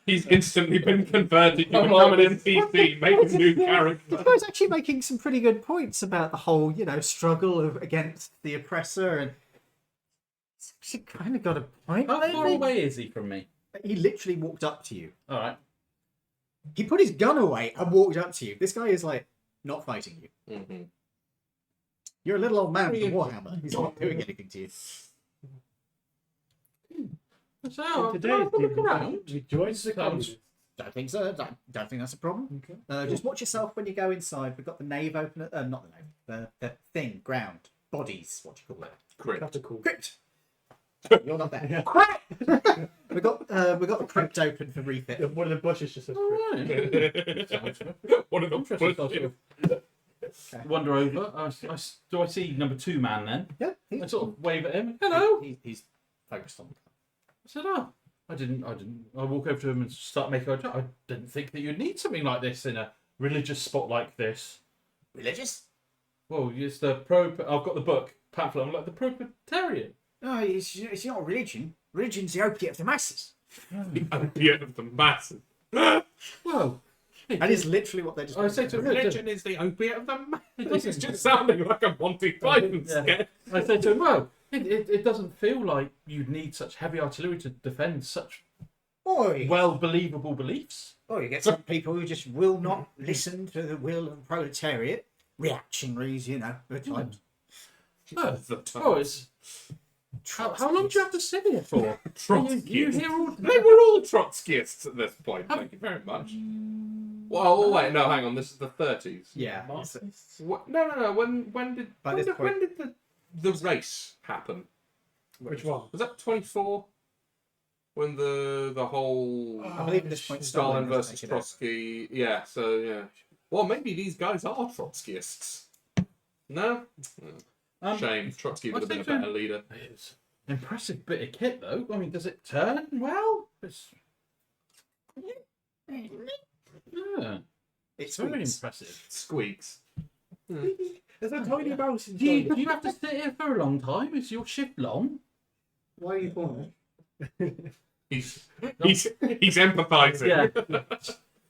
He's instantly been converted. You become an NPC, make a new character. The guy's actually making some pretty good points about the whole, struggle against the oppressor, and he's actually kind of got a point. how far maybe. away is he from me? He literally walked up to you. All right. He put his gun away and walked up to you. This guy is like not fighting you. Mm-hmm. You're a little old man with a warhammer. He's not doing anything to you. So, In can I have a look evening, around? we joined the Sounds- communists. Don't think so. Don't think that's a problem. Okay. Just watch yourself when you go inside. We've got the nave open. Not the nave. The thing. Ground. Bodies. What do you call it? Crypt. Catacomb. Crypt. You're not there. we got the crypt open for refit. One of the bushes just says crypt. One of them. Interesting. I'll sort of wander over. Do I see number 2 man then? Yeah. I sort of wave at him. Hello. He's focused on the gun. I said, oh, I didn't. I walk over to him and start making eye contact. I didn't think that you'd need something like this in a religious spot like this. Religious? Well, it's the I've got the book pamphlet. I'm like the Presbyterian. No, it's not religion. Religion's the opiate of the masses. The opiate of the masses. Well, And it's literally what they just. I say to him, Religion is the opiate of the masses. This is just sounding like a Monty Python sketch. I say to him, well, it doesn't feel like you'd need such heavy artillery to defend such believable beliefs. Or you get some people who just will not listen to the will of the proletariat. Reactionaries, you know, at times. Oh, it's. How long do you have to sit here for? Trotskyists. You hear all. They were all Trotskyists at this point. Thank you very much. Well, oh, wait, no, hang on. This is the 30s. Yeah. What? No. When did By this point- when did the race happen? Which one? Was that 24? When the whole I believe at this point Stalin was versus taken over. Trotsky. Yeah. So yeah. Well, maybe these guys are Trotskyists. No. Shame. Trotsky would have been a better leader. It's an impressive bit of kit, though. I mean, does it turn well? It's. Yeah, It's very sweets. impressive. Squeaks. There's a tiny mouse Do you inside. have to sit here for a long time? Is your shift long? Why are you calling He's empathising. Yeah.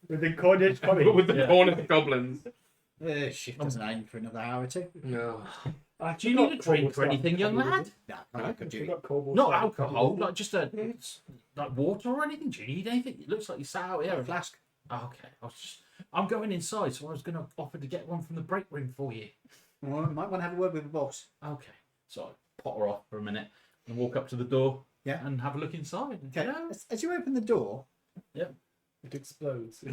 With the Cornish coming. With the Yeah. Cornish goblins. Shift doesn't end for another hour or two. No. Do you need a drink or anything, young lad? No, I could do it. Not alcohol, like just like water or anything. Do you need anything? It looks like you sat out here. A flask. Oh, okay, I'm going inside, so I was going to offer to get one from the break room for you. Well, I might want to have a word with the boss. Okay, so I potter off for a minute and walk up to the door. Yeah. And have a look inside. Okay. Yeah. As you open the door, It explodes.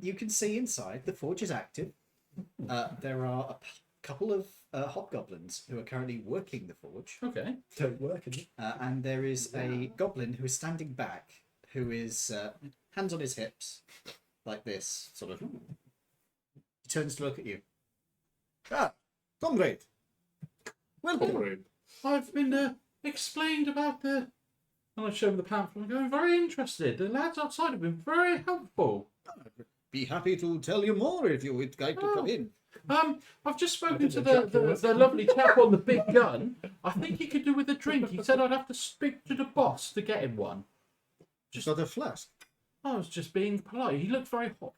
you can see inside the forge is active. There are a couple of hobgoblins who are currently working the forge, Okay. Don't work, is it? and there is a goblin who is standing back, who is hands on his hips, like this, sort of. He turns to look at you. Ah, comrade. Welcome. Comrade. I've been explained about the. And I show him the pamphlet. I'm going very interested. The lads outside have been very helpful. Be happy to tell you more if you would like to come in. I've just spoken to the lovely chap on the big gun. I think he could do with a drink. He said I'd have to speak to the boss to get him one. Just got a flask. I was just being polite. He looked very hot.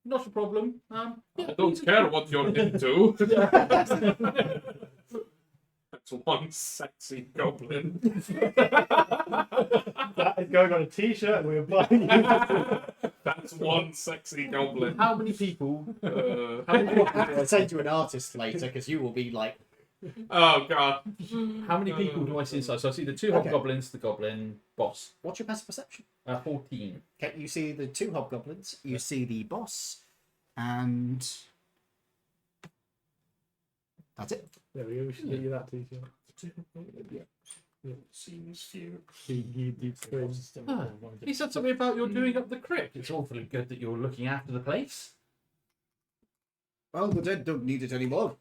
Not a problem. I Yeah, don't care what you're into. That's one sexy goblin. That is going on a t-shirt and we're buying it. That's one sexy goblin. How many people? I'll send you an artist later because you will be like. Oh god. How many people do I see inside? So I see the two Okay. hobgoblins, the goblin boss. What's your passive perception? 14. Okay, you see the two hobgoblins, you see the boss, and that's it. There we go. We should get you that t-shirt. Seems few. He screams. He said something about you're doing up the crypt. It's awfully good that you're looking after the place. Well, the dead don't need it anymore.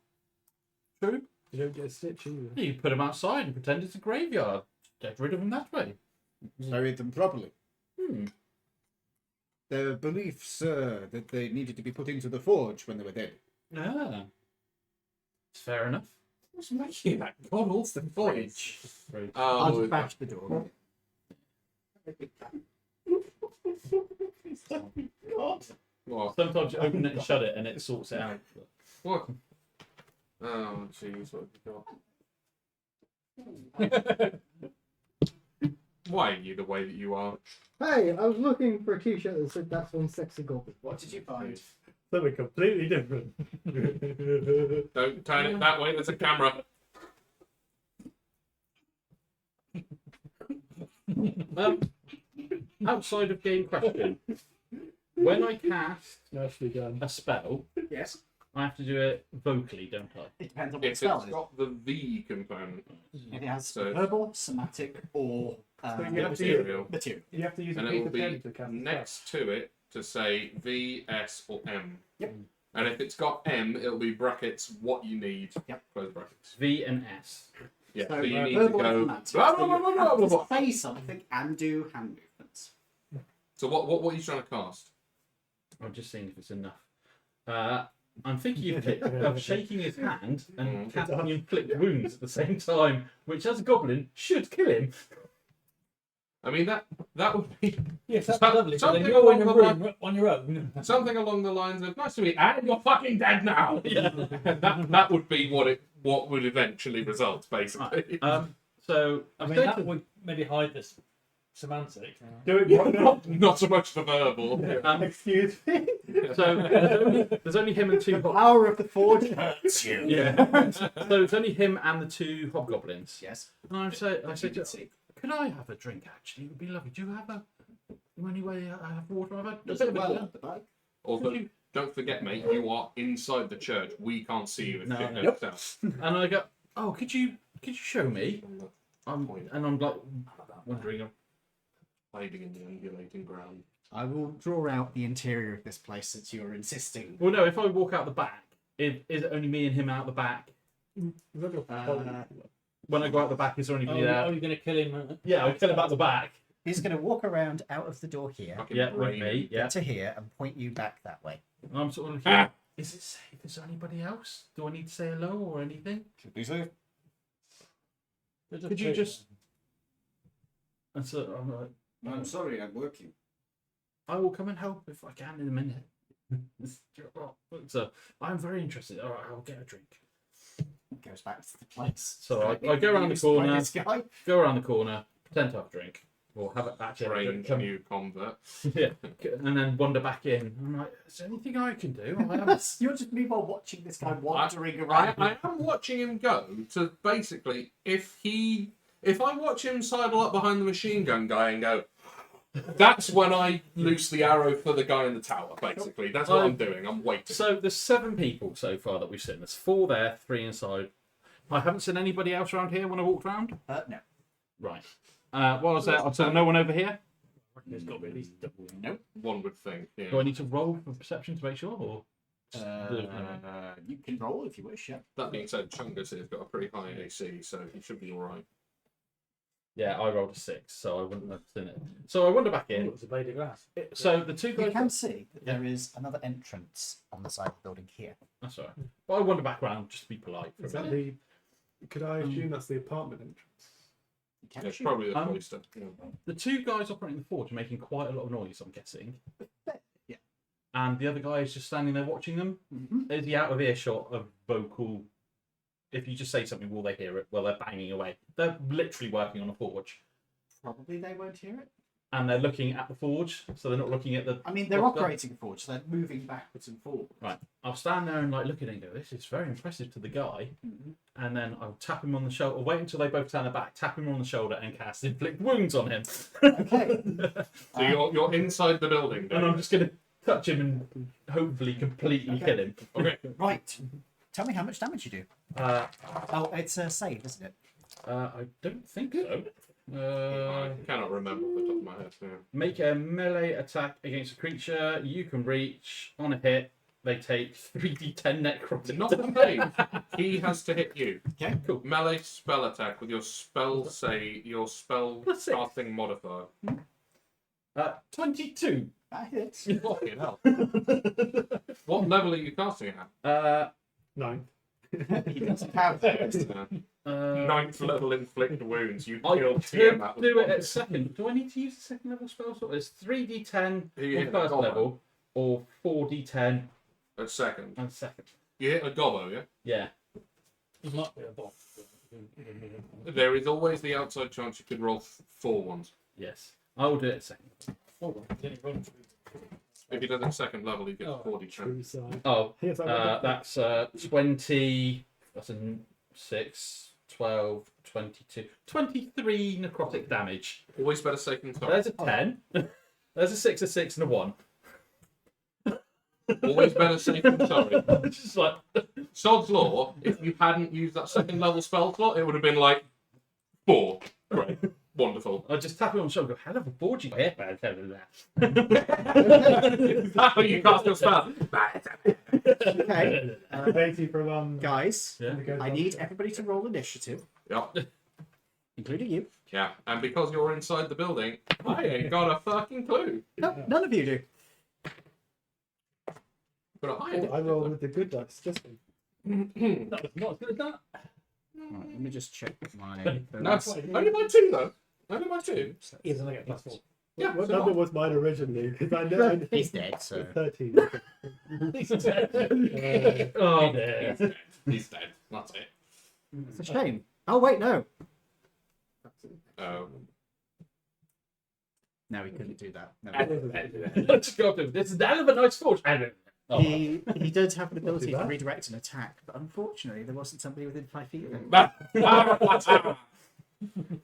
True. You don't get a stitch either. You put them outside and pretend it's a graveyard. Get rid of them that way. Buried them properly. Hmm. Their beliefs, that they needed to be put into the forge when they were dead. Ah. It's fair enough. What's making that god awful voice? Right. I'll Oh, just bash the door. what? Sometimes you open it and shut it and it sorts it out. What? Oh jeez, what have you got? Why are you the way that you are? Hey, I was looking for a T-shirt that said "That's one sexy goblin." What did you find? Something completely different. Don't turn it that way. There's a camera. Outside of game question, when I cast Nicely done. a spell, Yes. I have to do it vocally, don't I? It depends on what If spell it's it is. got the V component, If it has So- verbal, somatic, or So you have to use, material, material. you have to use a and it piece will of be pen to cast next to it to say V, S, or M. Yep. And if it's got M, it'll be brackets what you need. Yep. Close brackets. V and S. Yeah. So, So you need to verbal and go. somatic. Blah, So blah, blah, you blah, have blah, to blah. say something and do hand movements. So what are you trying to cast? I'm just seeing if it's enough. I'm thinking of shaking his hand and casting inflict wounds at the same time, which as a goblin should kill him. I mean that would be Yes, that's Some- lovely. So something then you're in a along the room on your own. something along the lines of "Nice to meet you, and you're fucking dead now." Yeah. that would be what would eventually result, basically. So I I mean, say that to- would maybe hide this semantic. Do it. Not so much the verbal. Excuse me. so there's only him and two. Power of the forge hurts you. Yeah. So it's only him and the two hobgoblins. Yes. And I said You to can see. could I have a drink? Actually, it would be lovely. Do you have any way I have water? I've had a Does bit it of a well dinner. at the back? Also, don't forget, mate, you are inside the church. We can't see you if No, shit no. goes down. And I go, oh, could you show me? Point. And I'm like wondering. Hiding in the undulating ground. I will draw out the interior of this place since you're insisting. Well, no. If I walk out the back, is it only me and him out the back? When I go out the back, is there anybody there? Are you going to kill him? Yeah, I'll kill him out the back. He's going to walk around out of the door here Fucking Yeah, with brain. me. Yeah. to here and point you back that way. And I'm sort of looking. Ah. Is it safe? Is there anybody else? Do I need to say hello or anything? Should be safe. Could you just? And so I'm like, I'm sorry, I'm working. I will come and help if I can in a minute. So I'm very interested. All right, I'll get a drink. Goes back to the place. So I go around the Used by corner. this guy. Go around the corner, pretend to have a drink, or have it actually have a Strange drink, new convert. yeah, and then wander back in. I'm like, is there anything I can do? I haven't. You're just meanwhile watching this guy wandering around. I am watching him go to basically if I watch him sidle up behind the machine gun guy and go, that's when I loose the arrow for the guy in the tower. Basically, that's what I'm doing. I'm waiting. So there's 7 people so far that we've seen. There's 4 there, 3 inside. I haven't seen anybody else around here when I walked around. No. Right. What was that? I saw no one over here. There's got to be at least double. Nope. One would think. Yeah. Do I need to roll for perception to make sure, or? You can roll if you wish, yeah. That being said, Chungus has got a pretty high AC, so he should be all right. Yeah, I rolled a 6, so I wouldn't have seen it. So I wander back Oh, in. it's a blade of glass. So the 2 You guys. can see that there is another entrance on the side of the building here. That's all right. But I wander back around just to be polite for Is a that minute. Could I assume that's the apartment entrance? You can It's shoot. probably the Um, cloister. Yeah. The 2 guys operating the forge are making quite a lot of noise, I'm guessing. Yeah. And the other guy is just standing there watching them. Mhm. Is he out of earshot of vocal? If you just say something, will they hear it? Well, they're banging away. They're literally working on a forge. Probably they won't hear it. And they're looking at the forge, so they're not looking at the... I mean, they're what's the- operating a forge, so they're moving backwards and forwards. Right. I'll stand there and like look at it and go, this is very impressive to the guy. Mhm. And then I'll tap him on the shoulder, or wait until they both turn their back, tap him on the shoulder and cast inflict wounds on him. Okay. So you're inside the building. And I'm just going to touch him and hopefully completely Okay. kill him. Okay. Right. Tell me how much damage you do. Oh, it's a save, isn't it? I don't think so. I cannot remember off the top of my head. Yeah. Make a melee attack against a creature you can reach. On a hit, they take 3d10 necrotic. Not the same. He has to hit you. Okay. Cool. Melee spell attack with your spell Plus six. casting modifier. 22. That hits. Fucking hell. What level are you casting at? 9. He doesn't have those. Ninth level inflict wounds. You I killed could Tiamat with do it one. at second. Do I need to use the second level spell? So it's 3d10 You hit on a first gobbo level, or 4d10 at second. on second. You hit a gobbo, yeah? Yeah. It might be a boss. There is always the outside chance you could roll 4 ones. Yes. I will do it second. Hold on, it's only running through. If he does it second level, he gets Oh, 40 True chance. side. Oh, Yes, I got that's 20. That's a 6, 12, 22, 23 necrotic damage. Always better safe than sorry. There's a 10. There's a 6, a 6, and a 1. Always better safe than sorry. It's just like, Sod's Law, if you hadn't used that second level spell slot, it would have been like 4. Great. Wonderful. I just tap him on the shoulder and go, hell of a board you got here. Is that how you cast your spell? Okay, Basically from guys, Yeah. I need everybody to roll initiative, Yep. including you. Yeah, and because you're inside the building, I ain't got a fucking clue. No, none of you do. But a high I roll with the good dice. Just Not as good as that. Right, let me just check my. No, only by 2 though. Only by 2. Even though I get +4. Yeah, what so number what? was mine originally? Because I know He's dead, so. 13. Oh, He's dead. He's dead. That's it. It's a shame. Oh wait, no. No, he couldn't do that. No. Let's go up to him. This is the hell of a nice forge. Oh, He did have an ability do to that. redirect an attack, but unfortunately there wasn't somebody within 5 feet of him.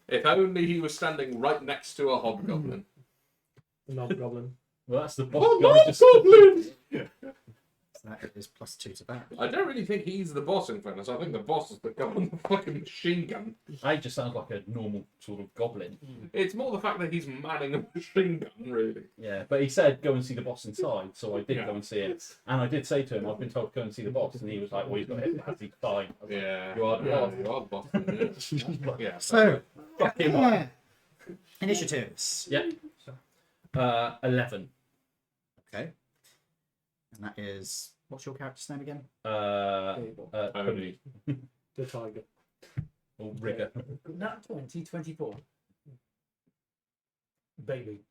If only he was standing right next to a hobgoblin. Goblin. well, that's the boss. Oh, guy just- hobgoblin! So that is +2 to that. I don't really think he's the boss in fairness. I think the boss is the guy with the fucking machine gun. I just sounds like a normal sort of goblin. It's more the fact that he's manning a machine gun, really. Yeah, but he said go and see the boss inside, so I did Yeah. go and see it. And I did say to him, I've been told to go and see the boss, and he was like, well, he's got hit. He's fine. I was like, Yeah. You are the boss. You are the boss. Yeah. Yeah. So, Fuck him up. initiatives. Yep. 11. Okay. And that is. What's your character's name again? Tony. The tiger. Or Rigger. Nat 20, 24. Baby.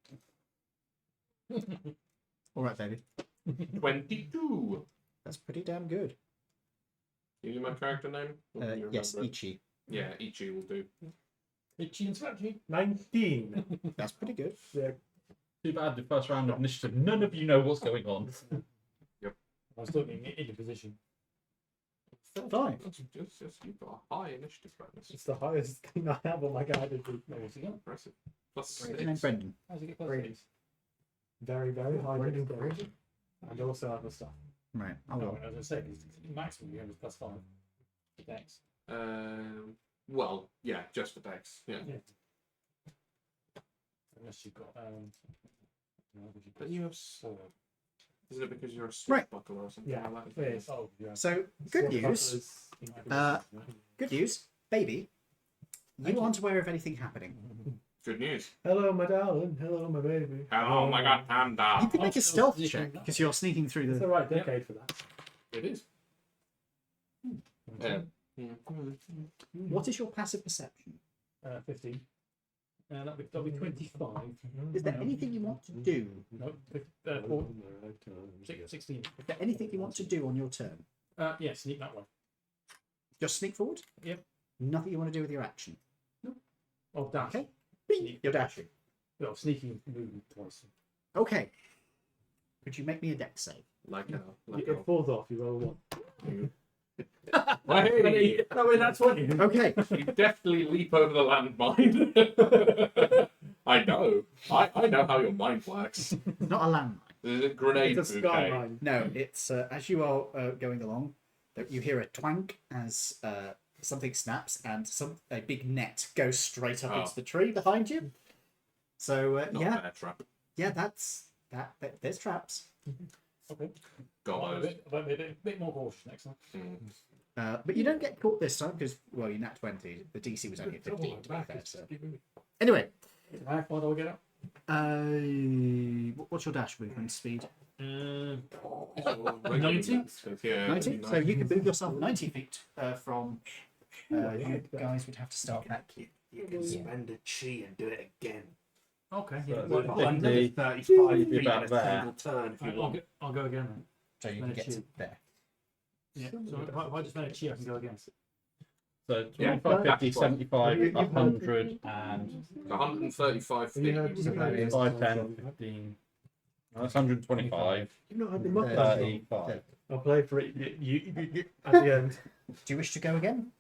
All right, baby. 22. That's pretty damn good. You need my character name? Or do you Yes, remember it? Ichi. Yeah, Ichi will do. Itchy and scratchy. 19. That's pretty good. Yeah. Too bad the first round of initiative, none of you know what's going on. I was looking in a position. Fine. Just you've got a high initiative bonus. It's the highest thing I have on my guided group. Oh, what's he got? Impressive. Plus What's your name? 6. Brendan. How's he get +6? Great. Very, very high dexterity. And also other stuff. Right. Oh, I'll as I said, maximum you have is +5. Thanks. Well, yeah, just for Dex. Yeah. Unless you've got But you have 4. Isn't it because you're a Right. swashbuckler or something Yeah, like that? it is. Oh, yeah. So, good news. Good news, baby. You aren't aware of anything happening. Good news. Hello, my darling. Hello, my baby. Oh my god, I'm You down. can make a stealth check because you're sneaking through It's the. the right decade for that. It is. Yeah. What is your passive perception? 15. That'll be 25. Is there anything you want to do? No, 16. Is there anything you want to do on your turn? Yeah, sneak that way. Just sneak forward? Yep. Nothing you want to do with your action. Oh, dash. Okay. Bing, you're dashing. Well, sneaking movement twice. Okay. Could you make me a dex save? Like If a. it falls off, you roll 1. Hey, No, in that 20. Okay. you deftly leap over the landmine. I know. I know how your mind works. Not a landmine. There's a grenade It's a bouquet. skyline. No, it's as you are going along, that you hear a twank as something snaps and a big net goes straight up into the tree behind you. So Not yeah, a bear trap. yeah, that's that. There's traps, Okay. God. I'll be a bit more cautious next time. but you don't get caught this time because well, you're nat 20. The DC was only a 15 to be fair. So Keep moving. anyway, How far do I get up? what's your dash movement speed? 90? Yeah, 90. So you can move yourself 90 feet from. You guys would have to start back. You can spend a chi and do it again. Okay. Yeah, Yeah. well, 135 you'd be feet about in a there. single turn if you want. I'll go again then. So you can get to there. Yeah. So if I just spend a chi, I can go again. So Yeah. 25, 50, That's 75, You- 100, and 135 Have you feet. heard- So that is 5, 10, 15. No, that's 125. You've not had the muck 35. I'll play for it at the end. Do you wish to go again?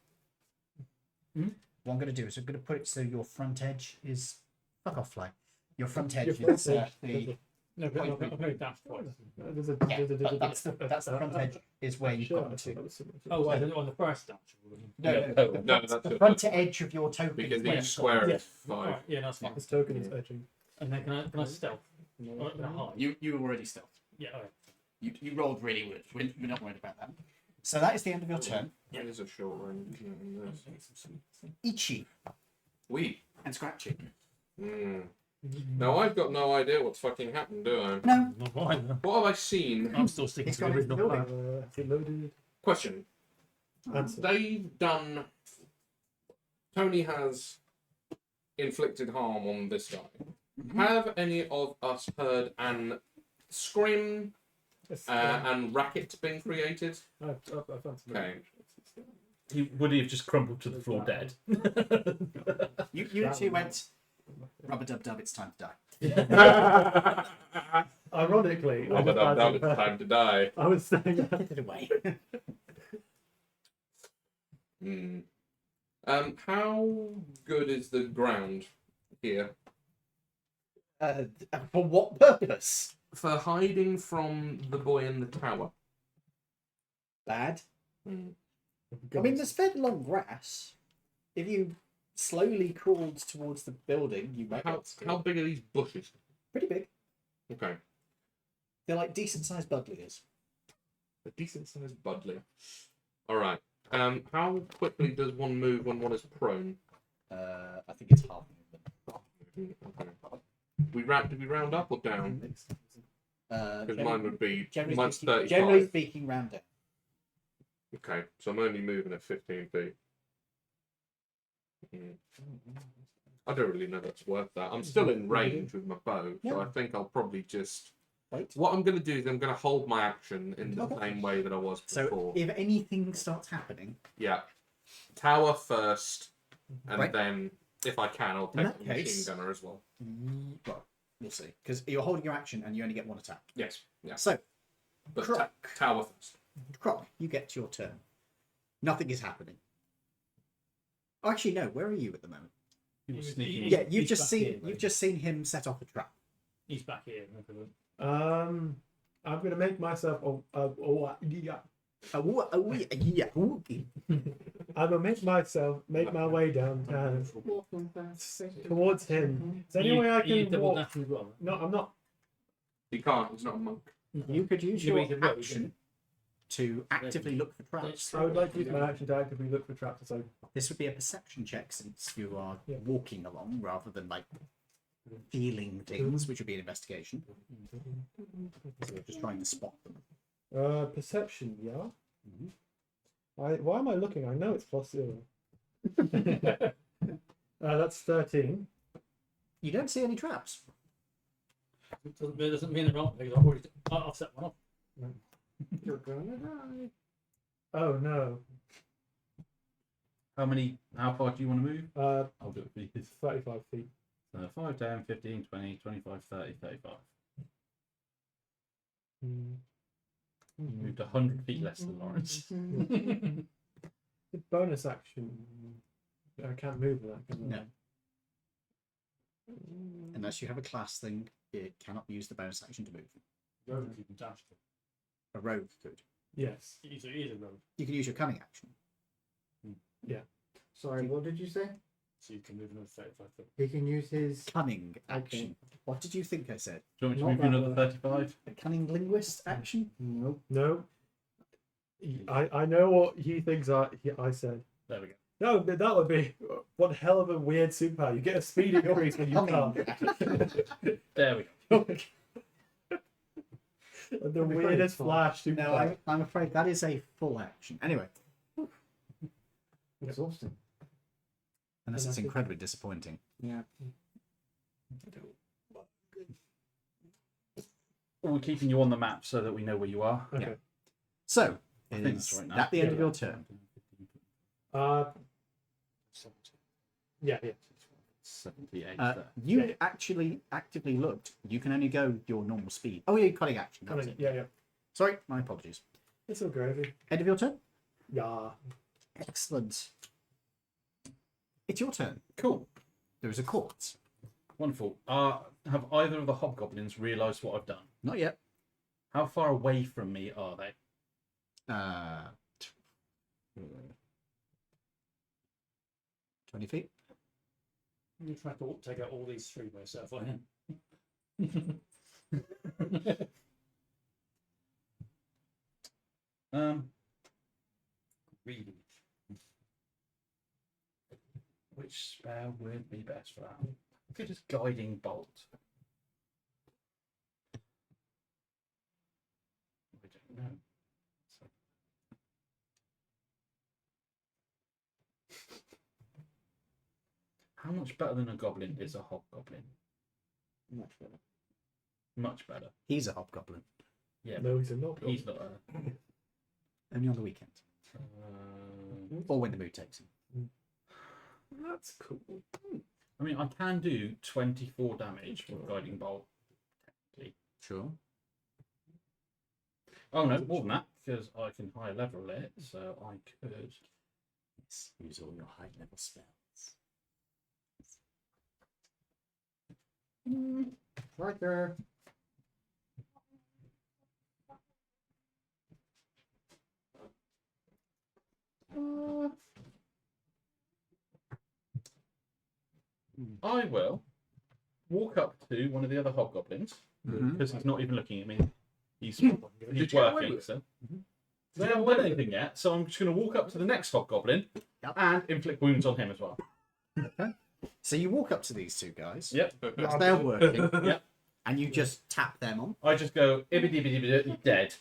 Hmm? What I'm going to do is I'm going to put it so your front edge is. Fuck off, fly. Your front edge Your is front edge, the. No, but I'm going to dash twice. There's a, Yeah, but that's the front edge is where you've got to. Oh, on the first dash. No, that's the your front edge of your token. because is where each you've square got is Alright, 5. yeah, that's fine. This token is edging. And then can I stealth? Or can I hide? You were already stealth. Yeah, alright. You rolled really good. We're not worried about that. to. So that is the end of your turn. It is a short range. Ichi. We. And Scratchy. Now I've got no idea what's fucking happened, do I? No. Not mine. What have I seen? I'm still sticking He's to the got it in the original building. plan. Is it loaded? Question. Answer. They've done. Tony has inflicted harm on this guy. Have any of us heard an scream Yes, and racket being created? I've found some. Okay. Would he have just crumpled to the floor dead? You two went. Rubber dub dub. It's time to die. Ironically, Oh, but now it's time to die. I was saying that. Get it away. How good is the ground here For what purpose? for hiding from the boy in the tower? Bad. I mean, there's fairly long grass. If you slowly crawled towards the building, you might. How big are these bushes? Pretty big. Okay, They're like decent-sized buddleias. a decent sized budley. All right. How quickly does one move when one is prone? I think it's half movement. Okay. Did we round up or down? Because mine would be mine's 35. Generally speaking, round down. Okay, so I'm only moving at 15 feet. I don't really know that's worth that. I'm still in range with my bow, so Yeah. I think I'll probably just. Wait. What I'm going to do is I'm going to hold my action in the Okay. same way that I was So before. if anything starts happening, Yeah. Tower first, and Right. then, if I can, I'll In take that the machine case- gunner as well. well, we'll see. Because you're holding your action and you only get one attack. Yes. Yeah. So, But Croc. tower first. Croc, you get your turn. Nothing is happening. Actually, no. Where are you at the moment? He was sneaking. Yeah, you've he's just back seen here, you've just seen him set off a trap. He's back here. I'm gonna make myself. Yeah. Yeah. I'm gonna make my way down towards him. Is there any way I can double walk? dash as well? No, I'm not. He can't, he's not a monk. You could use Yeah, your we could roll, action to actively look for traps. I would like to use my action to actively look for traps. So This would be a perception check since you are Yeah. walking along rather than like feeling things, which would be an investigation. So you're just trying to spot them. perception, yeah. Mhm. Why am I looking? I know it's +0. That's 13. You don't see any traps. It doesn't mean they're not, because I've set one off. You're gonna die. Oh no. How far do you want to move? I'll do it for you. 35 feet. 5, 10, 15, 20, 25, 30, 35. You moved 100 feet less than Lawrence. The bonus action. I can't move that. Can I? No. Unless you have a class thing, it cannot use the bonus action to move. Road you can dash to. A rogue could. Yes. It is a road, You can use your cunning action. Sorry, what did you say? so you can move another 35 foot. He can use his. Cunning action. What did you think I said? Do you want me to Not move you that another 35? A cunning linguist action? Nope. No. I know what he thinks I said. There we go. No, but that would be one hell of a weird superpower. You get a speed increase when you Cunning can't. action. There we go. The weirdest flash No, superpower. I'm afraid that is a full action. Anyway, Exhausting. unless it's incredibly disappointing. Yeah. We're keeping you on the map so that we know where you are. Okay. So, I think that's is right now. that the end Yeah. of your turn? Yeah, yeah. 78 You there. Yeah. actually actively looked. You can only go your normal speed. Oh, yeah, cutting action. That was it. Yeah, yeah. Sorry, my apologies. It's all gravy. End of your turn? Yeah. Excellent. It's your turn. Cool. There is a court. Wonderful. Have either of the hobgoblins realised what I've done? Not yet. How far away from me are they? 20 feet. You try to take out all these three by yourself, I am. Reading. Which spell would be best for that? I could just guiding bolt. I don't know. How much better than a goblin is a hobgoblin? Much better. Much better. He's a hobgoblin. Yeah, No, he's a not. he's not a. Only on the weekend. Or when the mood takes him. That's cool. I mean, I can do 24 damage with guiding bolt. Technically. Sure. Oh no, more than that, because I can higher level it, so I could. Yes, use all your high level spells. Right there. I will walk up to one of the other hobgoblins because he's not even looking at me. He's working, so they haven't done anything yet. So I'm just going to walk up to the next hobgoblin and inflict wounds on him as well. Okay. So you walk up to these two guys. Yep. As they're working. Yep. And you just tap them on. I just go you're dead.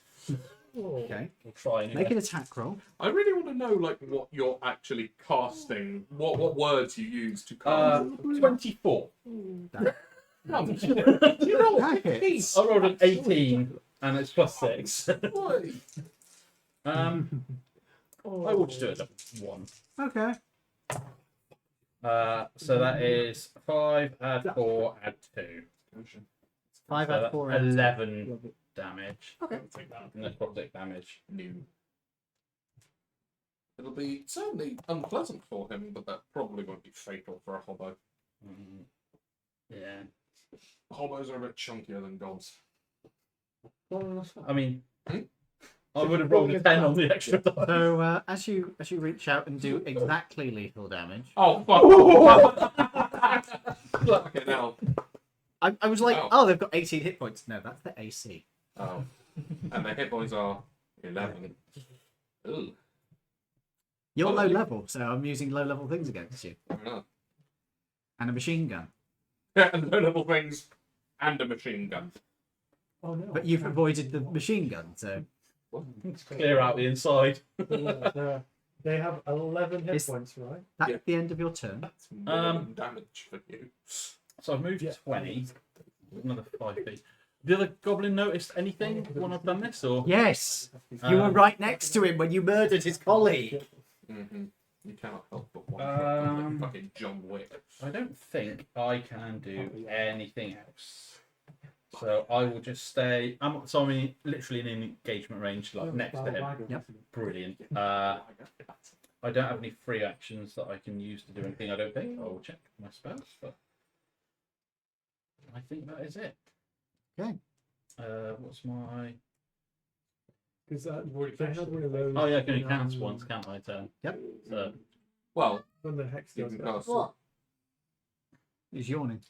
Okay. I'll try and Make an attack roll. I really want to know, like, what you're actually casting. What words you use to cast. 24. You That roll hits. I rolled an 18 and it's +6. I will just do it at 1. Okay. So that is 5, add 4, add 2. 5 So out of that's 4. 11 damage. Okay. Necrotic damage. It'll be certainly unpleasant for him, but that probably won't be fatal for a hobo. Yeah. Hobos are a bit chunkier than gods. I mean, I would have rolled a 10 on the extra die. So as you reach out and do exactly lethal damage, Oh, fuck. Fucking hell. I was like, oh, they've got 18 hit points. No, that's the AC. Oh. And the hit points are 11. Ooh. You're low level, so I'm using low level things against you. Fair enough. And a machine gun. And low level things and a machine gun. Oh no. But you've avoided the machine gun, so Clear out the inside. They have 11 hit It's- points, right? that's Yeah. the end of your turn. That's more than damage for you. So I've moved 20. Another 5 feet. Did the goblin notice anything when I've done this? Or Yes, you were right next to him when you murdered his colleague. Mm-hmm. You cannot help but one like fucking John Wick. I don't think I can do anything else. So I will just stay. I'm literally in engagement range, like next to him. Yep. Brilliant. I don't have any free actions that I can use to do anything. I don't think. I will check my spells, but I think that is it. Okay. What's my? Because they had one of those. Oh yeah, I can only cast once, can't I? Turn. Yep. So Well, When the hex you does can it. cast. He's yawning.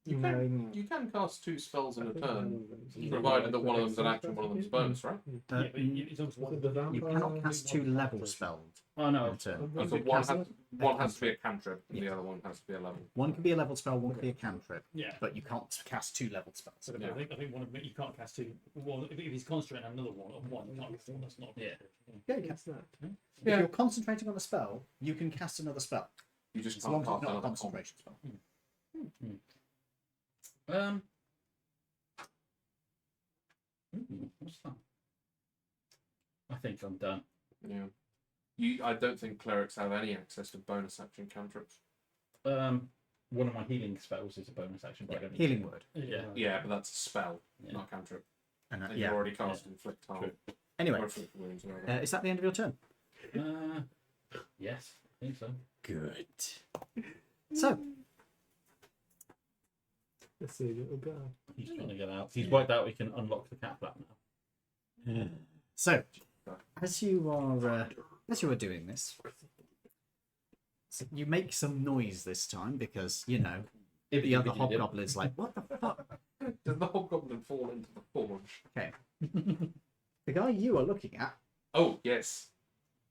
You can cast 2 spells in a turn, provided that one of them's an action, one of them's bonus, right? Yeah, but it's almost one of the You cannot cast 2 level spells oh no. in a turn. And so one has to be a cantrip, and the other one has to be a level. One can be a level spell, one can be a cantrip, yeah. but you can't cast 2 level spells. So I think one of them, you can't cast two. One if he's concentrating on another one, you can't cast one. That's not. Yeah. Yeah, you cast that. Yeah. If you're concentrating on a spell, you can cast another spell. You just As long can't as it's cast not a another concentration spell. What's that? I think I'm done. Yeah. I don't think clerics have any access to bonus action cantrips. one of my healing spells is a bonus action, but I don't need Healing to. word. Yeah. Yeah, but that's a spell, Yeah. not a cantrip. And And yeah. you already cast inflict harm. True. Anyway, Or inflict wounds, rather. is that the end of your turn? Yes, I think so. Good. So, Let's see, little guy. He's trying to get out. He's wiped out. We can unlock the cat flap now. so as you are doing this, so you make some noise this time because you know the other hobgoblin's like, what the fuck? Does the hobgoblin fall into the forge? Okay. The guy you are looking at Oh, yes.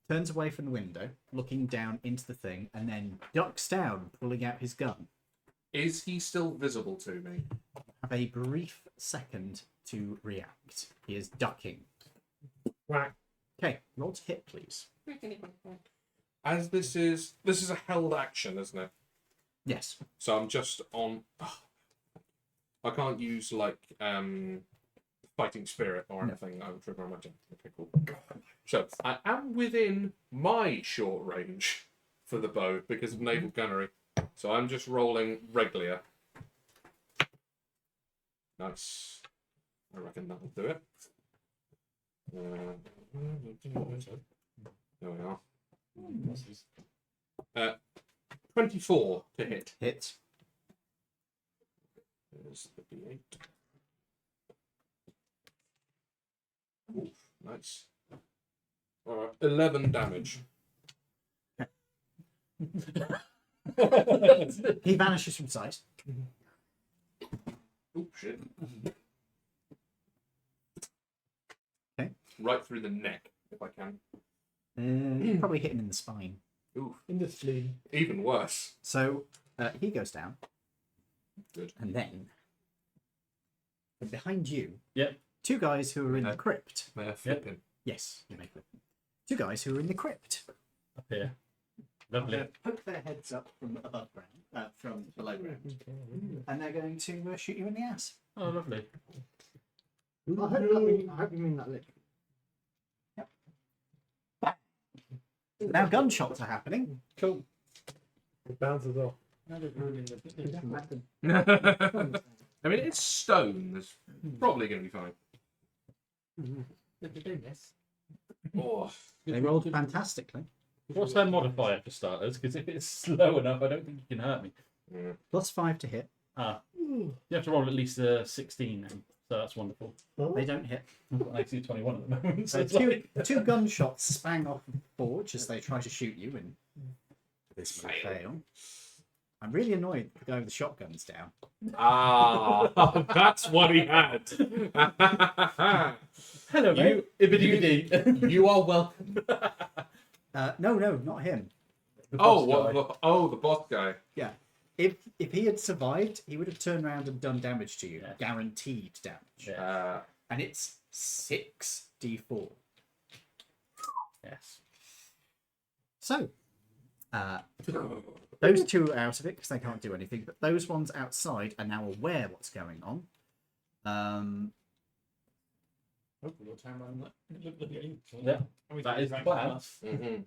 turns away from the window, looking down into the thing, and then ducks down, pulling out his gun. Is he still visible to me? Have a brief second to react. He is ducking. Whack. Okay, roll to hit, please. As this is a held action, isn't it? Yes. So I'm just on. I can't use like fighting spirit or anything. I would trigger on my jump. Okay, cool. So I am within my short range for the bow because of naval gunnery. So I'm just rolling regular. Nice. I reckon that'll do it. There we are. 24 to hit. Hit. There's the D8. Ooh, nice. 11 damage. He vanishes from sight. Oh shit. Okay. Right through the neck, if I can. You probably hit him in the spine. Ooh, In the spleen. even worse. So he goes down. Good. And then, from behind you, Yep. two guys who are in the crypt. May I flip him? Yes, you may flip them. Two guys who are in the crypt. Up here. Lovely. Poke their heads up from above ground, from below ground, and they're going to shoot you in the ass. Oh, lovely. I hope you mean that literally. Now gunshots are happening. Cool. It bounces off. I mean, it's stone. It's probably going to be fine. Oh, They rolled fantastically. What's their modifier for starters? Because if it's slow enough, I don't think you can hurt me. yeah. +5 to hit. You have to roll at least a 16 then. So that's wonderful. They don't hit. I've got an AC 21 at the moment. So So it's like... two gunshots spang off the forge as they try to shoot you, and this will fail. I'm really annoyed the guy with the shotgun's down. Ah, that's what he had. Hello, mate. You are welcome. No, not him. The Oh, boss guy. the boss guy. Yeah. If he had survived, he would have turned around and done damage to you. Yeah. Guaranteed damage. Yeah. And it's 6d4. Yes. So, those two are out of it because they can't do anything, but those ones outside are now aware what's going on. Hopefully we'll turn around and look at you. Yeah, that is the plan. Mm-hmm.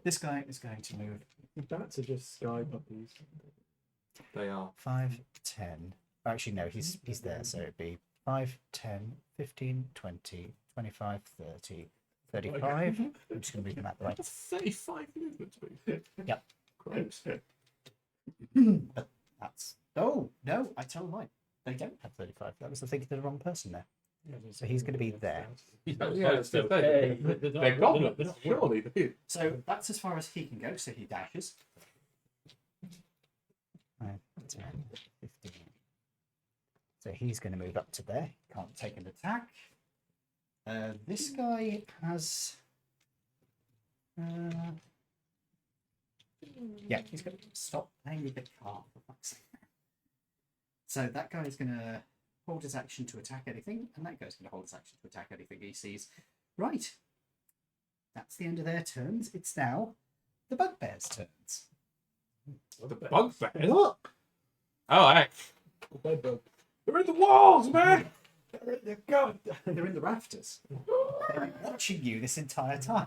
This guy is going to move Bats are just sky puppies. They are. 5, 10. Actually, no, he's there, so it'd be 5, 10, 15, 20, 25, 30, 35. I'm just going to read them out the way. That's 35 movement speed. Yep. Great. But that's... Oh, no, I tell a lie. They don't have 35. That was the thinking of the wrong person there. So he's going to be there. Yeah, they're goblins. Surely they do. So that's as far as he can go, so he dashes. 5, 10, 15. So he's going to move up to there. Can't take an attack. This guy has... yeah, he's going to stop playing a bit calm, for fuck's sake. So that guy is going to hold his action to attack anything, and that guy's going to hold his action to attack anything he sees. Right. That's the end of their turns. It's now the bugbear's turns. The bugbears? What? Oh, heck. They're in the walls, man! They're in the rafters. They've been watching you this entire time.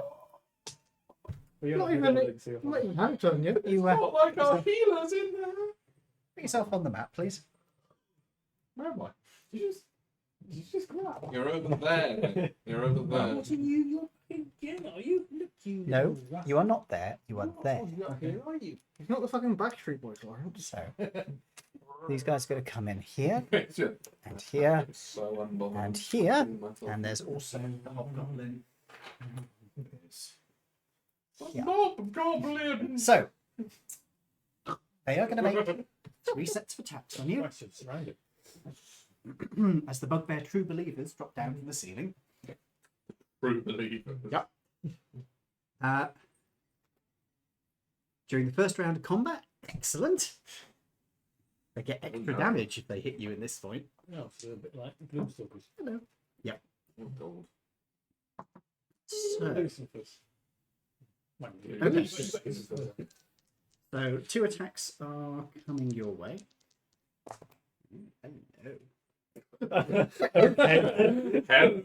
Well, you're Not not even- gonna see a Not even hand turn you. You Not like our healers in there. put yourself on the map, please. Where am I? Did you just come out? You're over there. Mate. You're over there. What are you? You're again? Are you? Look, you. No, little rat. you are not there. You are there. You're not here, are you? He's not the fucking Backstreet Boys, Lawrence. So these guys are going to come in here It's just and here so unbothered. and here, and there's also the hobgoblin. Yeah. Hobgoblin. So they are going to make 3 sets of attacks on you Right, it's surrounded. as the bugbear true believers drop down from the ceiling. True believers. Yep. During the first round of combat, excellent. They get extra no. damage if they hit you in this point. No, it's a bit like Gloomstalkers. Hello. Oh, God. So, Lucifers. Okay. So 2 attacks are coming your way. Hello. Okay. Hello.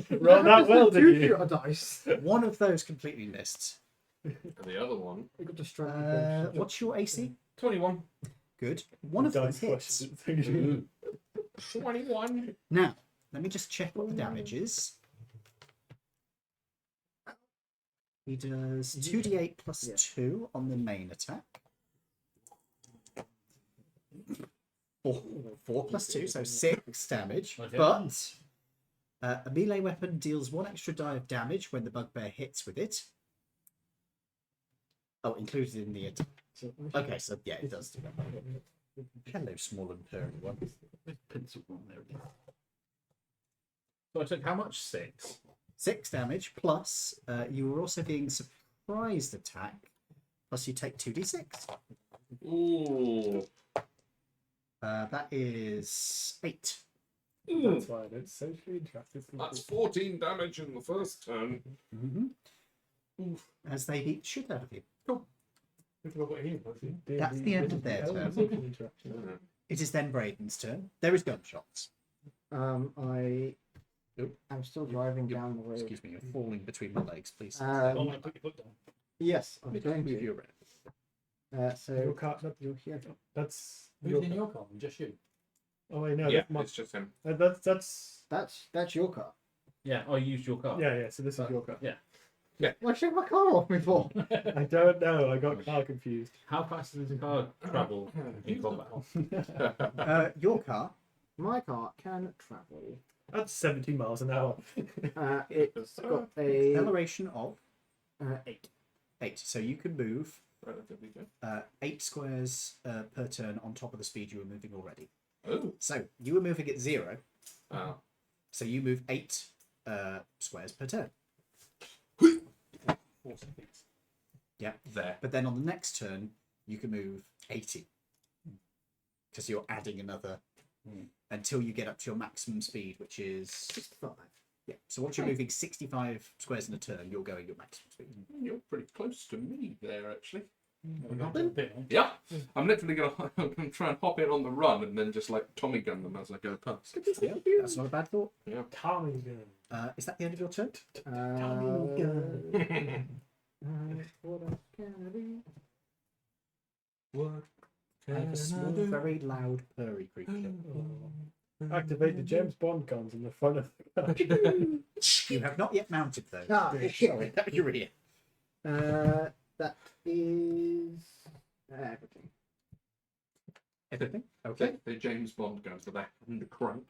Roll that well, did you? Shoot a dice. One of those completely missed. And the other one. We got distracted. What's your AC? 21. Good. One of them Dice hits. question. 21. Now, let me just check what the damage is. He does 2d8 plus 2 on the main attack. 4 plus 2, so 6 damage. Okay. But a melee weapon deals 1 extra die of damage when the bugbear hits with it. Oh, included in the attack. Okay, so yeah, it does do that. Hello, small and purry one. Pencil one there. So I took how much? 6. 6 damage, plus you were also being surprised attack, plus you take 2d6. Ooh. That is 8. That's why it's socially attractive. That's 14 damage in the first turn. As they beat the shit out of you. That's the end of their turn. It is then Braden's turn. There is gunshots. I am still driving down the road. Excuse me, you're falling between my legs, please. I want to put your foot down. Yes, I'm going Move to. you around. Your So car, you're here. that's Who's in your car? Just you. Oh wait, no, Yeah, that's my, it's just him. that's That's your car. Yeah, I used your card. yeah. So this is your car. Why shut my car off me for? I don't know. I got car confused. How fast does the car travel in combat? Your car. My car can travel. That's 70 miles an hour. It's got a Acceleration of 8. 8. So you can move Relatively good. 8 squares per turn on top of the speed you were moving already. Oh. So you were moving at 0. Oh. So you move 8 squares per turn. 4 seconds. Yeah. There. But then on the next turn, you can move 80. Because you're adding another until you get up to your maximum speed, which is 65. Yeah. So once you're moving 65 squares in a turn, you're going your maximum speed. You're pretty close to me there, actually. Bit, eh? Yeah. I'm literally going to try and hop in on the run and then just like Tommy gun them as I go past. Yeah, that's not a bad thought. Tommy gun. Is that the end of your turn? Tommy gun. What else can I do? What? I have a small, very loud, purry creature. Activate the James Bond guns in the front of the car. You have not yet mounted those. Ah, Sorry, that was your ear. That is everything. Everything? Okay. They're James Bond guns, but they're hand cranked.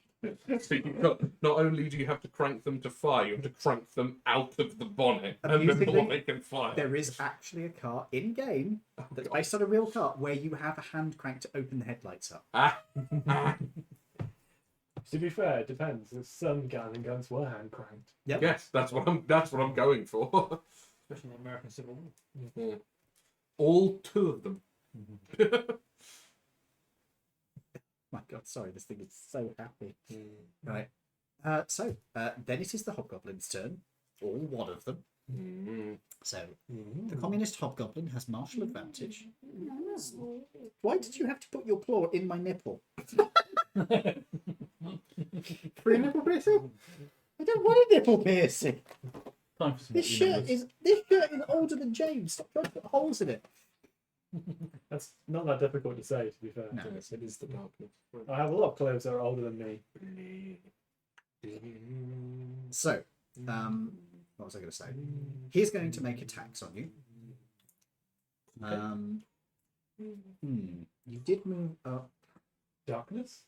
So you've got, not only do you have to crank them to fire, you have to crank them out of the bonnet, and Amusingly, before they can fire. There is actually a car in game that's based on a real car where you have a hand crank to open the headlights up. To be fair, it depends. Some Gatling guns were hand cranked. Yep. Yes, that's what I'm going for. Especially in the American Civil War. Yeah. All 2 of them. My God, sorry, this thing is so happy. Right. So then it is the Hobgoblin's turn. All 1 of them. So the Communist Hobgoblin has martial advantage. Why did you have to put your claw in my nipple? Free nipple piercing? I don't want a nipple piercing. Time for some This more shirt numbers. is older than James. Stop trying to put holes in it. That's not that difficult to say, to be fair. No. Yes, it is the darkness. I have a lot of clothes that are older than me. So, what was I going to say? He's going to make attacks on you. You did move up. Darkness?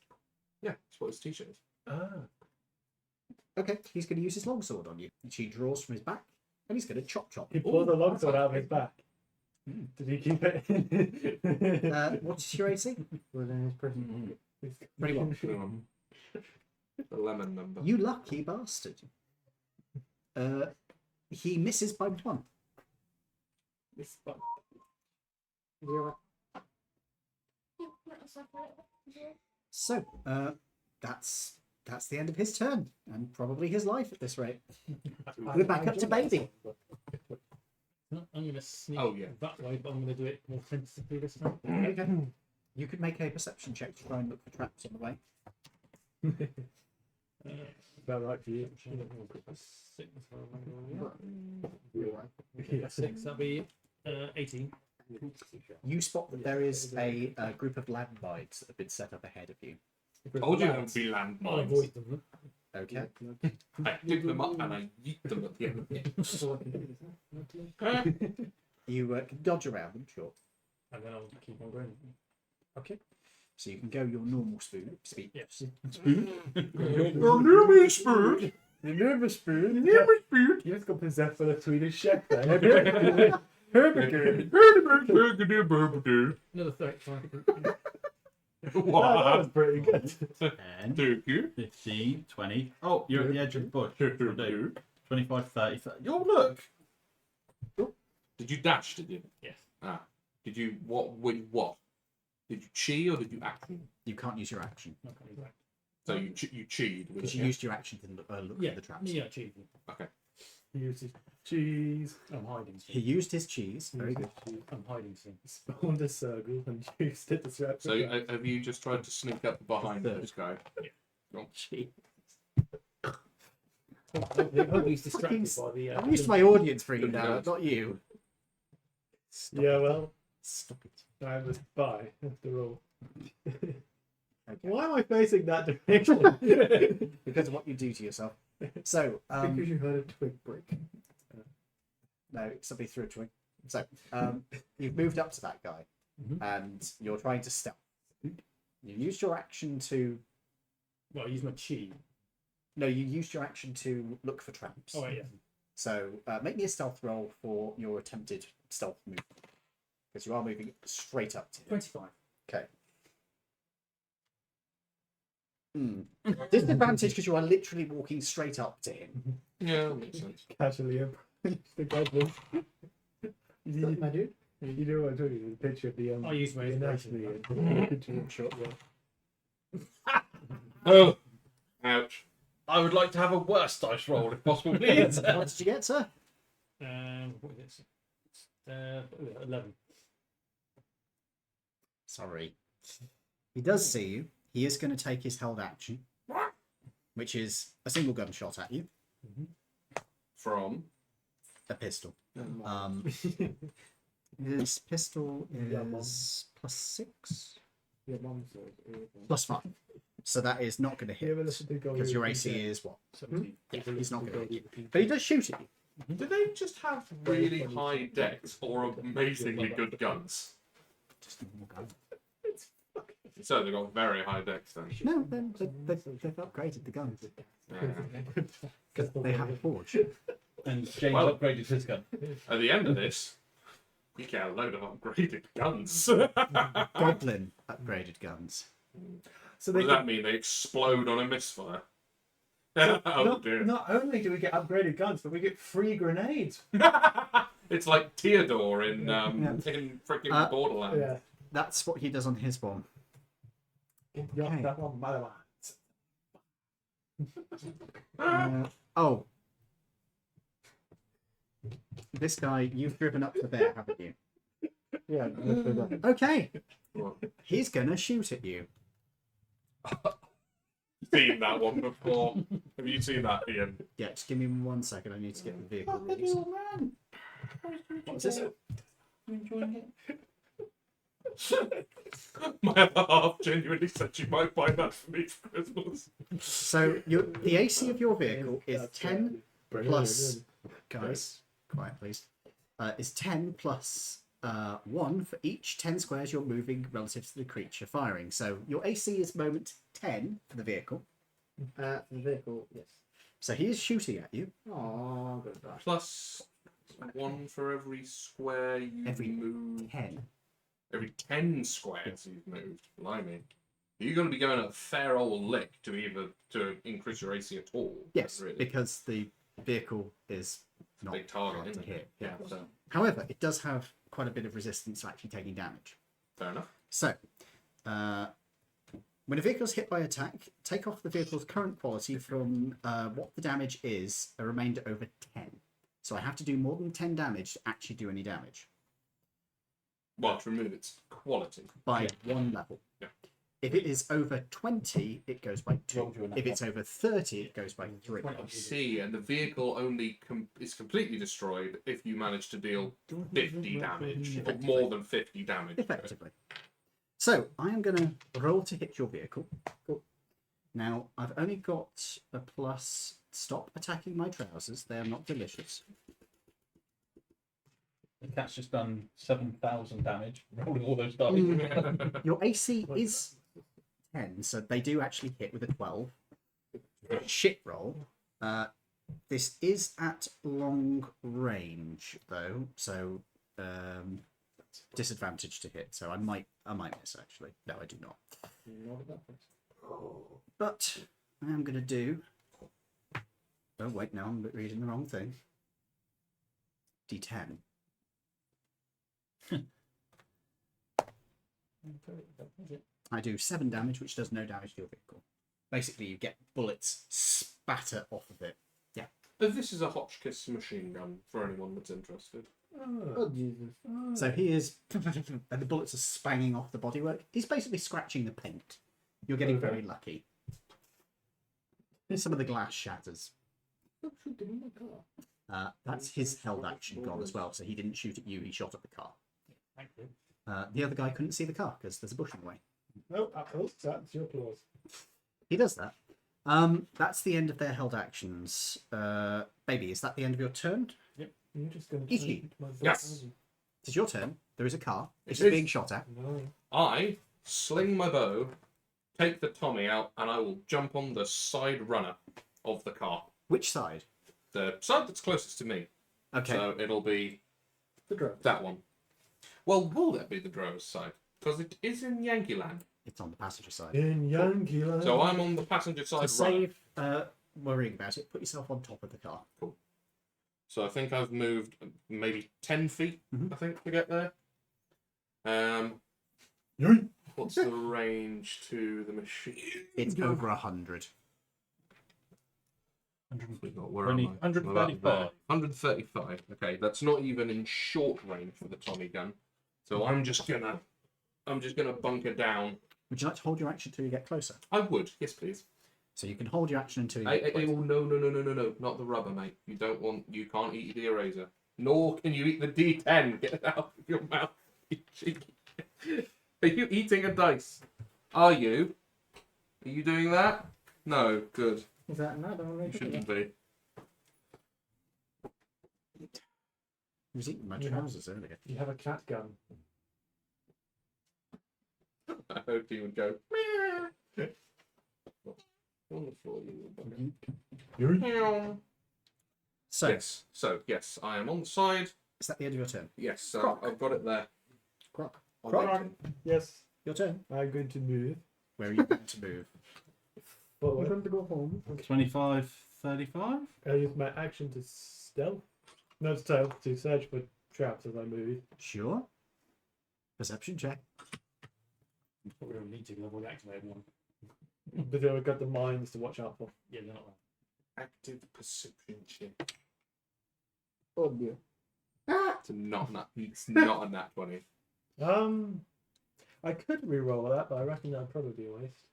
Yeah, that's what his t-shirt is. Ah. Okay, he's going to use his longsword on you, which he draws from his back, and he's going to chop. He pulled the Ooh, longsword that's out of his back. Did he keep it? What's your AC? Within his prison. Pretty well. The lemon number. You lucky bastard. He misses by 1. So, that's the end of his turn, and probably his life at this rate. We're back up to Baby. I'm going to sneak Oh, yeah. that way, but I'm going to do it more tentatively this time. Okay. You could make a perception check to try and look for traps on the way. About right for you. 6, if I remember. Yeah. 6, that'll be 18. You spot that there is a group of landmines that have been set up ahead of you. Told you it would be I'll landmines. avoid them. Okay. I pick them up and I yeet them at the end. You can dodge around them, sure. And then I'll keep on going. Okay. So you can go your normal speed. Yes. Normal spoon. Enormous spoon. You just got possessed by the Swedish chef there. Herberger. Another 35. That was What? pretty good. 10, Thank you. 15, 20. Oh, you're at the edge of the bush. 25, 30, 30. Oh, look! Did you dash? Did you? Yes. Ah. Did you what? With what? Did you chi or did you action? You can't use your action. Not coming back. So you cheated with Because it. you Yeah? used your action to look Yeah, for the traps. yeah, achievement. Okay. He used his cheese. I'm hiding He things. used his cheese. Very good. I'm hiding things. Spawned a circle and used it to strap. So have you just tried to sneak up behind this guy? Oh, Hopefully he's distracted Fucking by the. I'm used to my audience freaking out, not you. Yeah, well, Stop it. I was spy after all. Okay. Why am I facing that direction? Because of what you do to yourself. So, Because you heard a twig break. no, somebody threw a twig. So, you've moved up to that guy, and you're trying to stealth. You used your action to. Well, use my chi. No, you used your action to look for traps. Oh, yeah. So, make me a stealth roll for your attempted stealth move. Because you are moving straight up to him. 25. Okay. Disadvantage because you are literally walking straight up to him. yeah, that makes sense. Casually approached the goblin. What's my dude? You know what I'm talking about? The picture of the I use my anatomy inspiration. and shot. Oh, ouch. I would like to have a worse dice roll if possible, please. What did you get, sir? What is it? 11. Sorry. He does see you. He is going to take his held action, which is a single gunshot at you, From. a pistol. His pistol is +6, Your mum's +5. So that is not going to hit because your AC is what? 17. Yeah, he's not going to hit you. But he does shoot at you. Do they just have really high decks or amazingly good guns? Just a normal gun. So they've got very high decks then. No, they've upgraded the guns Yeah. because they have a forge. And James Well- upgraded his gun. At the end of this, we get a load of upgraded guns. Goblin upgraded guns. So What they does that mean? They explode on a misfire? Oh dear. not only do we get upgraded guns, but we get free grenades. It's like Theodore in freaking Borderlands. Yeah. That's what he does on his one. Yeah, that one, by the way. Oh. This guy, you've driven up to there, haven't you? Yeah. Okay. Well, He's going to shoot at you. seen that one before. Have you seen that, Ian? Yeah, just give me 1 second. I need to get the vehicle rules. What was this? My other half genuinely said she might buy that for me for Christmas. So the AC of your vehicle is That's 10 brilliant. plus, guys, quiet please, is 10 plus 1 for each 10 squares you're moving relative to the creature firing. So your AC is moment 10 for the vehicle. The vehicle, yes. So he is shooting at you. Oh, good gosh. Plus 1 for every square you Every move. 10. Every 10 squares you've moved. Blimey. You're going to be going a fair old lick to increase your AC at all. Yes, really. because the vehicle is not Big target, hard to isn't it? hit. Yeah, so However, it does have quite a bit of resistance to actually taking damage. fair enough. So, when a vehicle is hit by attack, take off the vehicle's current quality from what the damage is, a remainder over 10. So I have to do more than 10 damage to actually do any damage. Well, to remove its quality. By 1 level. Yeah. If it is over 20, it goes by 2. Rolled you a nat If it's over 30, it goes by 3. I see, and the vehicle only is completely destroyed if you manage to deal 50 damage, or more than 50 damage. Effectively. So, I am going to roll to hit your vehicle. Cool. Now, I've only got a plus. Stop attacking my trousers. They are not delicious. The cat's just done 7,000 damage, rolling all those dice. Your AC is 10, so they do actually hit with a 12. Shit roll. This is at long range, though, so disadvantage to hit. So I might miss actually. No, I do not. But I am going to do. Oh wait, no, I'm reading the wrong thing. D10. I do 7 damage, which does no damage to your vehicle. Basically, you get bullets spatter off of it. Yeah. This is a Hotchkiss machine gun for anyone that's interested. Oh, Jesus. So he is, and the bullets are spanging off the bodywork. He's basically scratching the paint. You're getting very lucky. Some of the glass shatters. That's his held action gone as well. So he didn't shoot at you. He shot at the car. Thank you. The other guy couldn't see the car because there's a bush in the way. Oh, that's your clause. He does that. That's the end of their held actions. Baby, is that the end of your turn? You're just going Is he? Yes. It is your turn. There is a car. It's It is. being shot at. No. I sling my bow, take the Tommy out, and I will jump on the side runner of the car. Which side? The side that's closest to me. Okay. So it'll be The drone. that one. Well, will that be the drone's side? Because it is in Yankee Land. It's on the passenger side. In Yankee Land. So I'm on the passenger To side runner. save worrying about it, put yourself on top of the car. So I think I've moved maybe 10 feet, I think, to get there. What's the range to the machine? It's over 100. Where am I? 135. 135. Okay, that's not even in short range for the Tommy gun. So I'm just gonna bunker down. Would you like to hold your action until you get closer? I would, yes, please. So you can hold your action until you Oh, get closer. no, not the rubber, mate. You can't eat the eraser. Nor can you eat the D10. Get it out of your mouth. You cheeky. Are you eating a dice? Are you? Are you doing that? No, good. Is that no? You shouldn't be. He was eating my Yeah. trousers earlier. You have a cat gun. I hoped he would go. "Meow." On the floor, you little bugger. Meow. So, Yes. So yes, I am on the side. is that the end of your turn? Yes, so Croc. I've got it there. Croc. On Croc. my turn. Yes, Your turn. I'm going to move. Where are you going to move? But I'm going to go home. 25, 35? I use my action to stealth. No, stealth to search for traps as I move. Sure. Perception check. Probably don't need to because I've already activated one. But then I've got the mines to watch out for. Yeah, they're not Active perception check. Oh dear. It's not a nat 20. I could re-roll that, but I reckon that'd probably be a waste.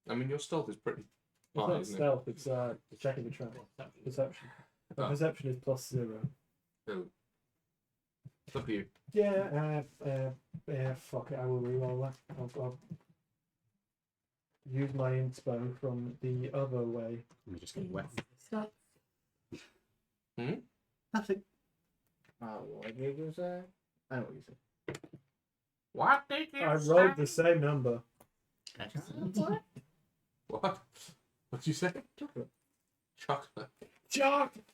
I mean, your stealth is pretty It's high, not isn't it? stealth, it's checking the trap. Perception. Oh. Perception is +0. Cool. It's up to you. Yeah, fuck it, I will reroll that. I'll use my inspo from the other way. I'm just getting wet. Hmm? Nothing. What did you say? I know what you said. What did you I rolled the same number. What? What'd you say? Chocolate. Chocolate. Chocolate!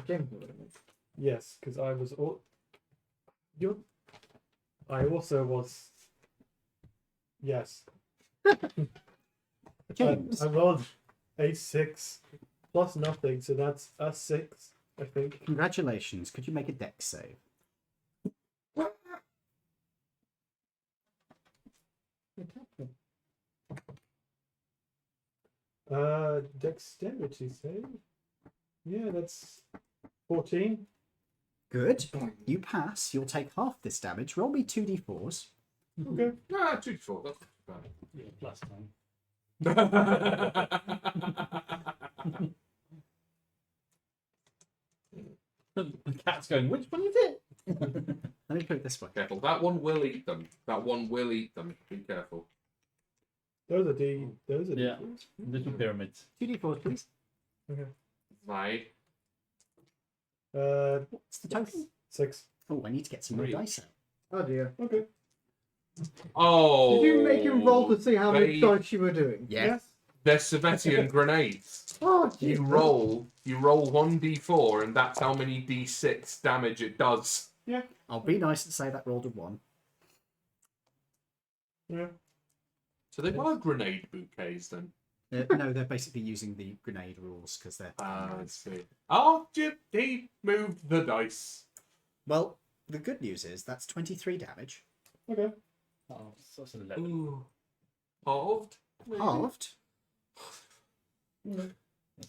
James knew what it meant. Yes, because I was all. I also was. Yes. James. I rolled a 6 plus nothing, so that's a 6, I think. Congratulations. Could you make a dex save? Dexterity save. Yeah, that's 14. Good. You pass. You'll take half this damage. Roll me 2d4s. Okay. Ah, 2 4. That's Yeah, plus time. not The cat's going, which one is it? Let me put it this way. Careful. That one will eat them. That one will eat them. Be careful. Those are D. Those are Yeah. D4s. Little pyramids. 2d4s, please. Okay. Right. What's the total? 6. Oh, I need to get some more Three. dice out. Oh dear. Okay. Oh. Did you make him roll to see how many they- dice you were doing? Yes. They're Savetian grenades. Oh, You Jesus. roll 1d4, and that's how many d6 damage it does. I'll be nice and say that rolled a 1. Yeah. So they are grenade bouquets then. No, they're basically using the grenade rules because they're. I see. Oh, he moved the dice. Well, the good news is that's 23 damage. Okay. Oh, so that's 11. Ooh. Halved? maybe? Halved,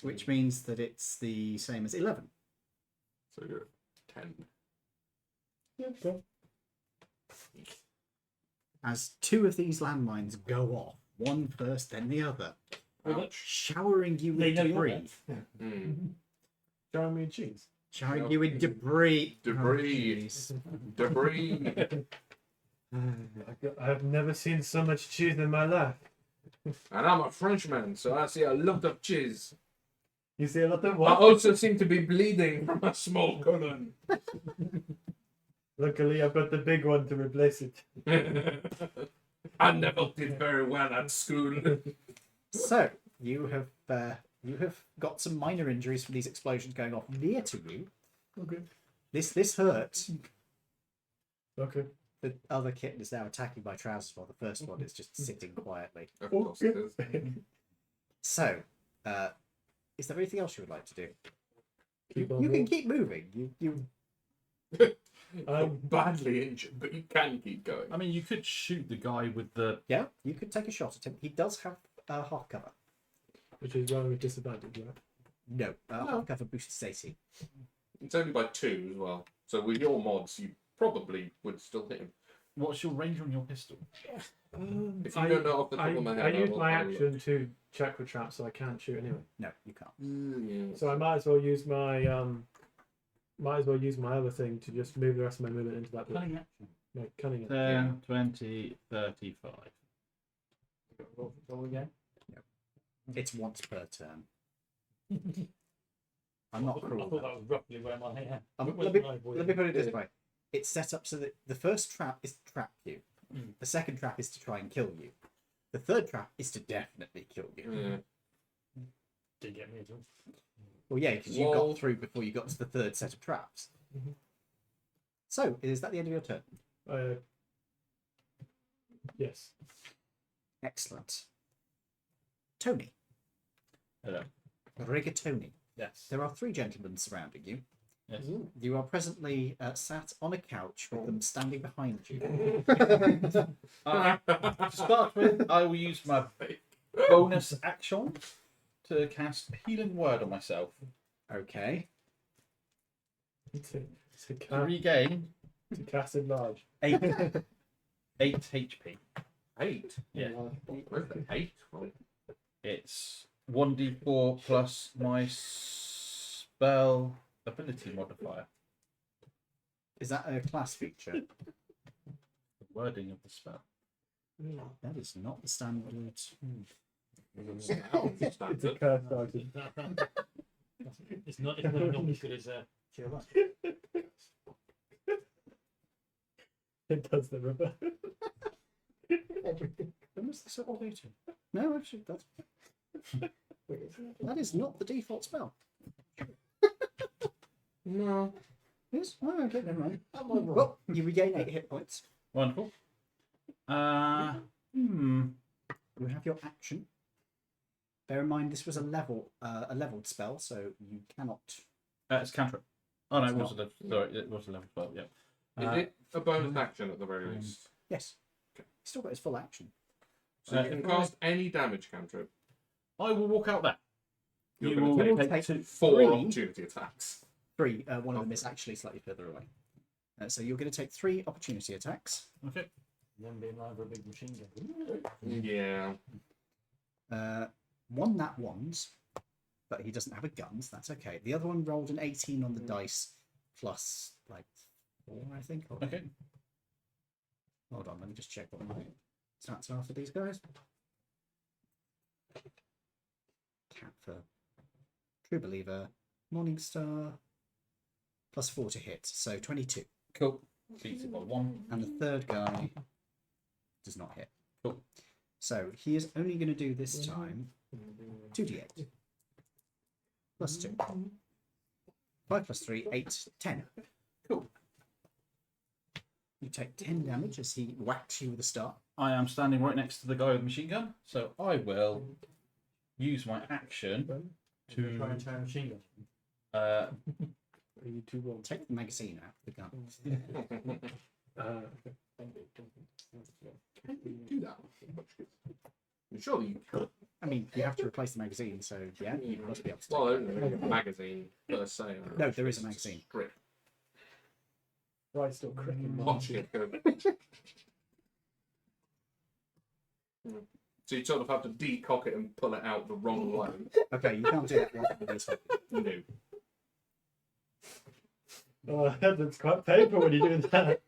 which means that it's the same as 11. So you're at 10. Yeah, okay. As 2 of these landmines go off, one first, then the other, Ouch. showering you They with know you're debris. Mm. Showing me cheese. Showering you with debris. Debris. Oh, jeez. Debris. I've never seen so much cheese in my life. And I'm a Frenchman, so I see a lot of cheese. You see a lot of I what? also seem to be bleeding from a small colon. Luckily, I've got the big one to replace it. I never did very well at school. So you have got some minor injuries from these explosions going off near to you. Okay. This hurts. Okay. The other kitten is now attacking my trousers while the first one is just sitting quietly. Of course it is. So, is there anything else you would like to do? Keep You on can rolling. keep moving. You You're badly injured, but you can keep going. I mean, you could shoot the guy with the. yeah, you could take a shot at him. He does have half cover. Which is wrong with disadvantage, right? No, half cover boosts AC. It's only by 2 as well. So with your mods, you probably would still hit him. What's your range on your pistol? If you don't know off the top of my head, I used will- my I'll look. action to check for traps, so I can't shoot anyway. No, you can't. Yeah. So I might as well use my other thing to just move the rest of my movement into that. Cunning action. My cunning. 10, 20, 35. Roll again. It's once per turn. I'm not I cruel. thought that was roughly where my Let me put it this way. It's set up so that the first trap is to trap you. Mm. The second trap is to try and kill you. The third trap is to definitely kill you. Yeah. Didn't get me at all. Well, yeah, because you Whoa. got through before you got to the third set of traps. So, is that the end of your turn? Yes. Excellent. Tony. Hello. Rigatoni. Yes. There are 3 gentlemen surrounding you. Yes. You are presently sat on a couch with them standing behind you. To start with, I will use my bonus action to cast Healing Word on myself Okay. To to regain cast enlarge. 8 HP. 8? Yeah. Where's the 8 from? It's 1d4 plus my spell ability modifier. Is that a class feature? The wording of the spell. That is not the standard. It's a cursed item. It's not normally as good as It does the river. When was this updated? No, actually, that is not the default spell. No. Yes? Oh, okay, never mind. Well, you regain 8 hit points. Wonderful. You have your action. Bear in mind, this was a leveled spell, so you cannot. It's cantrip. Oh no, It's it was not. a level. Sorry, it was a level 12. Yeah. Is it a bonus action at the very least? Yes. He's still got his full action. So you can cast any damage cantrip. I will walk out there. You're You gonna will take take 2. 4 3. opportunity attacks. 3. One of them is actually slightly further away. So you're going to take 3 opportunity attacks. Okay. one being live for a big machine gun. Yeah. 1 nat ones, but he doesn't have a gun, so that's okay. The other one rolled an 18 on the dice plus like 4, I think. Okay. Hold on, let me just check what my stats are for these guys. Cat for True Believer, Morningstar, plus 4 to hit, so 22. Cool. Beats it by 1. And the third guy does not hit. Cool. So he is only going to do this time 2d8 plus 2. 5 plus 3, 8, 10. Cool. You take 10 damage as he whacks you with a star. I am standing right next to the guy with the machine gun, so I will use my action to Try and turn a machine gun. Are you too wrong? Take the magazine out of the gun. Can you do that? Surely you can. I mean, you have to replace the magazine, so yeah, you must be able to. Well, Take I don't know, a magazine per se. No, there is a magazine. Strip. Right, still cricking. Watch it go. So you sort of have to decock it and pull it out the wrong way. Okay, you can't do that one with this one. No. Oh, that's quite painful when you do that.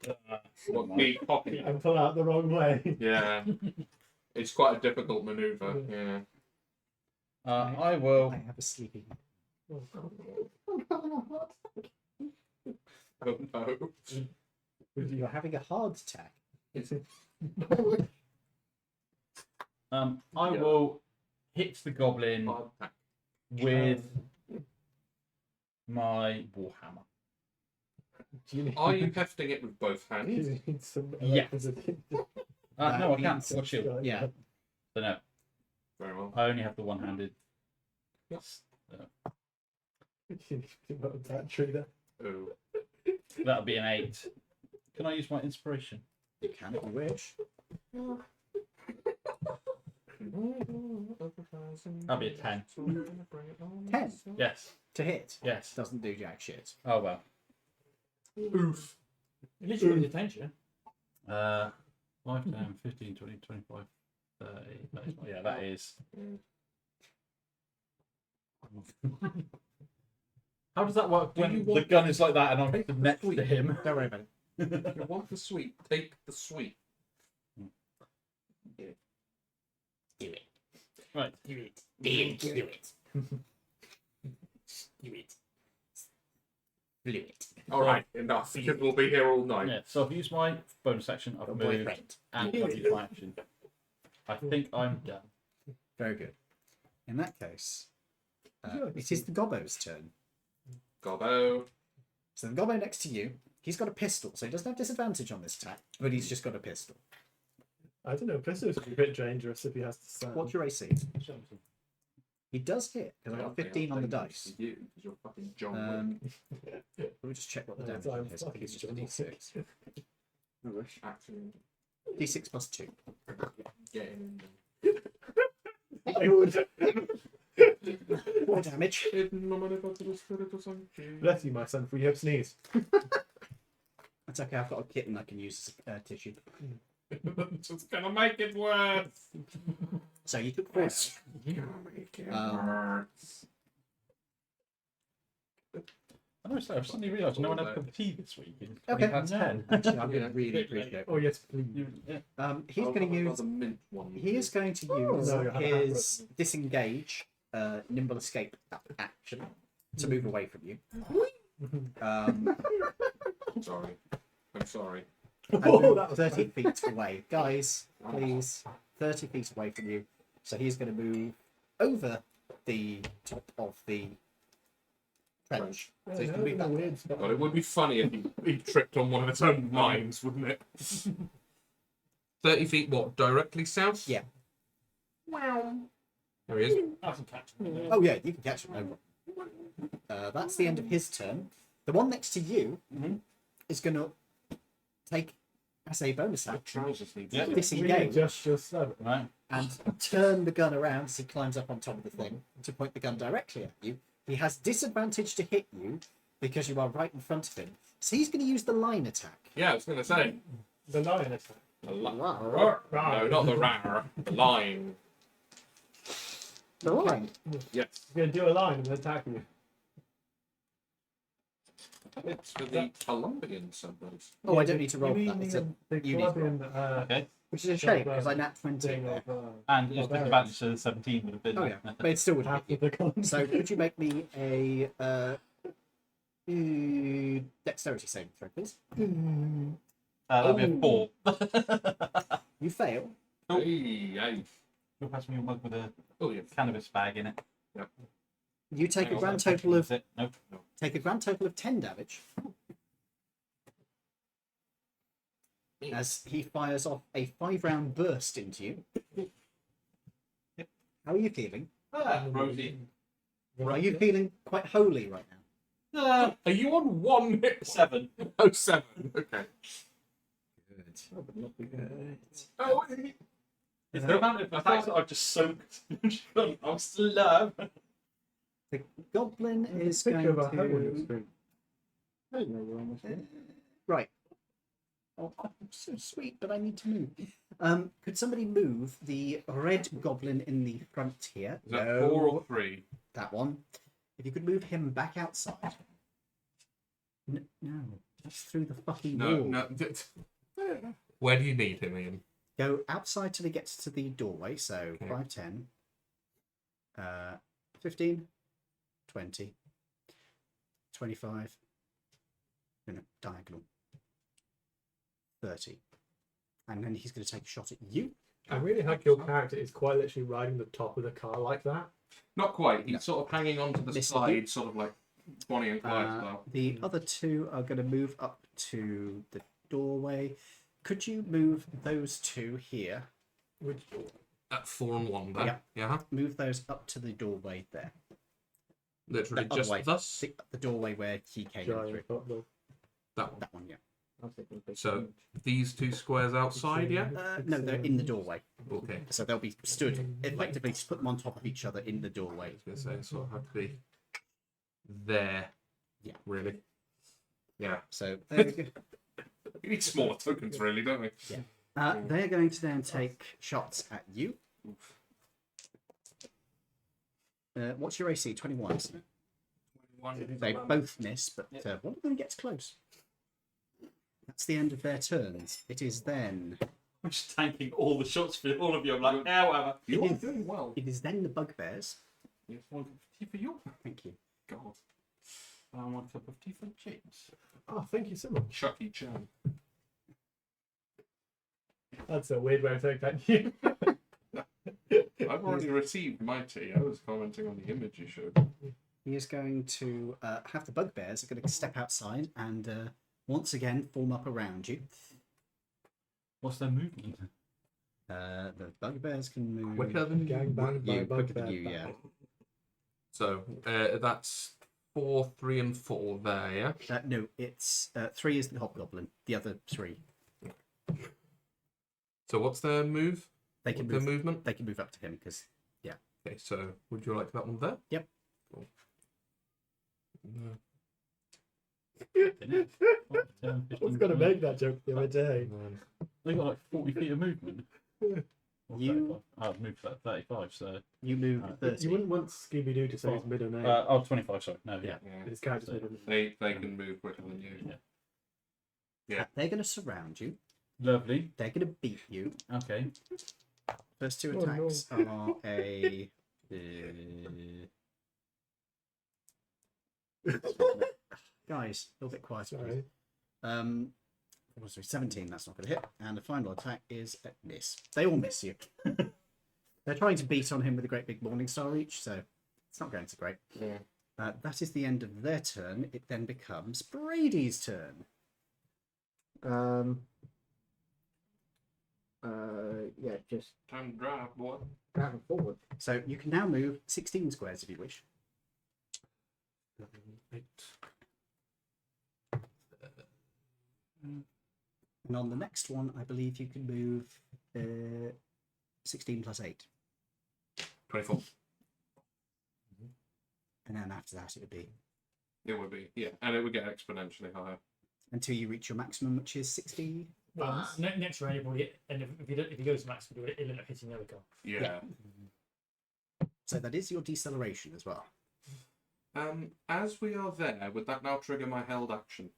What, decocking it? And pull out the wrong way. Yeah. It's quite a difficult manoeuvre. Yeah. I will. I have a sleeping. Oh no. You're having a heart attack. I will hit the goblin with my warhammer. Are you hefting it with both hands? You need some Yeah. electricity. No, I can't. means- Got shield. Yeah. So no, Very well. I only have the one-handed. Yes. You need to put a battery there. Oh. That'll be an 8. Can I use my inspiration? You can if you wish. That'll be a 10. 10 Yes. to hit. Yes. Doesn't do jack shit. Oh well. Oof. At least you got the attention. 5, 10, 15, 20, 25, 30. Yeah, that is. How does that work Do when you the want- gun is like that and I'm next to him? Don't worry about it. If you want the sweet, take the sweet. Do it. Right. Do it. Do it. Do it. Do it. Do it. Alright, enough. Because we'll be here all night. Yeah, so I've used my bonus action, I've Your moved, boyfriend. and I've used my action. I think I'm done. Very good. In that case, it is the Gobbo's turn. Gobbo. So the Gobbo next to you, he's got a pistol, so he doesn't have disadvantage on this attack, but he's just got a pistol. I don't know. Pistols would be a bit dangerous if he has to stand. What's your AC? He does hit, because I got 15 on the dice. You, because you're fucking John Wick. Let me just check what the damage I'm is. I think it's just a fucking D6. Actually, D6 plus 2. yeah. More damage. Bless you, my son, for you have sneezed. That's okay, I've got a kitten I can use as tissue. Just gonna make it worse. So you took 4 damage. I know, so I've suddenly realised no one had a cup of tea this week. And Okay. past 10. Actually, I'm going to really appreciate it. Oh yes, please. He's going to use. He is going to use No, I have his disengage, nimble escape action to move away from you. Sorry. I'm sorry. And Oh, move that was 30 feet away. Guys, please. 30 feet away from you. So he's going to move over the top of the trench. So he's going to move that way. God, it would be funny if he tripped on one of its own mines, wouldn't it? 30 feet, what? Directly south? Yeah. There he is. I can catch him. Oh, yeah, you can catch him. No problem. That's the end of his turn. The one next to you is going to take, as a bonus action, disengage Just so. Right. and turn the gun around as he climbs up on top of the thing to point the gun directly at you. He has disadvantage to hit you because you are right in front of him. So he's going to use the line attack. Yeah, I was going to say. The lion attack. No, not the rar. The line. The line? Yes. He's going to do a line and attack you. It's for the Colombian symbols. Oh, I don't need to roll You for that. mean It's a, the you need to Colombian, Okay. which is a shame because I nat 20 thing there. of, And it's barbarians. disadvantage to the 17 would have been. Oh, yeah. But it still would hit half you. of the Colombian. So could you make me a dexterity saving throw, please? That'll be a 4. You fail. Hey. You'll pass me your mug with a Oh, yeah. cannabis bag in it. You take Hang a on, grand total of Nope. 10 damage as he fires off a 5-round burst into you. How are you feeling? Rosie. Are you feeling quite holy right now? Are you on 1 hit? 7. Oh, 7. Okay. Good. Oh, It's the amount of attacks that I've just soaked. I'm still alive. The goblin is Think going of a hole to. Right. Oh, so sweet, but I need to move. Could somebody move the red goblin in the front here? Is that 4 or 3? That one. If you could move him back outside. No, that's through the fucking No, wall. no. Where do you need him, Ian? Go outside till he gets to the doorway. So Okay. 5, 10, 15, 20, 25. No, diagonal. 30. And then he's going to take a shot at you. I really like your character is quite literally riding the top of the car like that. Not quite. He's No. sort of hanging onto the Missed side, you. sort of like Bonnie and Clyde style. The other two are going to move up to the doorway. Could you move those two here? Which At 4 and 1 there. Yeah. Yeah. Move those up to the doorway there. Literally The other just way. thus. The doorway where he came in through. giant football. That one. That one, yeah. So these 2 squares outside, yeah? No, they're in the doorway. Okay. So they'll be stood effectively, just put them on top of each other in the doorway. I was going to say, sort of have to be there. Yeah. Really? Yeah. So there we go. We need smaller tokens, really, don't we? They're going to then take shots at you. What's your AC? 21, isn't it? They both miss, but one of them gets close. That's the end of their turns. It is then. I'm just tanking all the shots for all of you. I'm like, yeah, whatever. You're doing well. It is then the bugbears. Yes, 1 cup of tea for you. Thank you. God. 1 cup of tea for James. Oh, thank you so much. Chucky Chan. That's a weird way of saying thank you. I've already received my tea. I was commenting on the image you showed. He is going to have the bugbears are going to step outside and once again form up around you. What's their movement? The bugbears can move Quicker than Gang banged by a quicker than bugbear. you, yeah. So that's 4, 3, and 4 there, yeah? No, it's 3 is the hobgoblin. The other 3 So what's their move? they can Their move. movement? They can move up to him because Okay, so would you like that one there? Yep. Cool. I was going to make that joke the other day. They got like 40 feet of movement. Or You- 35. I've moved to 35, so. You moved Alright. 30. You wouldn't want Scooby Doo to say his Oh, middle name. 25, sorry. No, yeah. Yeah. His character's so- middle name. They can move quicker than you. Yeah. Yeah. They're going to surround you. Lovely. They're going to beat you. Okay. First two Oh, attacks are a. Guys, a little bit quieter. Sorry. What was it? 17, that's not going to hit. And the final attack is a miss. They all miss you. They're trying to beat on him with a great big Morning Star each, so it's not going so great. Yeah. That is the end of their turn. It then becomes Brady's turn. Yeah, just Time to drive, boy. driving forward. So you can now move 16 squares if you wish. 8. And on the next one, I believe you can move 16 plus 8. 24. And then after that, it would be It would be, yeah, and it would get exponentially higher. until you reach your maximum, which is 60. Well, next round, you'll hit, and if he goes to max, it'll end up hitting the other guy. Yeah. So that is your deceleration as well. As we are there, would that now trigger my held action?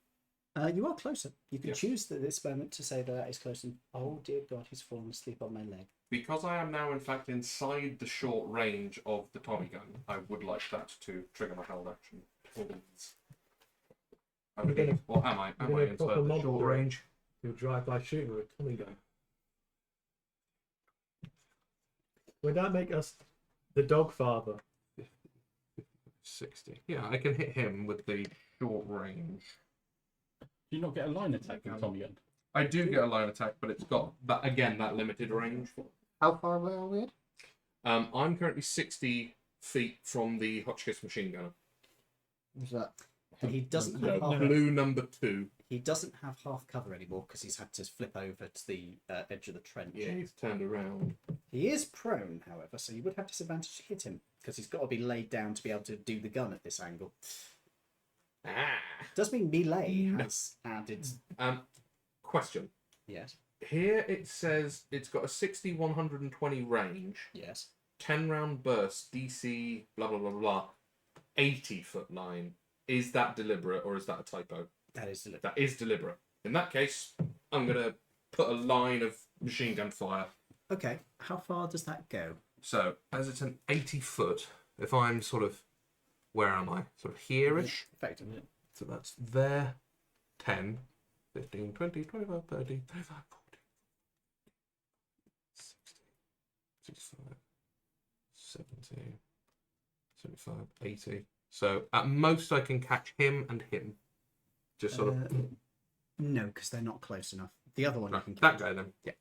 You are closer. You can Yes. choose at this moment to say that is close. And oh dear God, he's fallen asleep on my leg. Because I am now, in fact, inside the short range of the Tommy gun, I would like that to trigger my held action. Please. I You're believe. gonna- Or am I? Am you're I gonna inside proper the mob short through it. range? He'll drive by shooting with a Tommy gun. Would that make us the dog father? 60. Yeah, I can hit him with the short range. Do you not get a line attack with Tommy gun? I do get a line attack, but it's got that again, that limited range. How far away are we? I'm currently 60 feet from the Hotchkiss machine gunner. What's that? And he doesn't No, have half, blue number 2. he doesn't have half cover anymore because he's had to flip over to the edge of the trench. Yeah, he's turned around. He is prone, however, so you would have disadvantage to hit him because he's got to be laid down to be able to do the gun at this angle. Ah. Does mean melee has added. Question. Yes. Here it says it's got a 60, 120 range, Yes. 10 round burst, DC, blah blah blah blah, 80-foot line. Is that deliberate or is that a typo? That is deliberate. That is deliberate. In that case, I'm gonna put a line of machine gun fire. Okay. How far does that go? So as it's an 80-foot, if I'm sort of, where am I? Sort of here-ish. Effectively. So that's there, 10, 15, 20, 25, 30, 35, 40, 60, 65, 70, 75, 80. So at most I can catch him and him. Just sort of. No, because they're not close enough. The other one No, you can that kill. guy then. Yeah.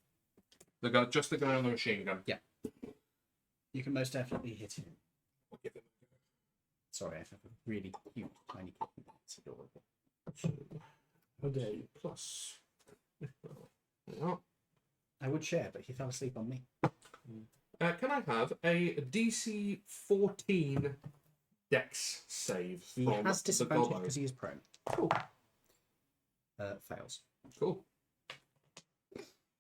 The guy, just the guy on the machine gun. Yeah. You can most definitely hit him. I'll give him Sorry, I have a really cute tiny kitten. It's adorable. How dare you? plus. Well, I would share, but he fell asleep on me. can I have a DC 14 Dex save He from has the disadvantage gobbo? because he is prone. Cool. Fails. Cool.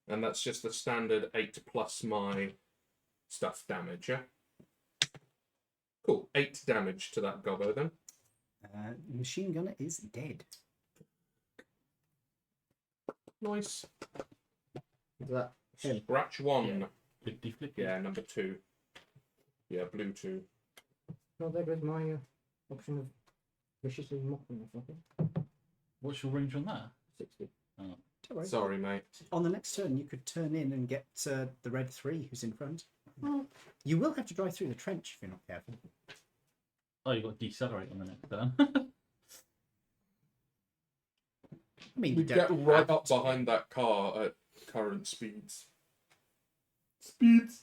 And that's just the standard 8 plus my stuff damage, yeah? Cool. 8 damage to that gobbo then. Machine gunner is dead. Nice. Is that him? Scratch 1. Flippy flippy. Yeah, number 2. Yeah, blue 2. No, there goes my option of viciously mocking or something. What's your range on that? 60. Don't worry. Sorry, mate. On the next turn, you could turn in and get the red 3 who's in front. You will have to drive through the trench if you're not careful. Oh, you've got to decelerate on the next turn. I mean, We you get don't right have up to. behind that car at current speeds. Speeds.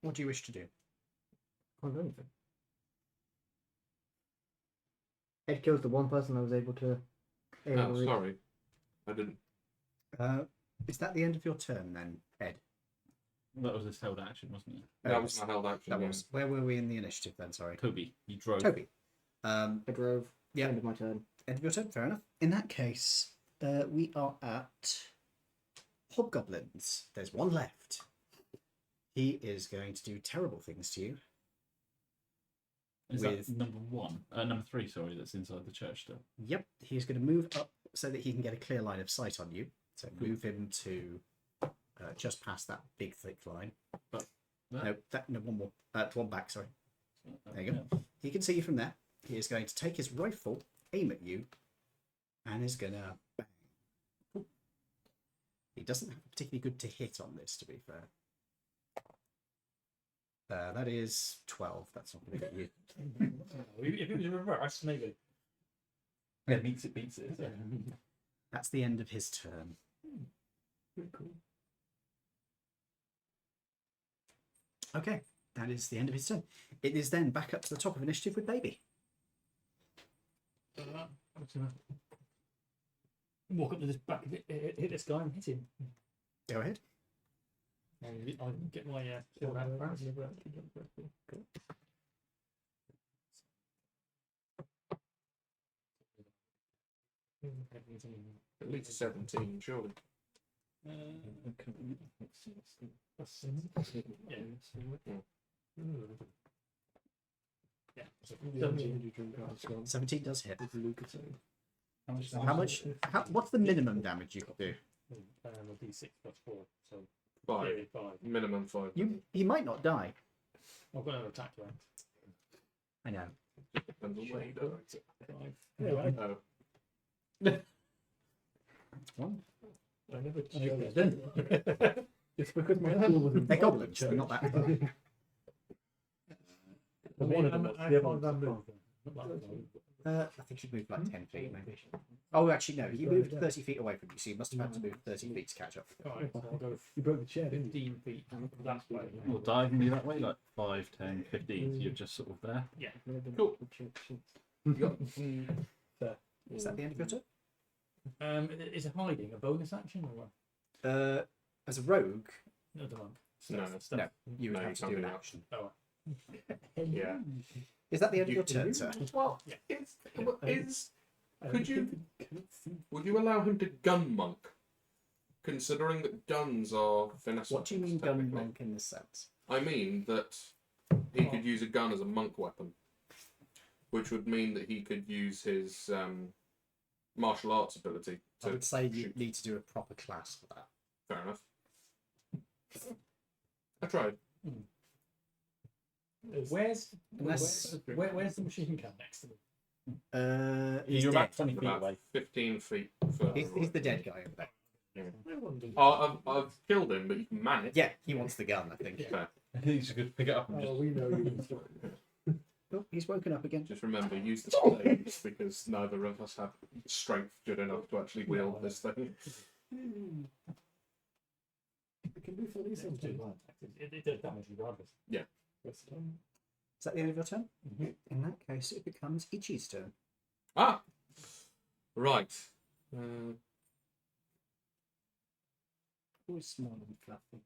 What do you wish to do? Can't do anything. Ed kills the one person I was able to. Oh, sorry. I didn't. Is that the end of your turn then, Ed? That was his held action, wasn't it? That was my held action. That yeah. was. Where were we in the initiative then? Sorry. Toby, you drove. Toby. I drove. Yeah. End of my turn. End of your turn. Fair enough. In that case, we are at Hobgoblins. There's one left. He is going to do terrible things to you. Is with- that number 1? Number 3, sorry, that's inside the church still. Yep, he's going to move up so that he can get a clear line of sight on you. So move him to just past that big thick line. That? No, one more. One back, sorry. There you go. He can see you from there. He is going to take his rifle, aim at you, and is going to bang. Ooh. He doesn't have particularly good to hit on this, to be fair. That is 12. That's not going to get you. If it was a reverse, maybe. Yeah, beats it. So. That's the end of his turn. Okay, that is the end of his turn. It is then back up to the top of initiative with Baby. I'm just gonna walk up to this back, hit this guy and hit him. Go ahead. I'll get my shield out first. Cool. At least 17, surely. Yeah. 17 does hit. How much? What's the minimum damage you could do? A D6 plus 4, so 5. theory 5. Minimum 5. He might not die. I've got another attack left. I know. Depends on where you do it. 5. Yeah, Oh. One. I never Just because my tool wasn't They're goblins. They're not that. One of them. The other one's I think he moved like 10 feet, maybe. Oh, actually, no. He moved 30 feet away from you, so you must have had to move 30 feet to catch up. Alright, so I'll go You broke the chair, didn't you? 15 feet that way. Well, diagonally that way, like 5, 10, 15. So you're just sort of there. Yeah. Cool. Is that the end of your turn? Is it hiding a bonus action or what? As a rogue, No, the monk. No, no, you would No, have you to can't do an do that. action. Oh, Yeah. Is that the end of your turn, sir? Well, would you allow him to gun monk? Considering that guns are finesse. What do you mean weapons, gun technically? monk in this sense? I mean that he could use a gun as a monk weapon, which would mean that he could use his martial arts ability I to would say you shoot. need to do a proper class for that. Fair enough. I tried. where's Unless- where's the machine gun next to them? He's You're dead. about 20 feet About away. 15 feet further. He's the dead guy over there. I've killed him, but you can man it. Yeah, he wants the gun, I think. Fair. He's good to pick it up and just. we know you. Oh, he's woken up again. Just remember, use the spades because neither of us have strength good enough to actually wield this thing. It can be funny sometimes. It does damage regardless. Is that the end of your turn? In that case, it becomes Ichi's turn. Ah! Right. Always small and fluffy.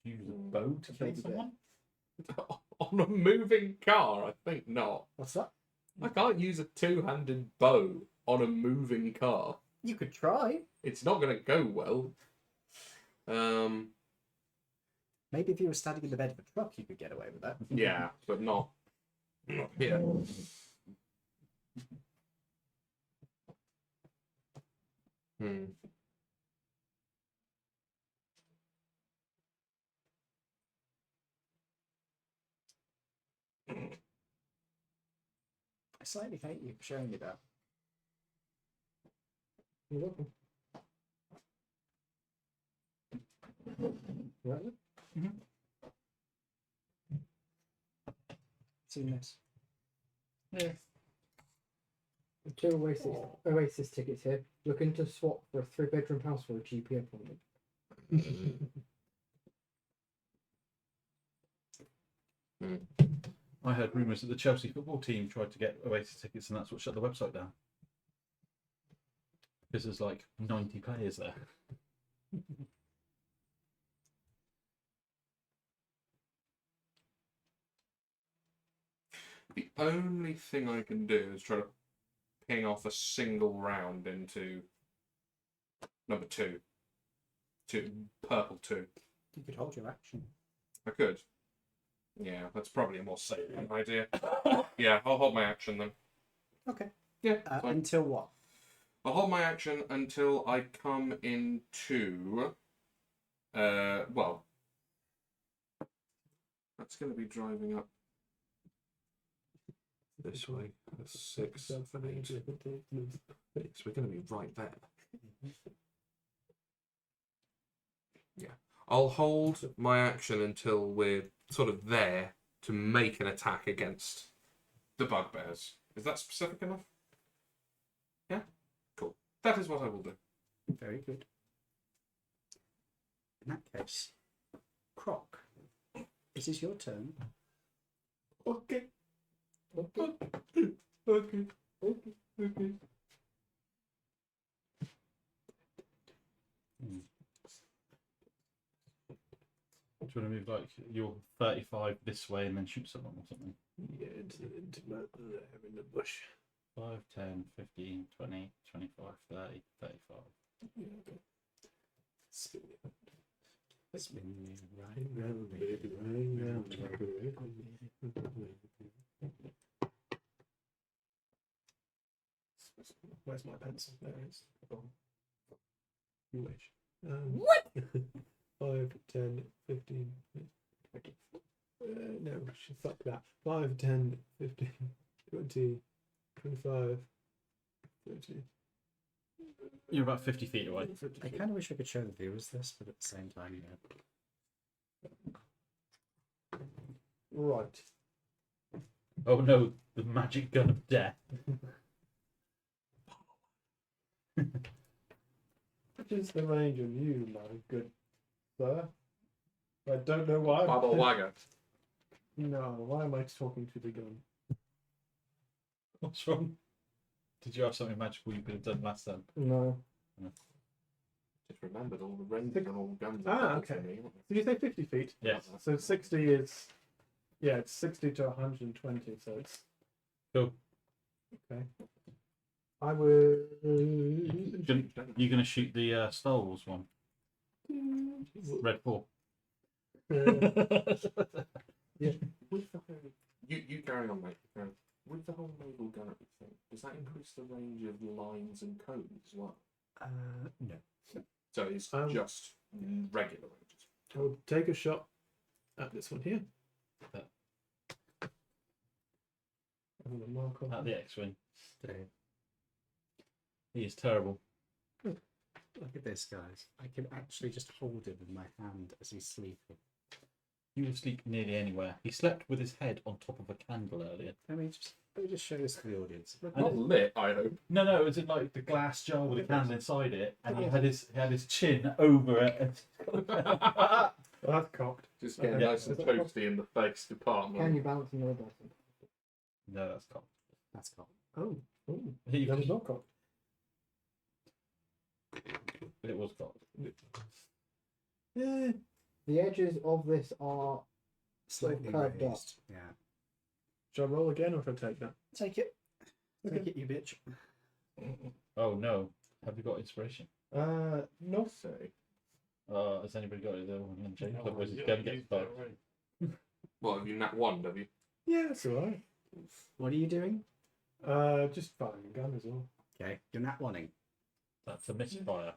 Use a bow to kill Baby bear. someone? On a moving car? I think not. What's that? I can't use a two-handed bow on a moving car. You could try. It's not going to go well. Maybe if you were standing in the bed of a truck, you could get away with that. Yeah, but not here. I slightly hate you for showing me that. You're welcome. Right. Seen this. Yeah. Two Oasis tickets here. Looking to swap for a 3-bedroom house for a GP appointment. I heard rumours that the Chelsea football team tried to get Oasis tickets and that's what shut the website down. Because there's like 90 players there. The only thing I can do is try to ping off a single round into number 2. Purple 2. You could hold your action. I could. Yeah, that's probably a more salient idea. Yeah, I'll hold my action then. Okay. Yeah, fine. Until what? I'll hold my action until I come into. Well, that's going to be driving up this way. That's 6, 7, 8. So we're going to be right there. Yeah. I'll hold my action until we're sort of there to make an attack against the bugbears. Is that specific enough? Yeah? Cool. That is what I will do. Very good. In that case, Croc, it is your turn. Okay. Okay. Okay. Okay. Okay. Do you want to move like you're 35 this way and then shoot someone or something? Yeah, into there in the bush. 5, 10, 15, 20, 25, 30, 35. Yeah, okay. Spin it. Spin it right round, baby, right round, baby. Where's my pencil? There it is. Oh. You wish. What? 5, 10, 15, 20. No, fuck that. 5, 10, 15, 20, 25, 30. You're about 50 feet away. I kind of wish I could show the viewers this, but at the same time, Right. Oh no, the magic gun of death. Which is the range of you, my good sir? I don't know why. Bubble Wagger. No, why am I talking to the gun? What's wrong? Did you have something magical you could have done last time? No. Just remembered all the ranges and all the guns. Okay. Did you say 50 feet? Yes. So 60 is. Yeah, it's 60 to 120, so it's. Cool. Okay. I will. You're going to shoot the Star Wars one? Red 4. Yeah. With the whole, you carry on, mate. Carry on. With the whole naval gunnery thing, does that increase the range of lines and cones as well? no. So it's just regular ranges. I'll take a shot at this one here. I'm gonna mark off. At the X-Wing. He is terrible. Look at this, guys. I can actually just hold him in my hand as he's sleeping. He will sleep nearly anywhere. He slept with his head on top of a candle earlier. Let me just show this to the audience. Not lit, I hope. No, it was in like the glass jar with a candle inside it, and he had his chin over it. That's cocked. Just getting nice and toasty in the face department. Can you balance another button? No, that's cocked. That's cocked. Oh, He- that was not cocked. It was cocked. Yeah. The edges of this are Slightly curved up. raised. Yeah. Shall I roll again or should I take that? Take it. Okay. Take it, you bitch. Oh no. Have you got inspiration? No. Say. Has anybody got it? James, otherwise he's going to get fucked. Well, have you nat 1, have you? Yeah, that's alright. What are you doing? Just firing a gun as well. Okay, you're nat wanting. That's a misfire.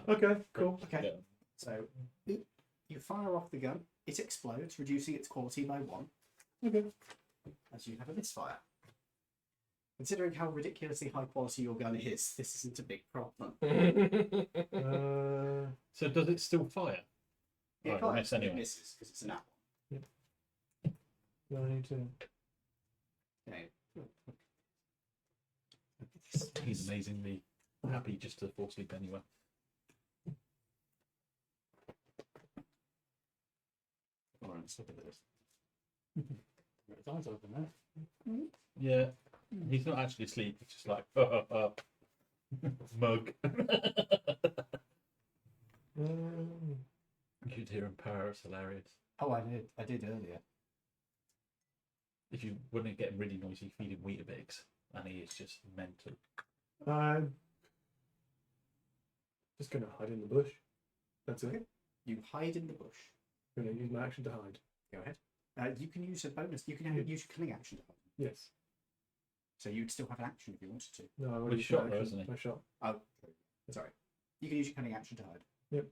Okay, cool. Okay. Yeah. So you fire off the gun. It explodes, reducing its quality by 1. Okay. As you have a misfire. Considering how ridiculously high quality your gun is, this isn't a big problem. So does it still fire? It Right, fires, miss but it anyway. misses because it's an nat No, I need to. 1. Okay. He's amazingly happy just to fall asleep anywhere. Alright, let's look at this. His eyes open there. Yeah, he's not actually asleep. He's just like, mug. You should hear him purr. It's hilarious. Oh, I did earlier. If you want to get him really noisy, feed him Weetabix, and he is just mental. I'm just gonna hide in the bush. That's it. You hide in the bush. I'm gonna use my action to hide. Go ahead. You can use a bonus. You can use your cunning action to hide. Yes. So you'd still have an action if you wanted to. No, I Well, already he's used my shot though, action. isn't he? I shot. Oh, sorry. You can use your cunning action to hide. Yep.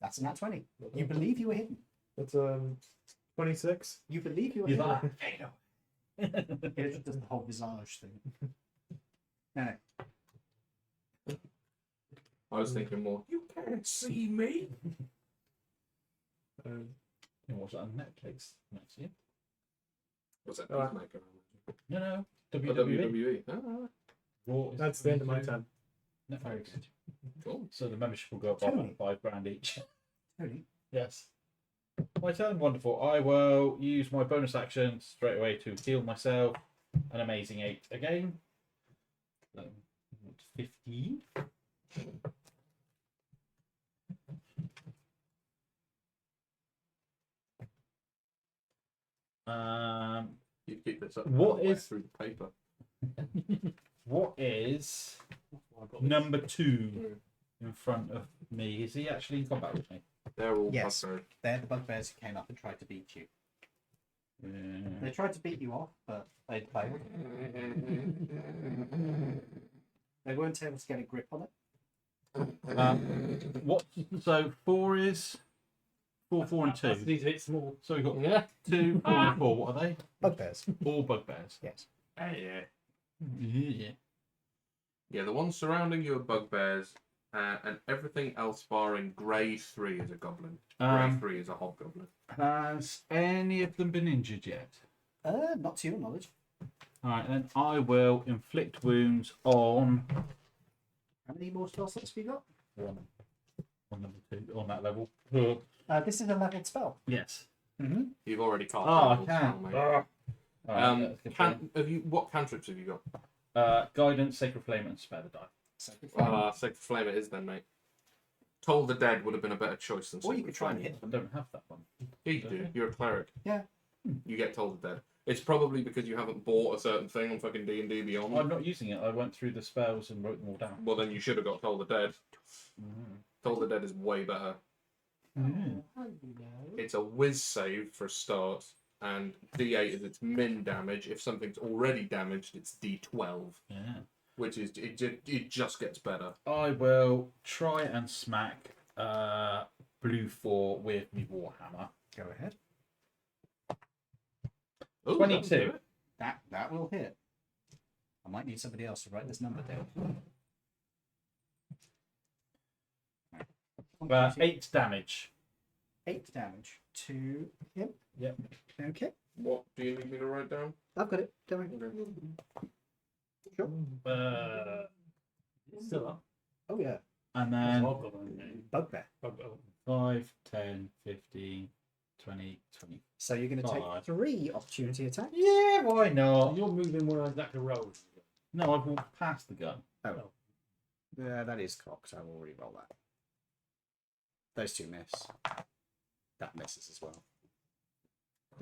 That's a nat 20. You believe you were hidden. That's 26. You believe you were He's hidden. like, "Hey, no." It just does the whole visage thing. No. I was thinking more. You can't see me. Um, You can watch that on Netflix next year. What's that? Oh, Peacemaker? No, Oh, WWE. WWE. Oh, Raw is that's the end of my WWE. turn. Very Netflix. good. cool. So the membership will go up by Tony. about £5 each. Tony. Yes. My turn, wonderful. I will use my bonus action straight away to heal myself. An amazing 8 again. 15. You keep this up. What all the way is- through the paper? What is number 2 in front of me? Is he actually in combat with me? They're all Yes. bugbears. They're the bugbears who came up and tried to beat you. They tried to beat you off, but they failed. They weren't able to get a grip on it. What? So 4 is 4, 4, and 2. These a bit small. So we've got Yeah. 2, 4, and 4. What are they? Bugbears. All bugbears. Yes. Yeah. Yeah. Yeah, the ones surrounding you are bugbears, and everything else barring grade 3 is a goblin. Grade 3 is a hobgoblin. Has any of them been injured yet? Not to your knowledge. Alright, then I will inflict wounds on How many more spell slots have you got? 1. On number 2, on that level. This is a leveled spell. Yes. Mm-hmm. You've already cast. Oh, I level can. spell, mate. Alright, Have you? What cantrips have you got? Guidance, Sacred Flame, and Spare the Die. Sacred Flame it is then, mate. Toll the Dead would have been a better choice than Or you Sacred could try and Flame. hit I them. don't have that one. Yeah, you do. You're a cleric. Yeah. You get Toll the Dead. It's probably because you haven't bought a certain thing on fucking D&D Beyond. I'm not using it. I went through the spells and wrote them all down. Well, then you should have got Toll the Dead. Mm. Toll the Dead is way better. Mm. It's a whiz save for a start, and D8 is its min damage. If something's already damaged, it's D12, Yeah. which is it just gets better. I will try and smack Blue 4 with me Warhammer. Go ahead. Ooh, 22. that'll do it. That will hit. I might need somebody else to write this number down. 8 damage. 8 damage to him. Yep. Okay. What do you need me to write down? I've got it. Don't worry. Sure. Still up. Oh, yeah. And That's then hobgoblin. Bugbear. 5, 10, 15, 20, 20. So you're going to take Alright. 3 opportunity attacks. Yeah, why not? You're moving where I'd like to roll. No, I've walked past the gun. Oh. Yeah, that is cocked. I will re-roll that. Those 2 miss. That misses as well.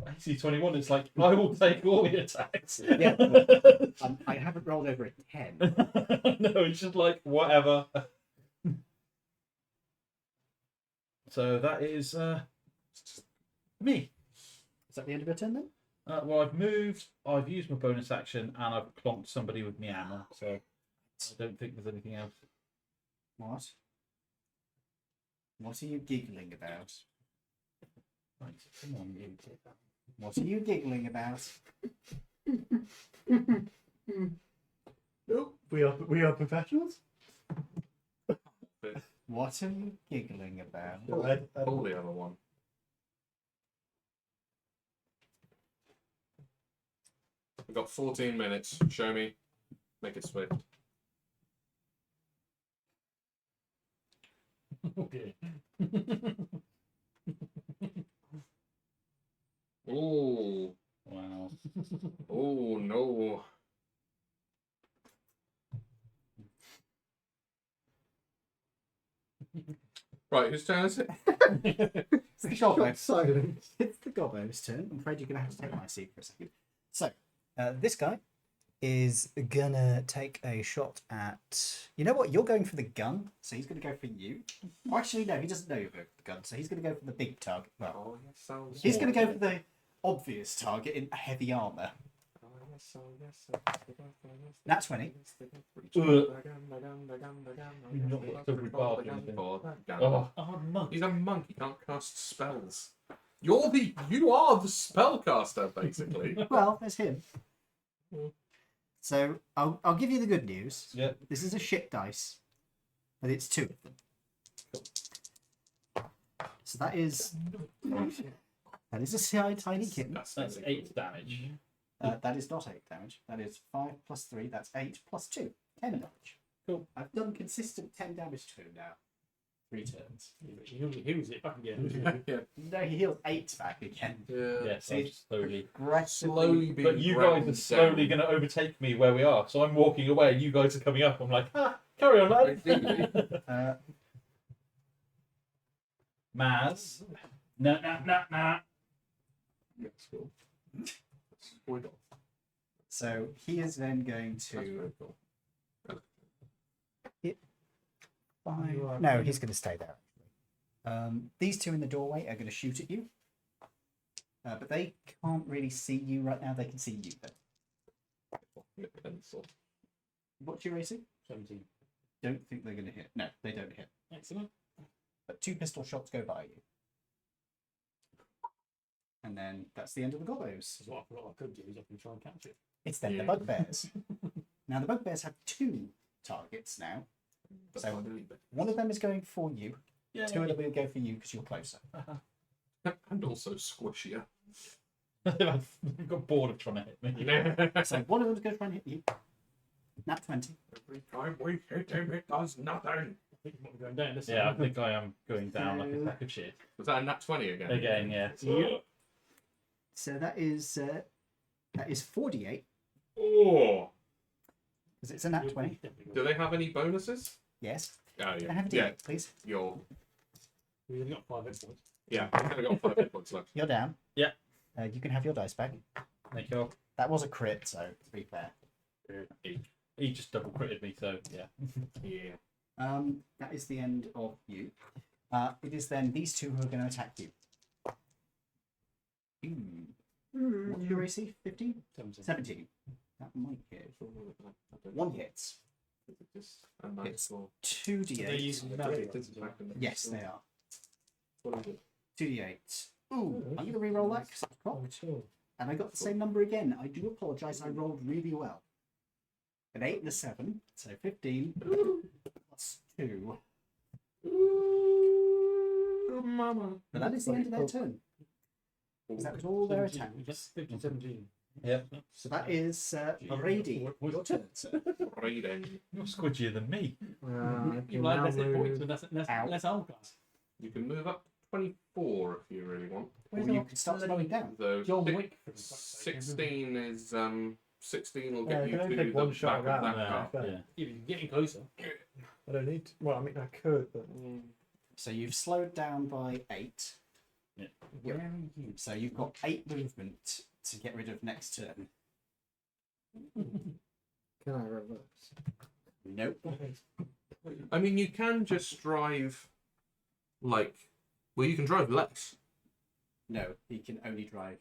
AC 21, it's like, I will take all the attacks. Yeah. I haven't rolled over a 10. No, it's just like, whatever. So that is me. Is that the end of your turn then? Well, I've moved, I've used my bonus action, and I've clonked somebody with my hammer, so I don't think there's anything else. What? What are you giggling about? Right, come on, you. What are you giggling about? Nope. We are professionals. What are you giggling about? Pull the other one. We've got 14 minutes. Show me. Make it swift. Okay. Ooh. Wow. Oh no. Right, whose turn is it? It's the gobbo. Silence. It's the gobbo's turn. I'm afraid you're going to have to take my seat for a second. So, this guy is gonna take a shot at. You know what? You're going for the gun, so he's gonna go for you. Or actually, no, he doesn't know you're going for the gun, so he's gonna go for the big target. Well, Oh, yes, so, yes. he's gonna go for the obvious target in heavy armor. Oh, yes, so, yes, Nat 20. You've not got silver barb or anything. Oh, monk. He's a monk. He can't cast spells. You are the spellcaster, basically. Well, there's him. So I'll give you the good news. Yeah. This is a shit dice, but it's 2 of them. So that is a tiny kitten. That's 8 damage. That is not 8 damage. That is 5 plus 3. That's 8 plus 2. 10 damage. Cool. I've done consistent 10 damage to him now. 3 turns. He heals it back again. Yeah. No, he heals 8 back again. Yes, I'm slowly. Slowly being But you guys ground are slowly down. going to overtake me where we are. So I'm walking away. You guys are coming up. I'm like, carry on, lad. Maz. Nah. That's cool. Squiggle. So he is then going That's to. very cool. No, he's going to stay there. These two in the doorway are going to shoot at you. But they can't really see you right now. They can see you though. Pencil. What's your AC? 17. Don't think they're going to hit. No, they don't hit. Excellent. But 2 pistol shots go by you. And then that's the end of the gobbos. That's what I could do is I can try and catch it. It's then the bugbears. Now the bugbears have 2 targets now. So one of them is going for you. Yeah. 2 of them will go for you because you're closer. And also squishier. I've got bored of trying to hit me. So one of them's going to try and hit you. Nat 20. Every time we hit him, it does nothing. I think you might be going down this Yeah, I time. think I am going down like a sack of shit. Was that a nat 20 again? Again, yeah. So that is 48 Oh. because it's a nat 20. Do they have any bonuses? Yes. Oh, Can I yeah. have a Yeah, D8, please? you're. We've only got 5 hit points. Yeah, I've only got 5 hit points left. You're down. Yeah. You can have your dice back. Thank you. That was a crit, so to be fair. He just double critted me, so yeah. Yeah. That is the end of you. It is then these 2 who are going to attack you. What's your AC? 15? 17. That might hit. 1 hits. It's 2d8. Yes, they are. 2d8. Ooh, I'm going to re-roll that because it's cocked. And I got the same number again. I do apologise, I rolled really well. An 8 and a 7, so 15 plus 2. Mama. But that is the end of their turn. That was all their attacks. 15, 17. Yep. So that is Brady. Your turn, sir. Raiden. You're squidgier than me. You like less hit points with less old guys. You can move up to 24 if you really want. Or you can start slowing down. So John six- Wick. for fuck's sake. 16 is 16 will Yeah, get I you can only to take the one shot back at of that Yeah. car. Okay. Yeah. If you're getting closer. I don't need to. Well, I mean, I could, but So you've slowed down by 8. Yeah. Where are you? So you've got 8 movement to get rid of next turn. Can I reverse? Nope. I mean, you can just drive, like, well, you can drive less. No, he can only drive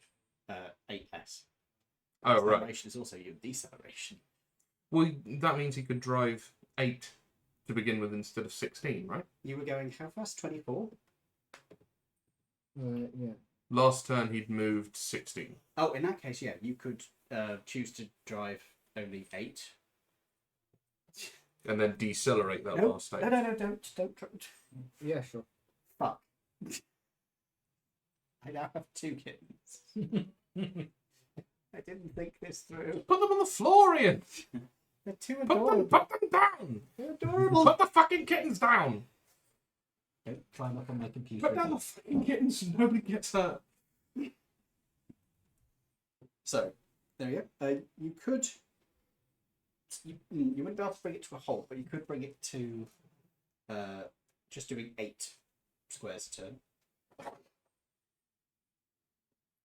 8s. Oh, right. Acceleration is also your deceleration. Well, that means he could drive 8 to begin with instead of 16, right? You were going how fast? 24? Yeah. Last turn he'd moved 16. Oh, in that case, yeah, you could choose to drive only 8. And then decelerate that No, last 8. no, don't. Yeah, sure. Fuck. I now have 2 kittens. I didn't think this through. Put them on the floor, Ian! They're too Put adorable. them down! They're adorable. Put the fucking kittens down! Don't climb up on my computer. Put down the fucking kittens so nobody gets hurt. So, there you go. You could... You wouldn't be able to bring it to a halt, but you could bring it to just doing 8 squares a turn.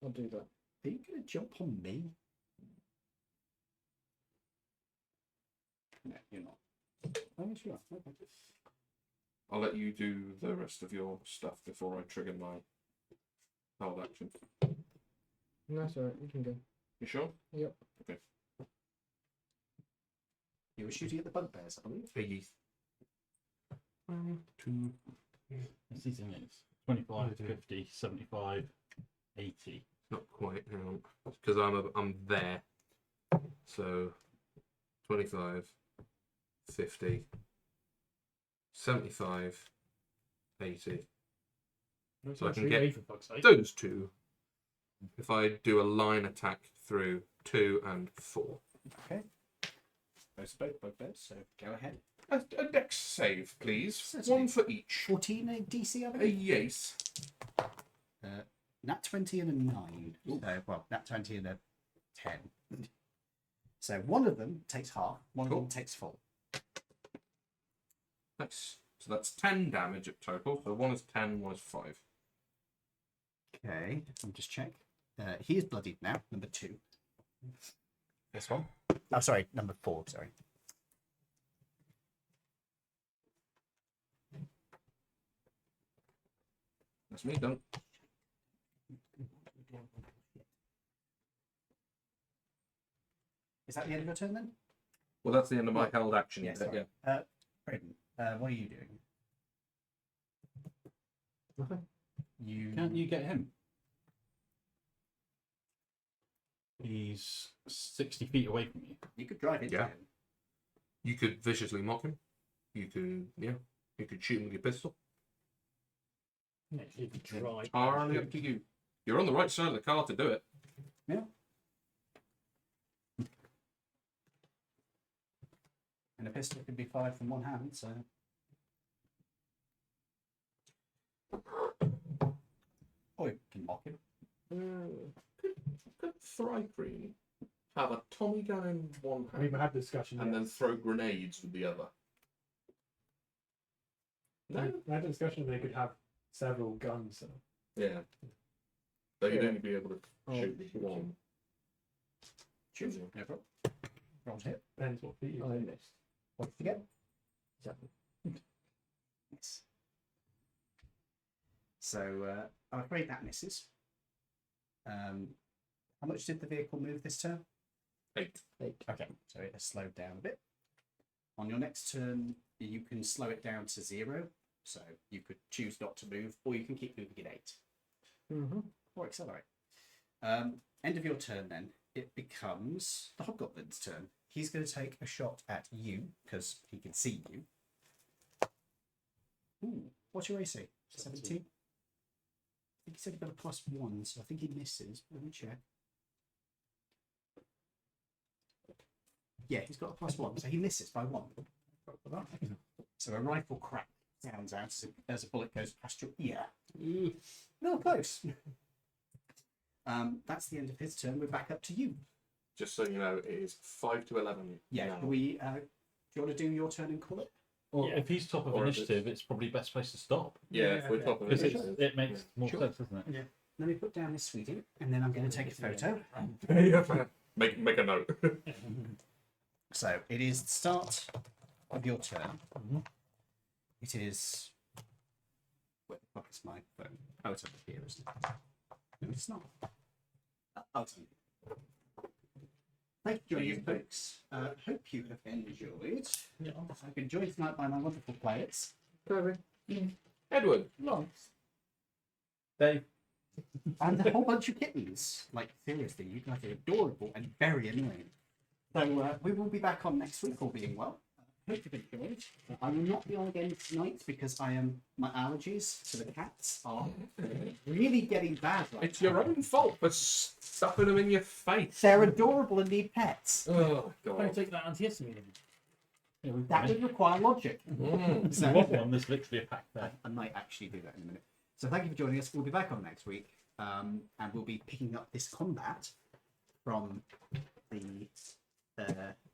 I'll do that. Are you going to jump on me? No, you're not. Oh, yes, you are. Okay. I'll let you do the rest of your stuff before I trigger my hold action. No, that's alright. You can go. You sure? Yep. Okay. You were shooting at the bugbears, I believe. Piggy. 2. It's these units. 25, 50, 75, 80. Not quite. Hang on. Because I'm there. So 25, 50, 75, 80. So I can get for fuck's sake. those two. If I do a line attack through 2 and 4. Okay. Those are both bugbears, so go ahead. A dex save, please. Certainly. 1 for each. 14 a DC, I A believe. yes. Nat 20 and a 9. Well, nat 20 and a 10. So one of them takes half, one of them takes full. Nice. So that's 10 damage at total. So 1 is 10, 1 is 5. Okay, let me just check. He is bloodied now, number 2. This one? Oh, sorry, number 4, sorry. That's me done. Is that the end of your turn then? Well, that's the end of my held action. Yes, bit, sorry. Braden, what are you doing? Nothing. Can't you get him? He's 60 feet away from you. You could drive into Yeah. him. You could viciously mock him. You could, you could shoot him with your pistol. Yeah, you can try. Entirely up to you. You're on the right side of the car to do it. Yeah. And a pistol can be fired from one hand, so. Or you can mock him. Could Thrygreen have a Tommy gun in one We've hand had discussion. and then throw grenades with the other? No. We had a discussion they could have several guns. So. Yeah. So you'd Yeah. only be able to shoot with one. Choose. No problem. Roll to hit. Depends what feet you I missed. What did you get? 7. Yes. So I'm afraid that misses. How much did the vehicle move this turn? 8. Okay, so it has slowed down a bit. On your next turn, you can slow it down to 0. So you could choose not to move, or you can keep moving at 8. Mm-hmm. Or accelerate. End of your turn then, it becomes the Hobgoblin's turn. He's going to take a shot at you, because he can see you. Ooh, what's your AC? 17? I think he said he got a +1, so I think he misses. Let me check. Yeah, he's got a +1, so he misses by 1. So a rifle crack sounds out as a bullet goes past your ear. No, close. That's the end of his turn. We're back up to you. Just so you know, it is 5 to 11. Yeah, now. do you want to do your turn and call it? Or Yeah. if he's top of Or if initiative, it's probably the best place to stop. Yeah, if we're top of Because it. it makes more Sure. sense, doesn't it? Let me put down this sweetie, and then I'm going to take a photo. Make a note. So it is the start of your turn. It is. Where the fuck is my phone? Oh, it's over here, isn't it? No, it's not. Oh, it's on here. Thank you for joining us, folks. Hope you have enjoyed. Yeah. I've been joined tonight by my wonderful players. Kirby. Edward. Lance. Dave. And a whole bunch of kittens. Like, seriously, you guys are adorable and very annoying. So we will be back on next week, all being well. Hope you've enjoyed. I will not be on again tonight because my allergies to the cats are really getting bad right It's now. your own fault for stuffing them in your face. They're adorable and need pets. Oh, Can I God. take that antihistamine? Yeah, we've That got would require logic. Mm. So what one? There's literally a pack there. I might actually do that in a minute. So thank you for joining us. We'll be back on next week, and we'll be picking up this combat from the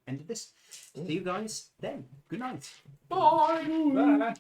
end of this. See you guys then. Good night. Bye. Bye.